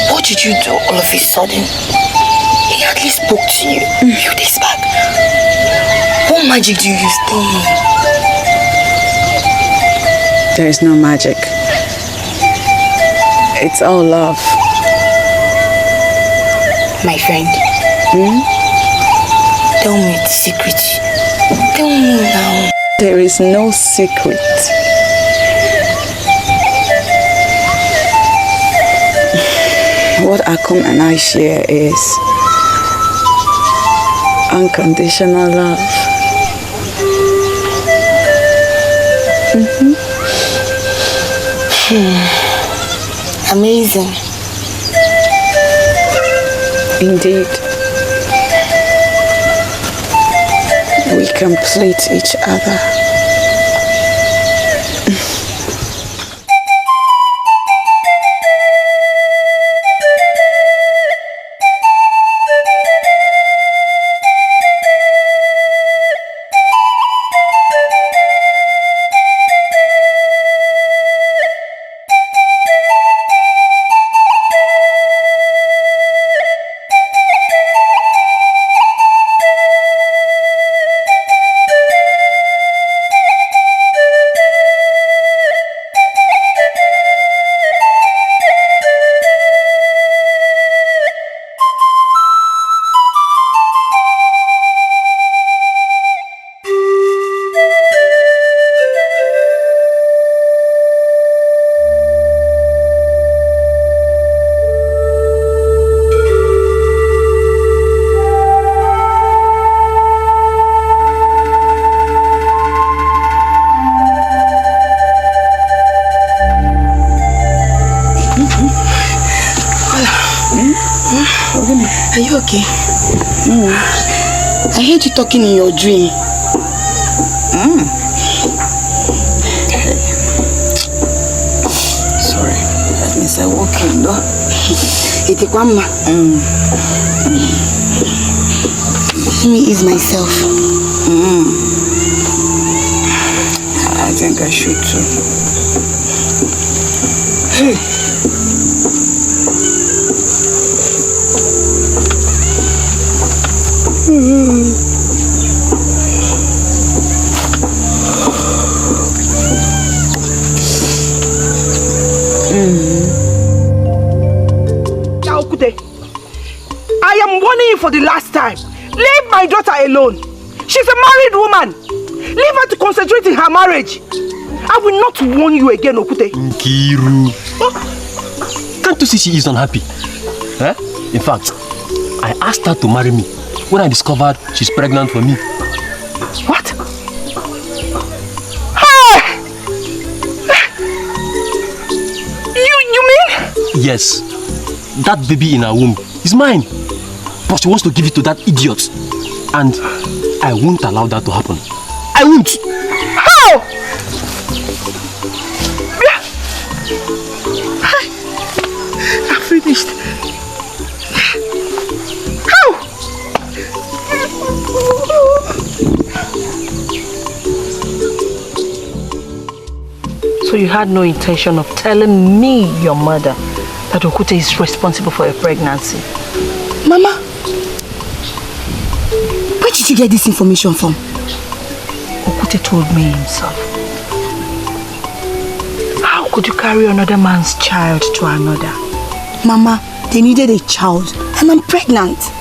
What did you do all of a sudden? He hardly spoke to you a few days back. What magic do you use? Tell me. There is no magic. It's all love. My friend. Tell me the secret. Tell me now. There is no secret. What Akum and I share is unconditional love. Amazing. Indeed. We complete each other. Are you okay? I heard you talking in your dream. Sorry. That means I woke in, though. Let me ease myself. I think I should too. I am warning you for the last time. Leave my daughter alone. She's a married woman. Leave her to concentrate in her marriage. I will not warn you again, Okute. Nkiru. Can't you see she is unhappy? Eh? In fact, I asked her to marry me when I discovered she's pregnant for me. What? Hey! You mean? Yes. That baby in her womb is mine. But she wants to give it to that idiot. And I won't allow that to happen. I won't. How? I'm finished. How? So you had no intention of telling me, your mother, that Okute is responsible for your pregnancy? Mama, where did you get this information from? Okute told me himself. How could you carry another man's child to another? Mama, they needed a child and I'm pregnant.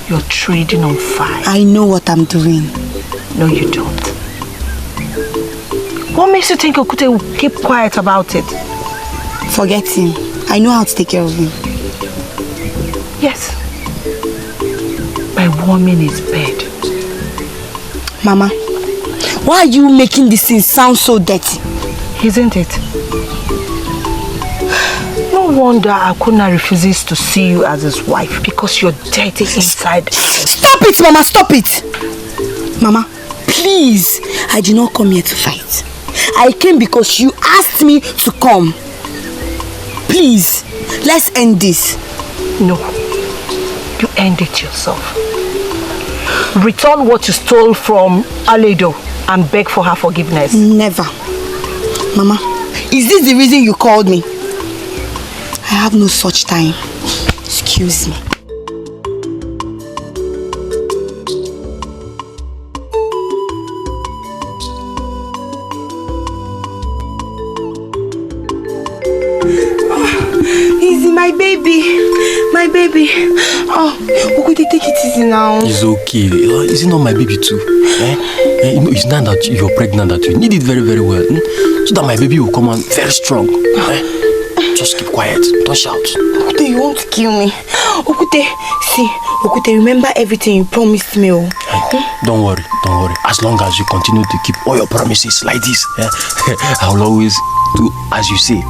You're trading on fire. I know what I'm doing. No, you don't. What makes you think Okute will keep quiet about it? Forget him. I know how to take care of him. Yes. By warming his bed. Mama, Why are you making this thing sound so dirty? Isn't it? No wonder Akuna refuses to see you as his wife, because you're dirty inside. Stop it, Mama, stop it! Mama, please, I did not come here to fight. I came because you asked me to come. Please, let's end this. No, you end it yourself. Return what you stole from Olaedo and beg for her forgiveness. Never. Mama, is this the reason you called me? I have no such time. Excuse me. Easy, my baby. My baby. Oh, could you take it easy now? It's okay. Is it not my baby too? You know, it's now that you're pregnant that you need it very, very well. So that my baby will come out very strong. Just keep quiet. Don't shout. Okute, you won't kill me. Okute, see, Okute, remember everything you promised me. Oh. Don't worry, don't worry. As long as you continue to keep all your promises like this, I will always do as you say.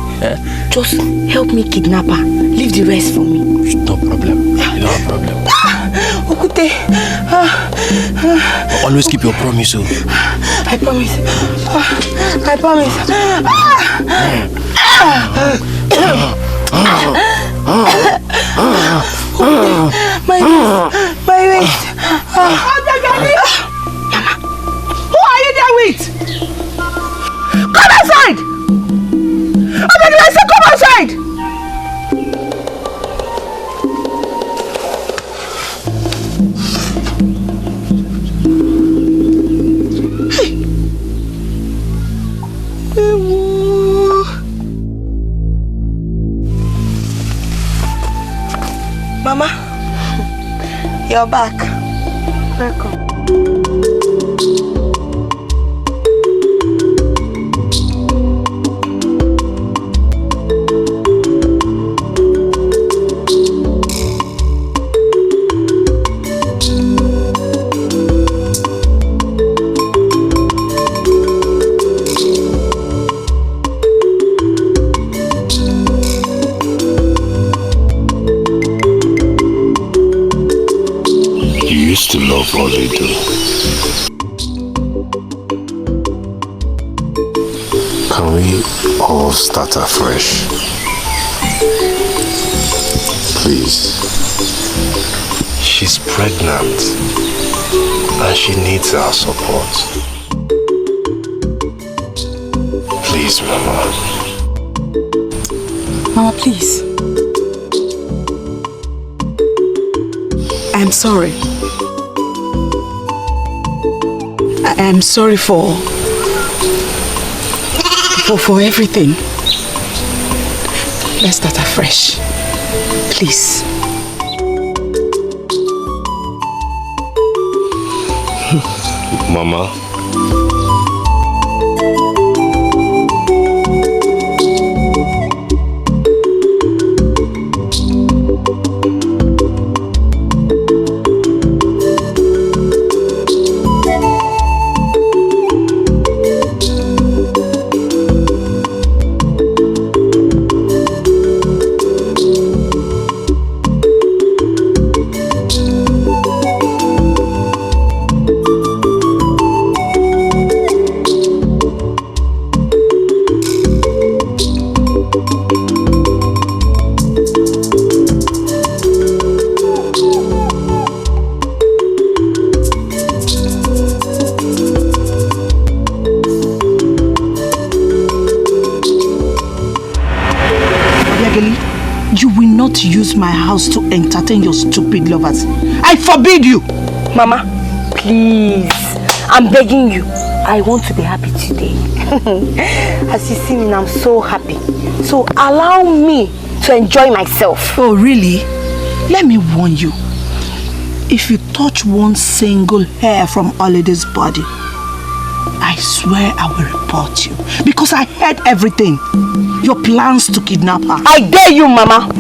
Just help me kidnap her. Leave the rest for me. No problem. No problem. Okute. Always keep your promise. Oh. I promise. I promise. My waist. Who are you there with? Come outside! I said come outside! Mama, you're back. Welcome. To love Olaedo. Can we all start afresh? Please. She's pregnant and she needs our support. Please, Mama. Mama, please. I'm sorry. I'm sorry for everything. Let's start afresh. Please. Mama. Use my house to entertain your stupid lovers. I forbid you! Mama, please. I'm begging you. I want to be happy today. As you see me, I'm so happy. So allow me to enjoy myself. Oh, really? Let me warn you. If you touch one single hair from Olaedo's body, I swear I will report you. Because I heard everything. Your plans to kidnap her. I dare you, Mama.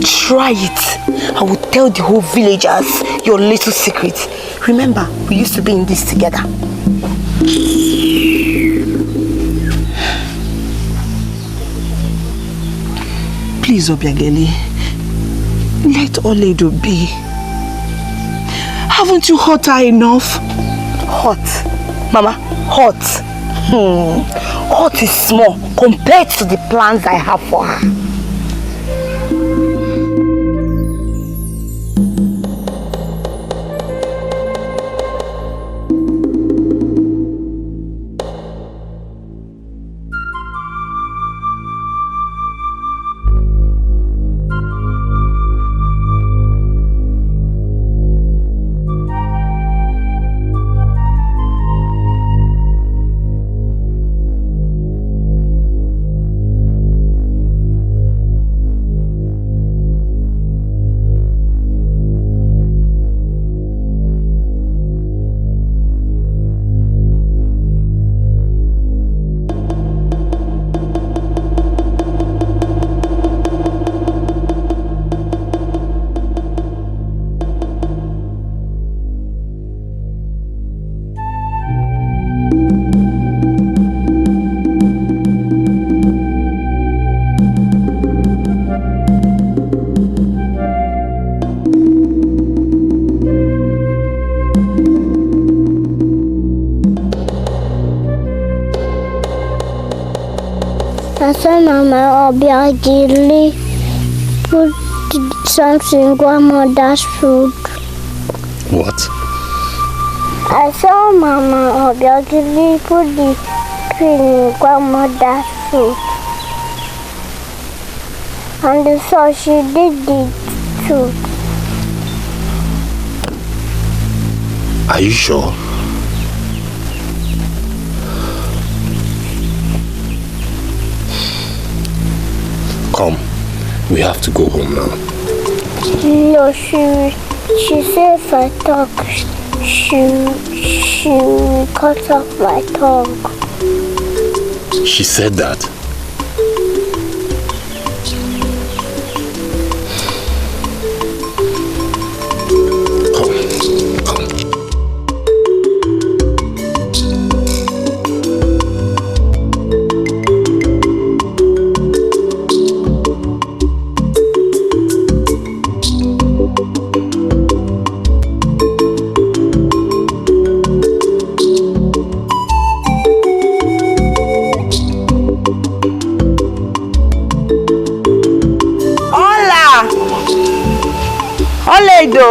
Try it. I will tell the whole villagers your little secret. Remember, we used to be in this together. Please, Obiageli, let Olaedo be. Haven't you hurt her enough? Hot. Mama, hot. Hot is small compared to the plans I have for her. Mama Obiageli put something in grandmother's food. What? I saw Mama Obiageli put the cream in grandmother's food. And so she did it too. Are you sure? Come, we have to go home now. No, she said if I talk, she will cut off my tongue. She said that? Olaedo.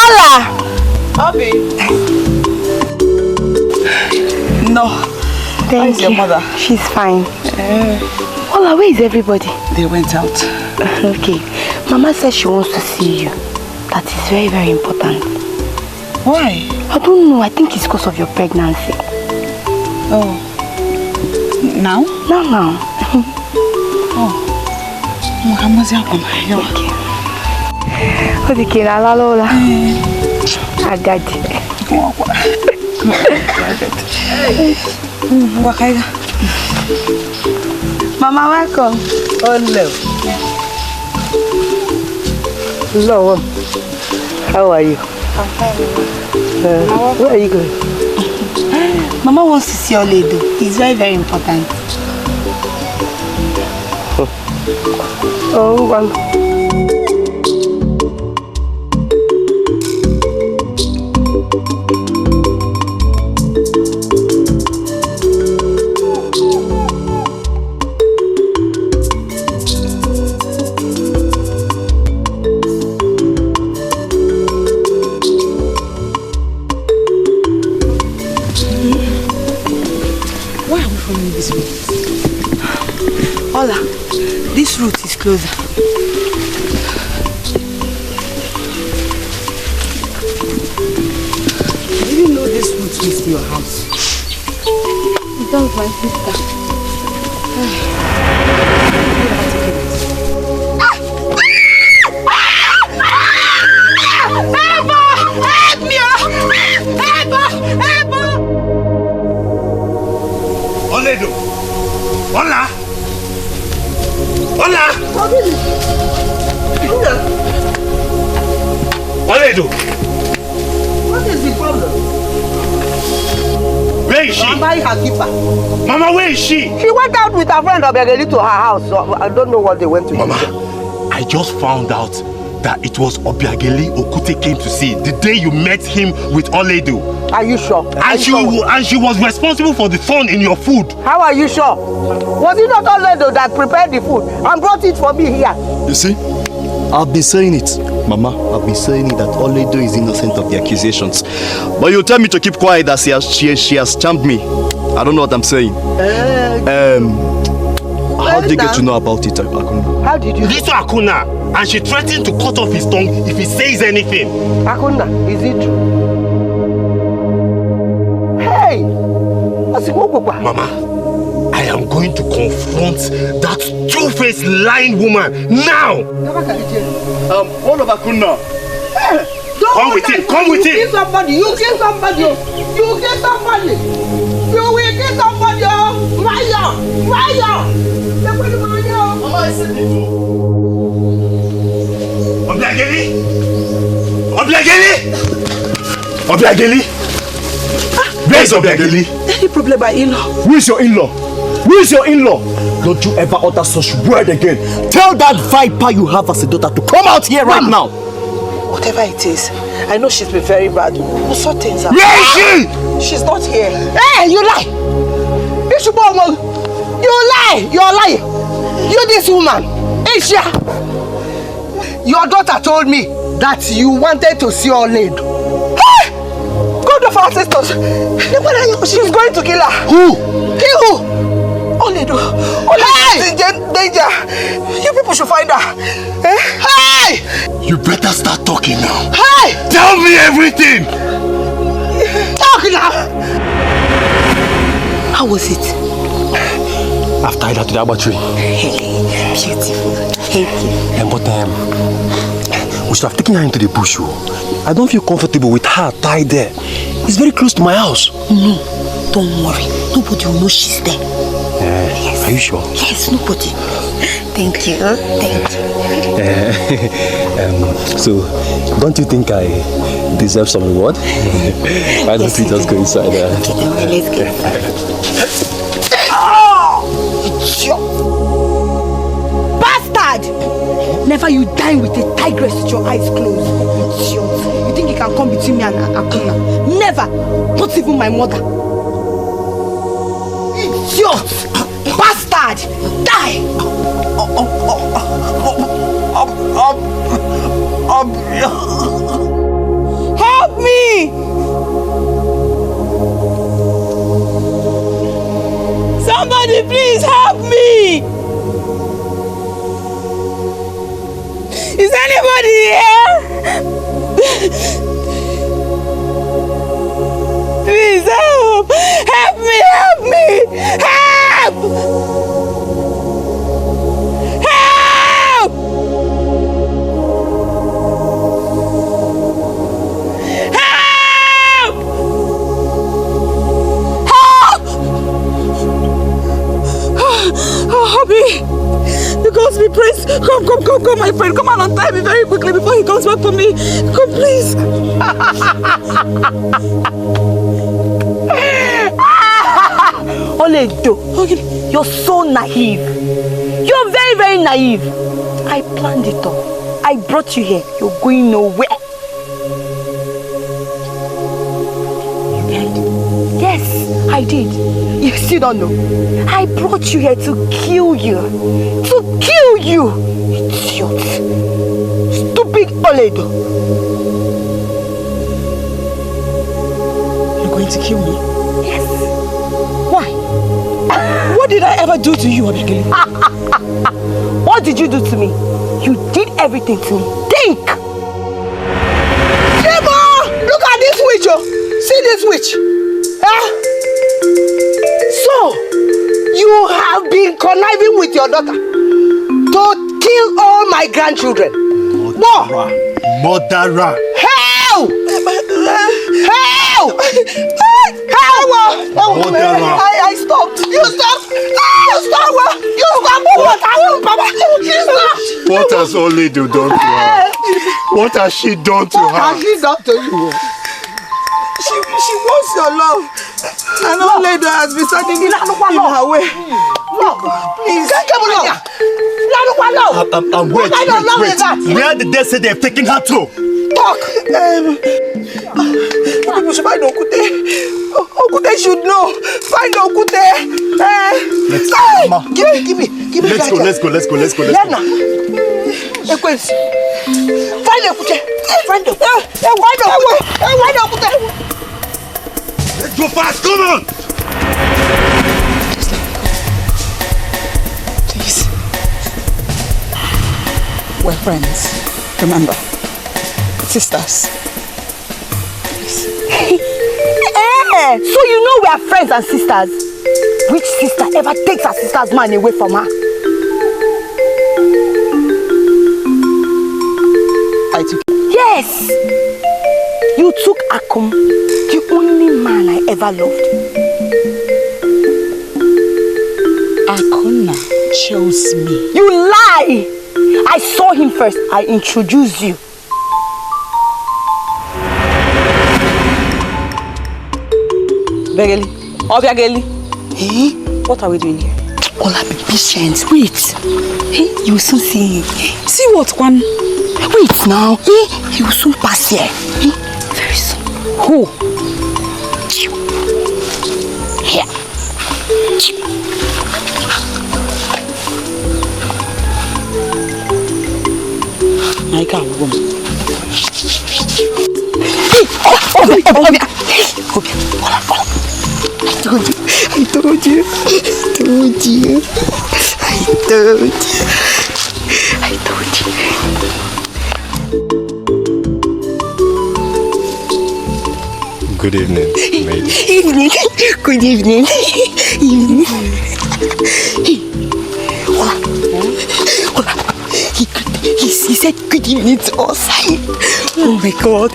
Ola. Obi. No. Thank you. Your mother? She's fine. Ola, where is everybody? They went out. Okay. Mama says she wants to see you. That is very, very important. Why? I don't know. I think it's because of your pregnancy. Oh. Now? Now. Oh. Okay, Lola. I got it. Mama, welcome. Hello. Hello. How are you? I'm fine. Where are you going? Mama wants to see Olaedo. It's very, very important. Oh, well. Why are we following this way? Ola, this route is closer. I didn't know this route leads to your house. It does, my sister. Help me! Help! Olaedo! Ola! Ola! Olaedo! What is the problem? Where is she? Mama is her keeper. Mama, where is she? She went out with her friend Obiageli to her house. So I don't know what they went to. Mama, I just found out that it was Obiageli Okute came to see the day you met him with Olaedo. Are you sure? And she was responsible for the thorn in your food. How are you sure? Was it not Olaedo that prepared the food and brought it for me here? You see, I've been saying it, Mama. I've been saying it that Olaedo is innocent of the accusations. But you tell me to keep quiet as she has charmed me. I don't know what I'm saying. How did you get to know about it, Akuna? How did you? This to Akuna, and she threatened to cut off his tongue if he says anything. Akuna, is it true? Hey! Mama, I am going to confront that two-faced lying woman now! All of Akuna. Come with him, come with him! You kill somebody, you kill somebody, you kill somebody! You will kill somebody, Maya! Mama, I said it. Obiageli! Where is Obiageli? Any problem by in-law? Who is your in-law? Who is your in-law? Don't you ever utter such word again. Tell that viper you have as a daughter to come out here right now. Whatever it is, I know she's been very bad. We'll sort things out. Where is she? She's not here. Hey, you lie! You lie! You're lying! You this woman! Aisha! Your daughter told me that you wanted to see Olaedo. Hey! God of our sisters! She's going to kill her. Who? Kill who? Olaedo. Olaedo is in danger. You people should find her. Hey! You better start talking now. Hey! Tell me everything! Talk now! How was it? I've tied her to the abattoir. Hey, beautiful. Thank you. But we should have taken her into the bush. I don't feel comfortable with her tied there. It's very close to my house. No, don't worry. Nobody will know she's there. Yes. Are you sure? Yes, nobody. Thank you. Thank you. So, don't you think I deserve some reward? Why don't we just go inside there? Okay, let's go. Bastard! Never you dine with a tigress with your eyes closed. Idiot. You think you can come between me and Akuna? Never! Not even my mother. Idiot! Bastard! Die! Help me! Somebody please help me! Is anybody here? Please help! Help me! Help me! Help! Help! Help! Help! Oh, Hobby! The gods be praised. Come, my friend. Come and untie me very quickly before he comes back for me. Come, please. Olaedo, you're so naive. You're very, very naive. I planned it all. I brought you here. You're going nowhere. You did? Yes, I did. You still don't know. I brought you here to kill you. To kill you! Idiot. Stupid Olaedo. You're going to kill me? Yes. Why? What did I ever do to you, Abigail? What did you do to me? You did everything to me. Think! Nemo! Look at this witch, oh! See this witch? Huh? So, you have been conniving with your daughter to kill all my grandchildren. Murderer! Murderer! Help! Help! Help! I stopped. You stopped! You stopped! You stopped! You stopped! What has Olaedo done to her? What has she done to her? What has she done to you? She wants your love. And Olaedo has been standing in her way. Look, please. Wait. Where did they say they've taken her to? Talk. People should find Okute. Okute should know. Find Okute. Give me. Let's go. Yana. Equence. Find Okute. Find Okute. Let's go fast. Come on. Please. We're friends. Remember. Sisters. So you know we are friends and sisters. Which sister ever takes her sister's man away from her? I took. Yes! You took Akum, the only man I ever loved. Akuna chose me. You lie! I saw him first. I introduced you. Begeli. Obiageli. Hey, what are we doing here? Ola, be patient. Wait. Hey, you will soon see. See what, Kwan? Wait now. Hey, he will soon pass here. Hey, very soon. Who? Here. I can't go. I told you. Good evening, lady. Evening. Good evening. Evening. Hola. He said good evening to us. Oh my God.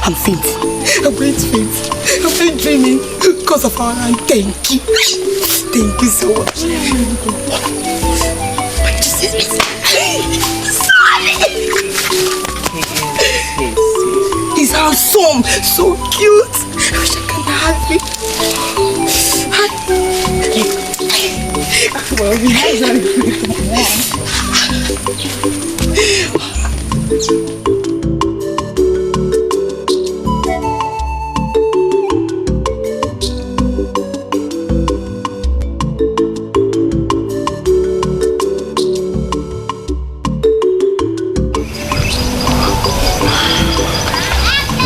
I'm faint. I'm going to faint. I've been dreaming because of our hand. Thank you. Thank you so much. Sorry. He's handsome, so cute. I wish I can have him. Well, we have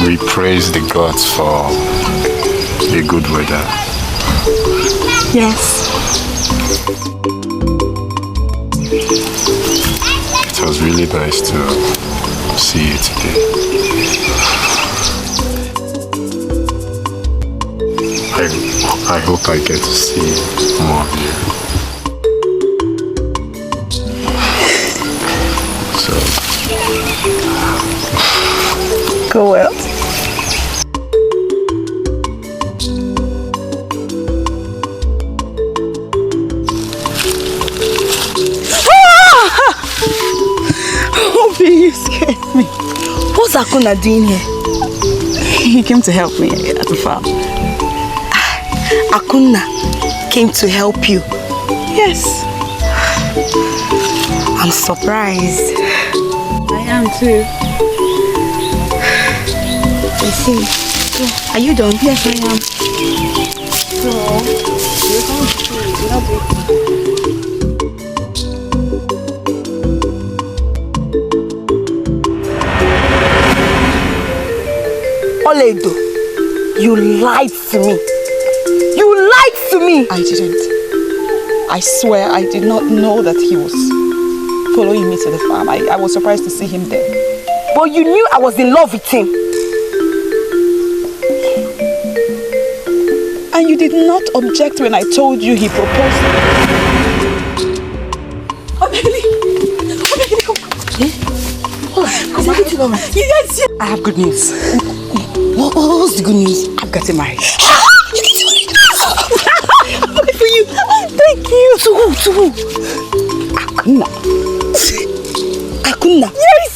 We praise the gods for the good weather. Yes. It was really nice to see you today. I hope I get to see more of you. So, go well. You scared me. What's Akuna doing here? He came to help me at the farm. Akuna came to help you? Yes. I'm surprised. I am too. I see. So, are you done? Yes, I am. So, you're going to see. You're not waiting. Olaedo, you lied to me. You lied to me. I didn't. I swear I did not know that he was following me to the farm. I was surprised to see him there. But you knew I was in love with him. And you did not object when I told you he proposed. Oh, baby. Come. Is everything all right? Yes. I have good news. What's the good news? I've gotten married. You get married? I'm happy for you. Thank you. To who? Akuna. Akuna? Yes.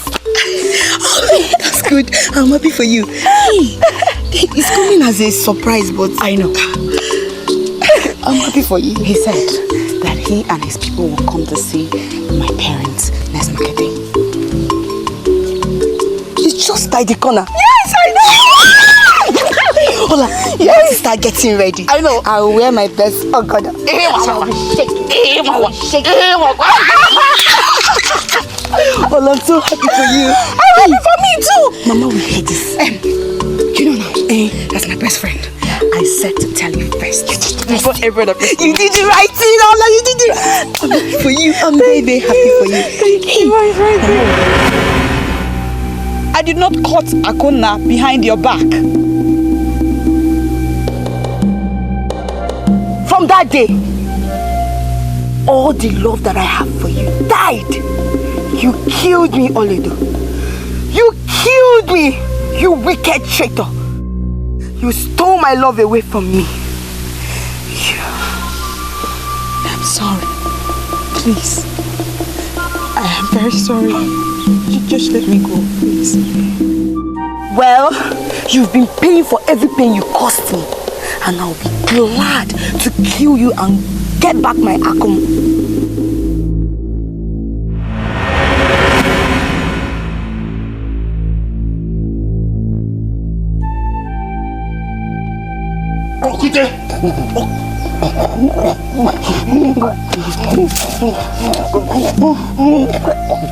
Oh, that's good. I'm happy for you. Hey, It's coming as a surprise, but I know. I'm happy for you. He said that he and his people will come to see my parents next market day. It's just by the corner. Yes, I know! Hola, you have to start getting ready. I know. I will wear my best. Oh God. I will be shaking. Hola, I'm so happy for you. I'm happy for me too. Mama will hear this. You know now, that's my best friend. I said to tell you first. Before everyone else. You did the right thing, Hola. You did it right. I'm happy for you. I'm very, very happy for you. Thank you, my friend. I did not cut Akona behind your back. From that day, all the love that I have for you died. You killed me, Olaedo. You killed me, you wicked traitor. You stole my love away from me. I'm sorry. Please. I am very sorry. Just let me go, please. Well, you've been paying for every pain you caused me. And I'll be glad to kill you and get back my Akom. Okute!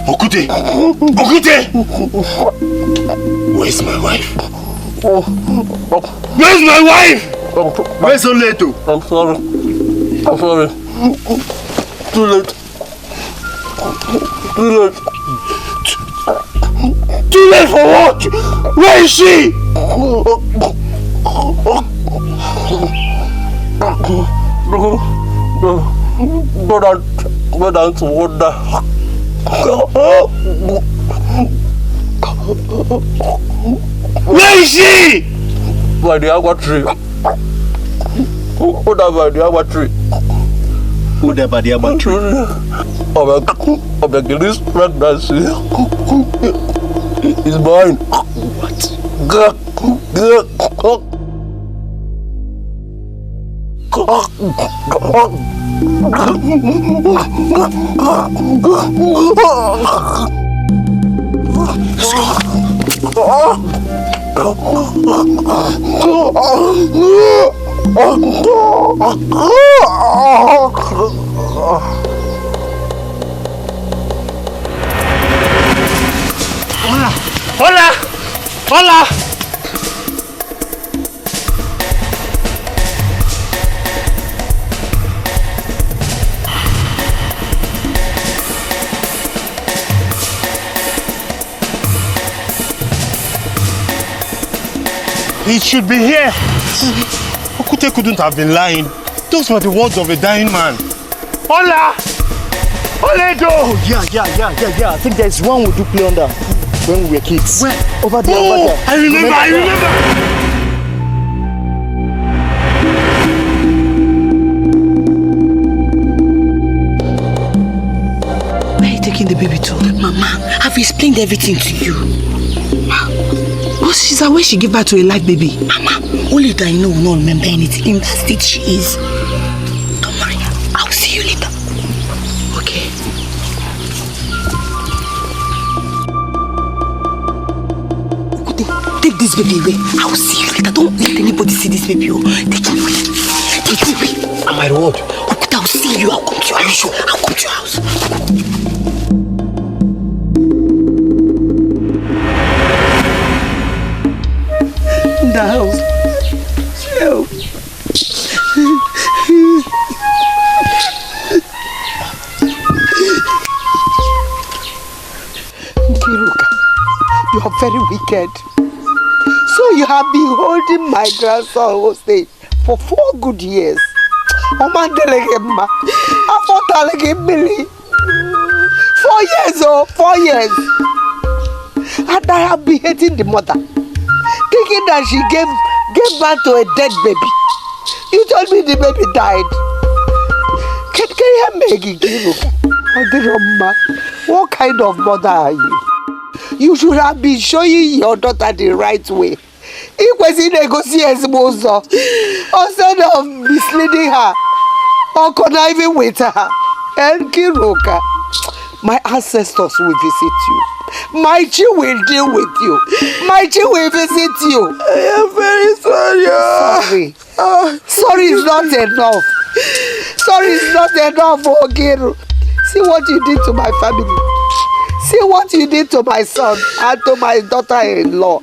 Okute! Okute! Where's my wife? Where's my wife? Where's Olaedo? I'm sorry. I'm sorry. Too late. Too late. Too late for what? Where is she? Go down to water. Where is she? By the agua tree. Go down by the agua tree. Go there by the agua tree. I'm making this pregnancy. It's mine. What? Hola! Hola! He should be here. Okute couldn't have been lying. Those were the words of a dying man. Hola! Olaedo! Yeah. I think there's one we do play under when we were kids. Where? Over there, over there. I remember. Where are you taking the baby to? Mama, I've explained everything to you. Oh, she's aware she gave birth to a live baby. Mama, only that I know will not remember anything. In that state she is. Don't worry, I'll see you later. Okay? Take this baby away. I'll see you later. Don't let anybody see this baby. Take it away. Take it away. Am I the word? I'll see you. I'll come to your house. I'll come to your house. Now. Help. Kiruka, you are very wicked. So you have been holding my grandson hostage for 4 good years. 4 years, 4 years. And I have been hating the mother, thinking that she gave birth to a dead baby. You told me the baby died. Can you make it, Kiruka? What kind of mother are you? You should have been showing your daughter the right way. Ikwesi negotiate Mozo. Instead of misleading her or conniving with her. And Kiruka, my ancestors will visit you. My chi will deal with you. My chi will visit you. I am very sorry. Sorry is not enough. Sorry is not enough, Ogiru. See what you did to my family. See what you did to my son and to my daughter-in-law.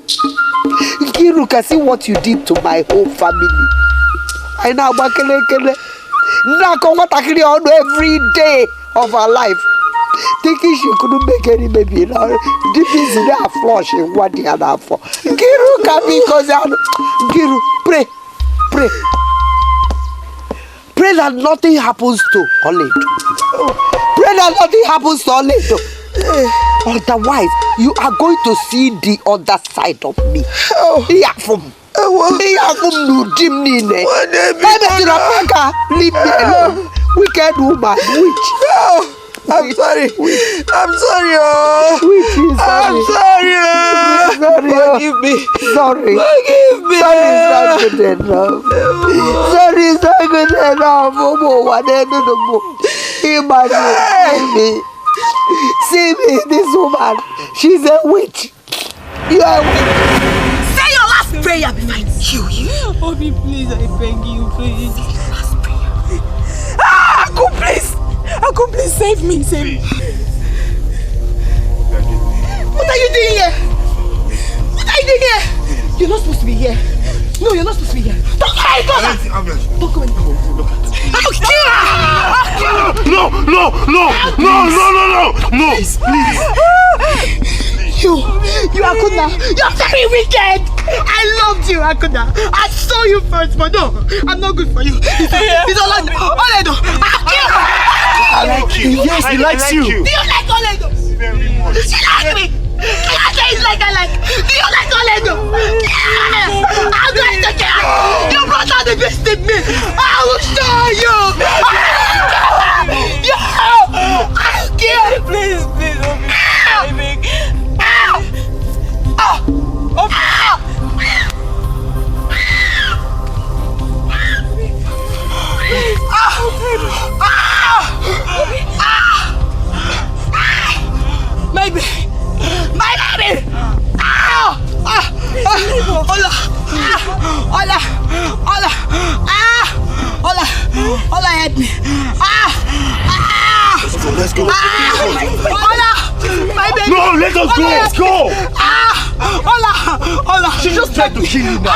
Kiruka, see what you did to my whole family. I now every day of her life. Thinking she couldn't make any baby, you know. Deep is in her flush in what the other for. Kiruka, because Kiru, pray. Pray that nothing happens to Olaedo. Pray that nothing happens to Olaedo. Otherwise, you are going to see the other side of me. Leave me alone. Wicked woman, witch. I'm sorry. I'm sorry. I'm sorry. Forgive me. Sorry. Forgive me. Sorry is not good enough. Sorry is not good enough. Imagine me. See me, this woman. She's a witch. You are a witch. Say your last prayer before I kill you. Obi, please, I beg you, please. Last prayer. Uncle, please. Uncle, please save me. What are you doing here? You're not supposed to be here. No, you're not supposed to be here. Don't go anywhere. Don't go anywhere. I'll kill her. No. Please. You Akuna, you're very wicked. I loved you, Akuna. I saw you first, but no, I'm not good for you. It's Olaedo. I'll kill her. I like you. Yes, he likes you. Do you like Olaedo? Very much. She likes me. It's like I like. Do you like Olaedo? How do I take care? You brought out the best in me. I will show you. I'll kill. Please, Obi. I beg. My baby! Ola, help me! Let's go. Ola, my baby! No, let us go. Let's go. Ola! She just tried to kill you now.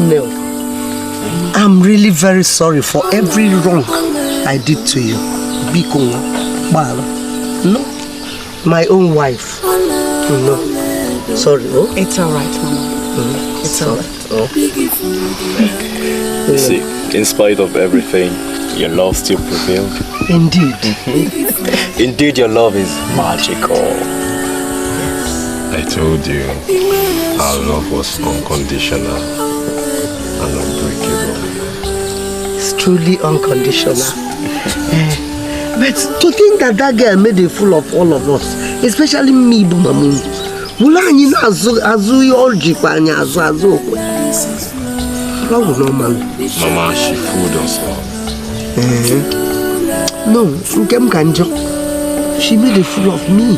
No. I'm really very sorry for every wrong I did to you. Biko, no, my own wife. No, sorry. Oh, it's alright, Mama. It's alright. Oh. You see, in spite of everything, your love still prevailed. Indeed. Indeed, your love is magical. I told you, our love was unconditional and unbreakable. It's truly unconditional. But to think that girl made a fool of all of us, especially me, Bumamu. Mama, she fooled us all. No, she made a fool of me.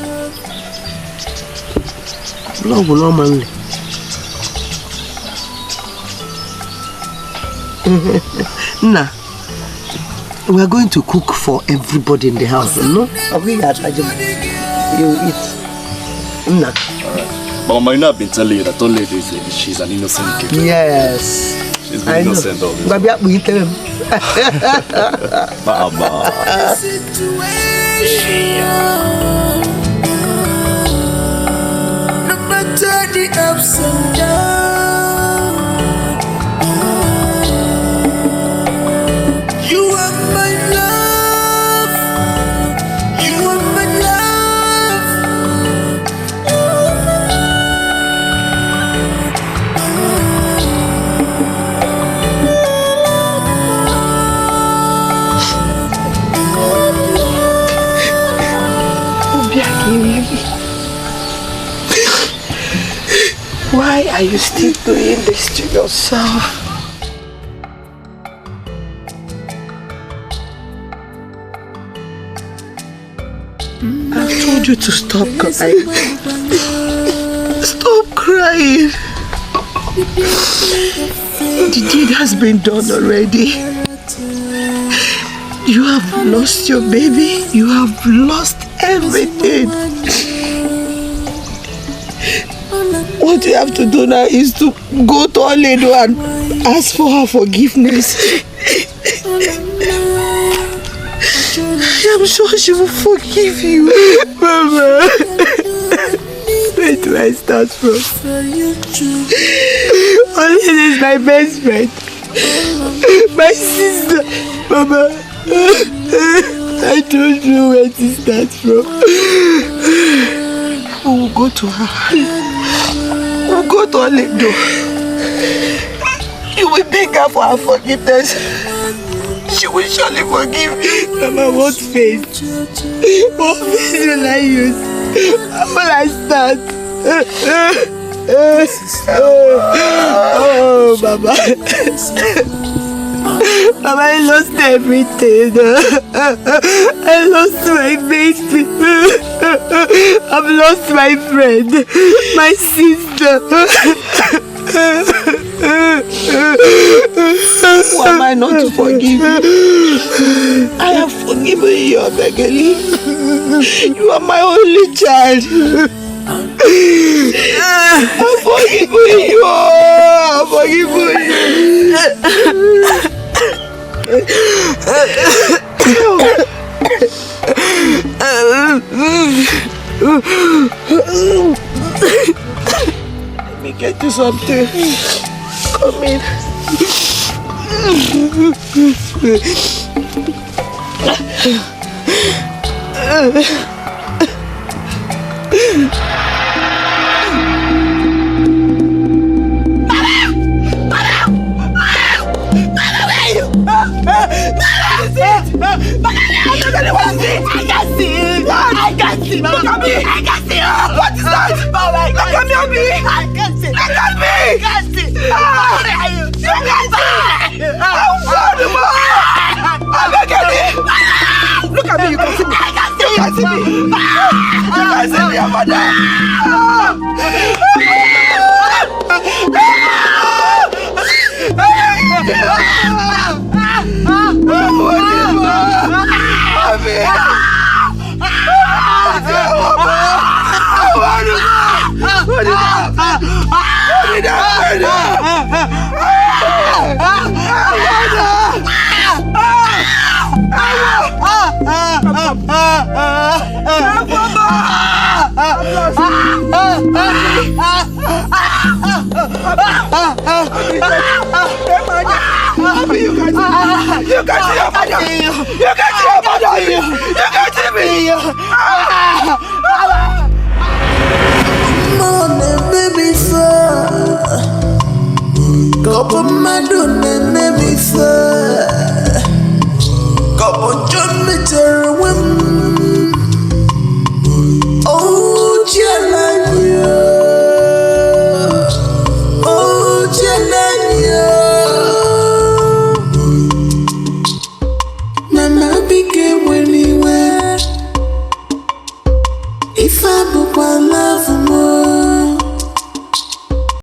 Nah, we are going to cook for everybody in the house, no? You eat. Nah. But I might not have been telling you that Olaedo she's an innocent kid. Yes. She's been innocent all this. No matter the ups and downs, you are my love. You are my Why are you still doing this to yourself? I've told you to stop crying. Stop crying. The deed has been done already. You have lost your baby. You have lost everything. What you have to do now is to go to Olaedo and ask for her forgiveness. I am sure she will forgive you. Mama. Where do I start from? Olaedo is my best friend. My sister. Mama. I don't know where to start from. We will go to her. We'll go to Olaedo. You will beg her for her forgiveness. She will surely forgive me. Mama, what face? What face will I use? How will I start? Oh, Mama. Mama, I lost everything. I lost my baby. I've lost my friend, my sister. Who am I not to forgive you? I have forgiven you, Begeli. You are my only child. I'm forgiving you. I'm forgiving you. Let me get you something. Come in. I can see. Look at me. I can see. What is that? Oh my God. Look at me. I can see. Look at me. I can see. Look at me. I'm sorry, Mom. Look at me. Look at me. You can see me. I can see. You can see me. You can see me, mother. You can see your mother. You can see your mother. You can see me. Morning, baby, fur. Go put my donut, baby, fur.